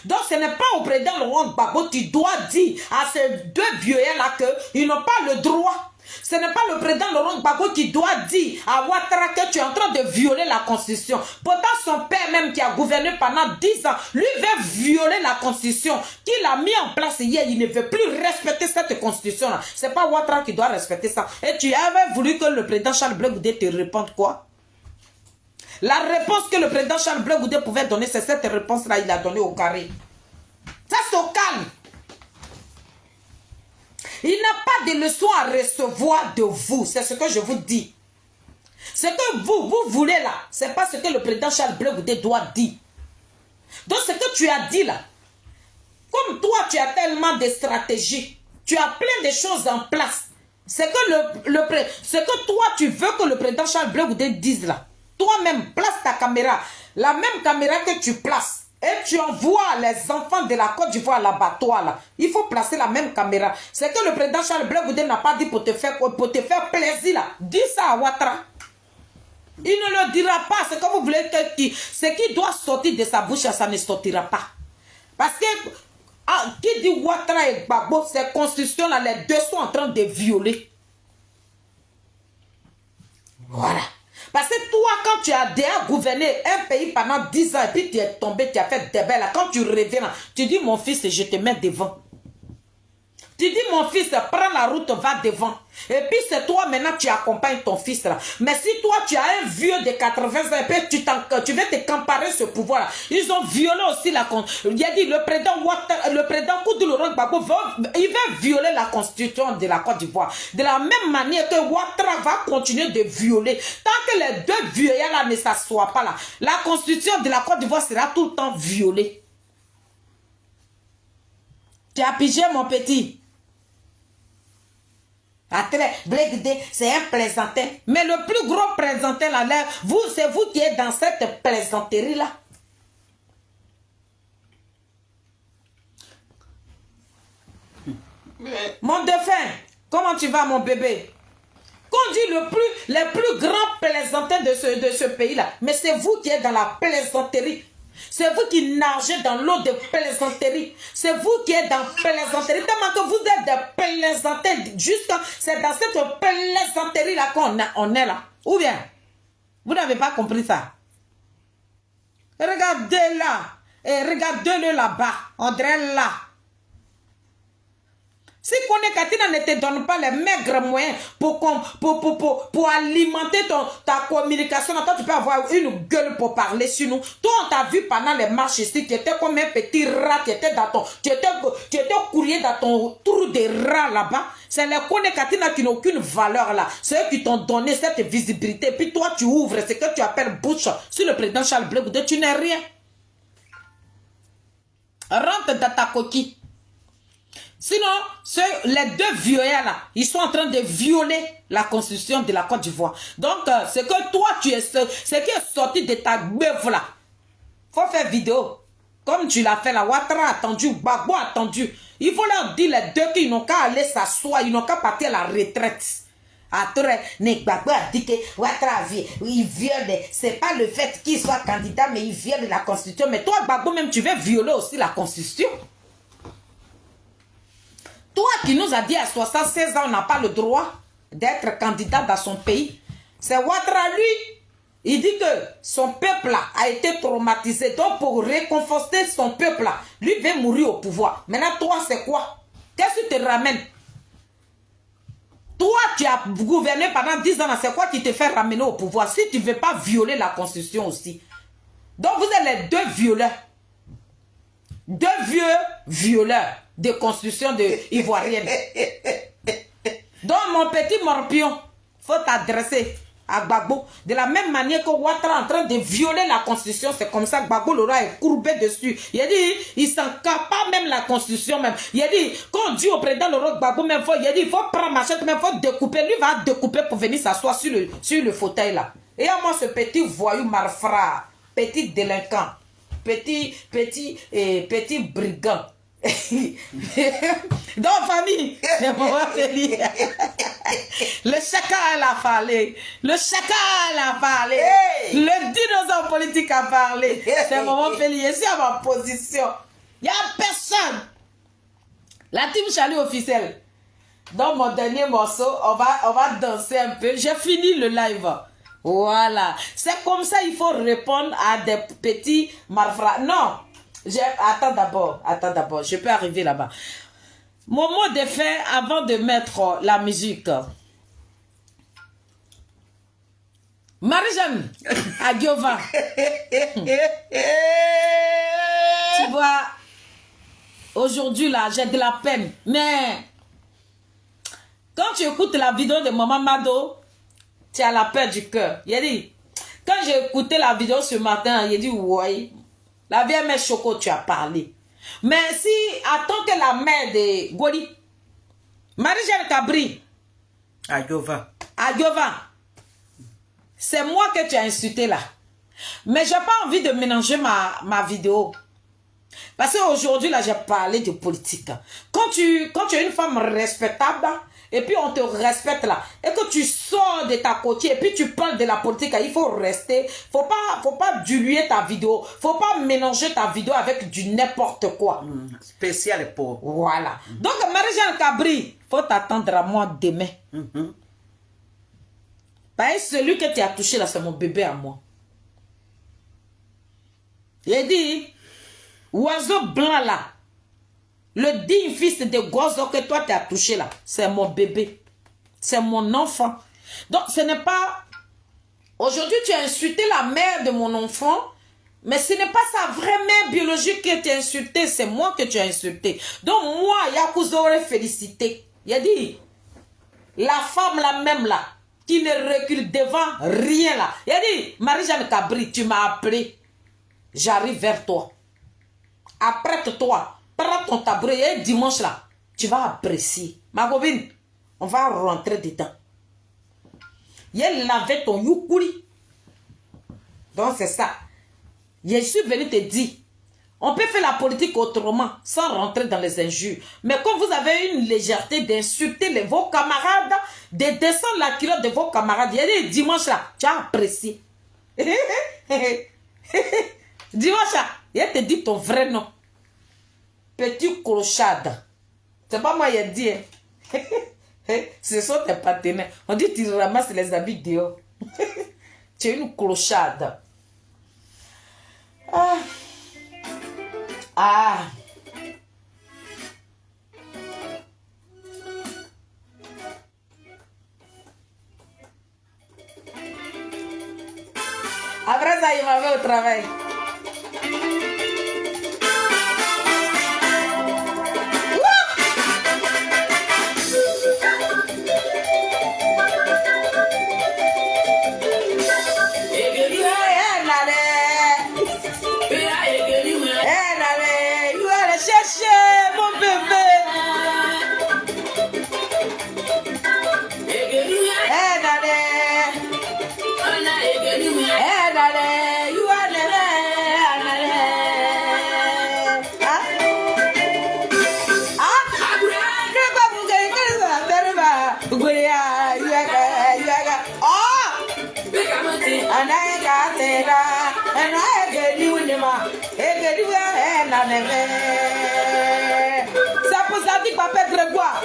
Donc ce n'est pas au président Laurent Gbagbo qui doit dire à ces deux vieux-là qu'ils n'ont pas le droit. Ce n'est pas le président Laurent Gbagbo qui doit dire à Ouattara que tu es en train de violer la constitution. Pourtant son père même qui a gouverné pendant 10 ans, lui veut violer la constitution qu'il a mis en place hier. Il ne veut plus respecter cette constitution-là. Ce n'est pas Ouattara qui doit respecter ça. Et tu avais voulu que le président Charles Blé Goudé te réponde quoi? La réponse que le président Charles Blé Goudé pouvait donner, c'est cette réponse-là, il a donné au carré. Ça c'est au calme. Il n'a pas de leçons à recevoir de vous. C'est ce que je vous dis. Ce que vous voulez là, ce n'est pas ce que le président Charles Blé Goudé doit dire. Donc ce que tu as dit là, comme toi tu as tellement de stratégies, tu as plein de choses en place. C'est que ce que toi tu veux que le président Charles Blé Goudé dise là. Toi-même, place ta caméra. La même caméra que tu places. Et tu envoies les enfants de la Côte d'Ivoire à l'abattoir là. Il faut placer la même caméra. C'est que le président Charles Blé Goudé n'a pas dit pour te faire plaisir là. Dis ça à Ouattara. Il ne le dira pas. C'est comme vous voulez que ce qui doit sortir de sa bouche, ça ne sortira pas. Parce que qui dit Ouattara et Gbagbo, ces constitutions là, les deux sont en train de violer. Voilà. Parce que toi, quand tu as déjà gouverné un pays pendant 10 ans et puis tu es tombé, tu as fait des belles, quand tu reviens, tu dis mon fils, je te mets devant. Tu dis mon fils, prends la route, va devant. Et puis c'est toi maintenant, tu accompagnes ton fils là. Mais si toi, tu as un vieux de 80 ans et puis tu veux te comparer ce pouvoir là. Ils ont violé aussi la constitution. Il a dit le président Koudou Laurent Gbagbo, il va violer la constitution de la Côte d'Ivoire. De la même manière que Ouattara va continuer de violer. Tant que les deux vieux là ne s'assoient pas là, la constitution de la Côte d'Ivoire sera tout le temps violée. Tu as pigé mon petit. Blé Goudé, c'est un plaisantin. Mais le plus gros plaisantin là, c'est vous qui êtes dans cette plaisanterie là. Mon défunt, comment tu vas mon bébé? Qu'on dit les plus grands plaisantins de ce pays là. Mais c'est vous qui êtes dans la plaisanterie. C'est vous qui nagez dans l'eau de plaisanterie. C'est vous qui êtes dans plaisanterie. Tellement que vous êtes des plaisantins. Juste c'est dans cette plaisanterie là qu'on est là. Ou bien, vous n'avez pas compris ça. Regardez là. Et regardez-le là-bas. On dirait là. Si Kone Katina ne te donne pas les maigres moyens pour alimenter ta communication, toi tu peux avoir une gueule pour parler sur nous. Toi on t'a vu pendant les marches ici, tu étais comme un petit rat, tu étais courrier dans ton trou de rat là-bas. C'est les Kone Katina qui n'ont aucune valeur là. C'est eux qui t'ont donné cette visibilité. Puis toi tu ouvres ce que tu appelles bouche sur le président Charles Blé Goudé, tu n'es rien. Rentre dans ta coquille. Sinon, les deux violeurs là, ils sont en train de violer la constitution de la Côte d'Ivoire. Donc, c'est que toi, ce qui est sorti de ta meuf là, faut faire vidéo. Comme tu l'as fait là, Ouattara a attendu, Gbagbo a attendu. Il faut leur dire les deux qu'ils n'ont qu'à aller s'asseoir, ils n'ont qu'à partir à la retraite. Après, Gbagbo a dit que Ouattara il viole, c'est pas le fait qu'il soit candidat, mais il viole la constitution. Mais toi, Gbagbo, même tu veux violer aussi la constitution. Toi qui nous a dit à 76 ans, on n'a pas le droit d'être candidat dans son pays. C'est Ouattara, lui, il dit que son peuple a été traumatisé. Donc pour réconforter son peuple, lui veut mourir au pouvoir. Maintenant, toi, c'est quoi? Qu'est-ce que tu te ramènes? Toi, tu as gouverné pendant 10 ans, c'est quoi qui te fait ramener au pouvoir? Si tu ne veux pas violer la constitution aussi. Donc vous êtes les deux violeurs. Deux vieux violeurs de constitution ivoirienne. Donc mon petit morpion, faut t'adresser à Gbagbo. De la même manière que Ouattara est en train de violer la constitution, c'est comme ça que Gbagbo l'aura est courbé dessus. Il a dit, il s'en capable même la constitution même. Il a dit, quand on dit au président Laurent Gbagbo, même il a dit, il faut prendre machette, mais il faut découper. Lui va découper pour venir s'asseoir sur le fauteuil là. Et à moi ce petit voyou malfrat, petit délinquant, petit brigand. Donc famille, le chacal a parlé, le chacal a parlé, hey. Le dinosaure politique a parlé. C'est moment Félix, je suis à ma position. Il n'y a personne. La team Chalut officielle. Dans mon dernier morceau, on va danser un peu. J'ai fini le live. Voilà. C'est comme ça il faut répondre à des petits malfrats. Non. Attends d'abord, je peux arriver là-bas. Mon mot de fin avant de mettre la musique. Marie-Jeanne Agiova. Tu vois, aujourd'hui là, j'ai de la peine. Mais quand tu écoutes la vidéo de Maman Mado, tu as la peur du cœur. Il a dit, quand j'ai écouté la vidéo ce matin, il a dit, ouais. La vieille mère Choco, tu as parlé. Mais si, attends que la mère de Goli, Marie-Jeanne Cabri, Agiova, c'est moi que tu as insulté là. Mais je n'ai pas envie de mélanger ma vidéo. Parce qu'aujourd'hui, là, j'ai parlé de politique. Quand tu es une femme respectable, et puis on te respecte là, et que tu sors de ta côté, et puis tu parles de la politique, il faut rester. Faut pas diluer ta vidéo. Faut pas mélanger ta vidéo avec du n'importe quoi. Spécial et pauvre. Voilà. Donc, Marie-Jeanne Cabri, faut t'attendre à moi demain. Parce que celui que tu as touché là, c'est mon bébé à moi. Il dit, oiseau blanc là, le digne fils de Gozo que toi tu as touché là, c'est mon bébé. C'est mon enfant. Donc ce n'est pas... Aujourd'hui tu as insulté la mère de mon enfant, mais ce n'est pas sa vraie mère biologique que tu as insulté, c'est moi que tu as insulté. Donc moi, Yakuzo aurait félicité. Il a dit, la femme là même là, qui ne recule devant rien là. Il a dit, Marie-Jeanne Cabri, tu m'as appelé. J'arrive vers toi. Apprête-toi. Prends ton tabouret et dimanche là, tu vas apprécier. Ma copine, on va rentrer dedans. Il lavé ton yukuri. Donc c'est ça. Je suis venu te dire, on peut faire la politique autrement, sans rentrer dans les injures. Mais quand vous avez une légèreté d'insulter vos camarades, de descendre la culotte de vos camarades, il y a des dimanches là, tu as apprécié. Dimanche là, il te dit ton vrai nom. Petit clochard. C'est pas moi qui ai dit. Ce sont tes partenaires. On dit tu ramasses les habits dehors. Tu es une clocharde. ça, il m'avait au travail. Ça pour ça dit papa Grégoire.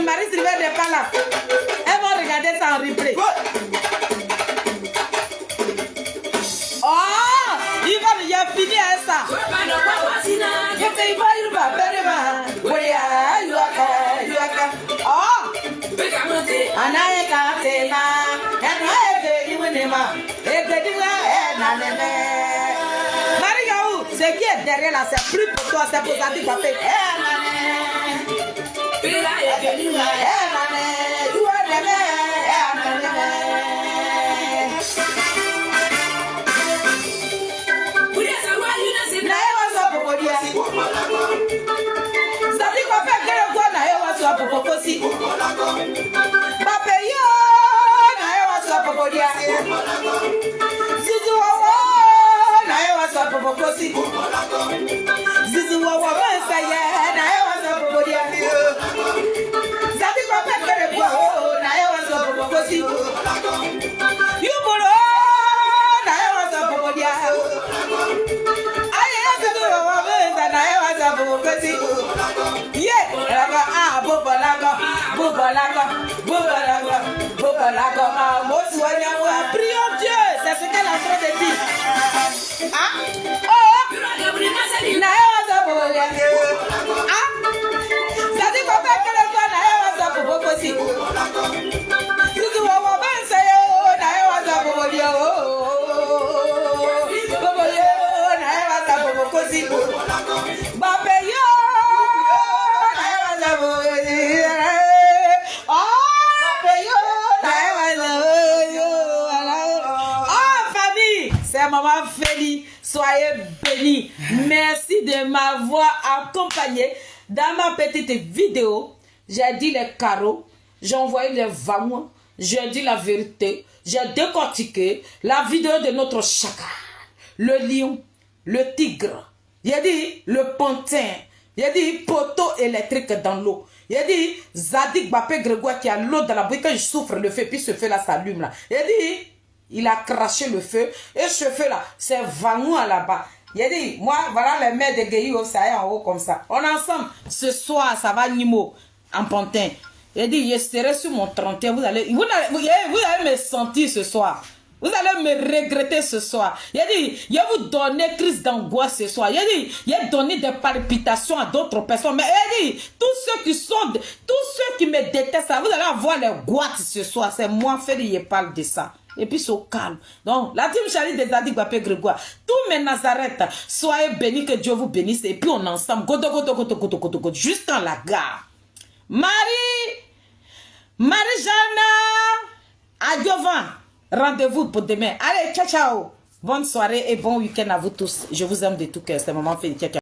Marie Sylvain n'est pas là. Elles vont regarder ça en replay. Oh, il a fini à ça. Marie Gaou, ce qui est derrière là, c'est plus pour toi, c'est pour ça que tu vas faire. Prions Dieu, c'est ce qu'elle est en train de dire. Maman Félie, soyez bénis. Merci de m'avoir accompagné dans ma petite vidéo. J'ai dit les carreaux, j'ai envoyé les vamous, j'ai dit la vérité, j'ai décortiqué la vidéo de notre chacal, le lion, le tigre, j'ai dit le pantin, j'ai dit poteau électrique dans l'eau. Il a dit, Zadig Bapé Grégoire qui a l'eau dans la bouille, quand je souffre le feu, puis ce feu-là s'allume là. Il a dit, il a craché le feu, et ce feu-là, c'est Vanoua là-bas. Il a dit, moi, voilà les mères de Guéhi, ça est en haut comme ça. On est ensemble, ce soir, ça va Nimo, en Pantin. Il a dit, je serai sur mon 31, vous allez me sentir ce soir. Vous allez me regretter ce soir. Il a dit, il va vous donner crise d'angoisse ce soir. Il a dit, il a donné des palpitations à d'autres personnes. Mais il a dit, tous ceux qui me détestent, vous allez avoir les gouattes ce soir. C'est moi, Félix, je parle de ça. Et puis, c'est au calme. Donc, la team Charlie de Zadig Bapé Grégoire, tous mes Nazareth, soyez bénis, que Dieu vous bénisse. Et puis, on est ensemble. Godo, jusqu'à la gare. Marie-Jeanne, Adjovan. Rendez-vous pour demain. Allez, ciao, ciao. Bonne soirée et bon week-end à vous tous. Je vous aime de tout cœur. C'est Maman Félix.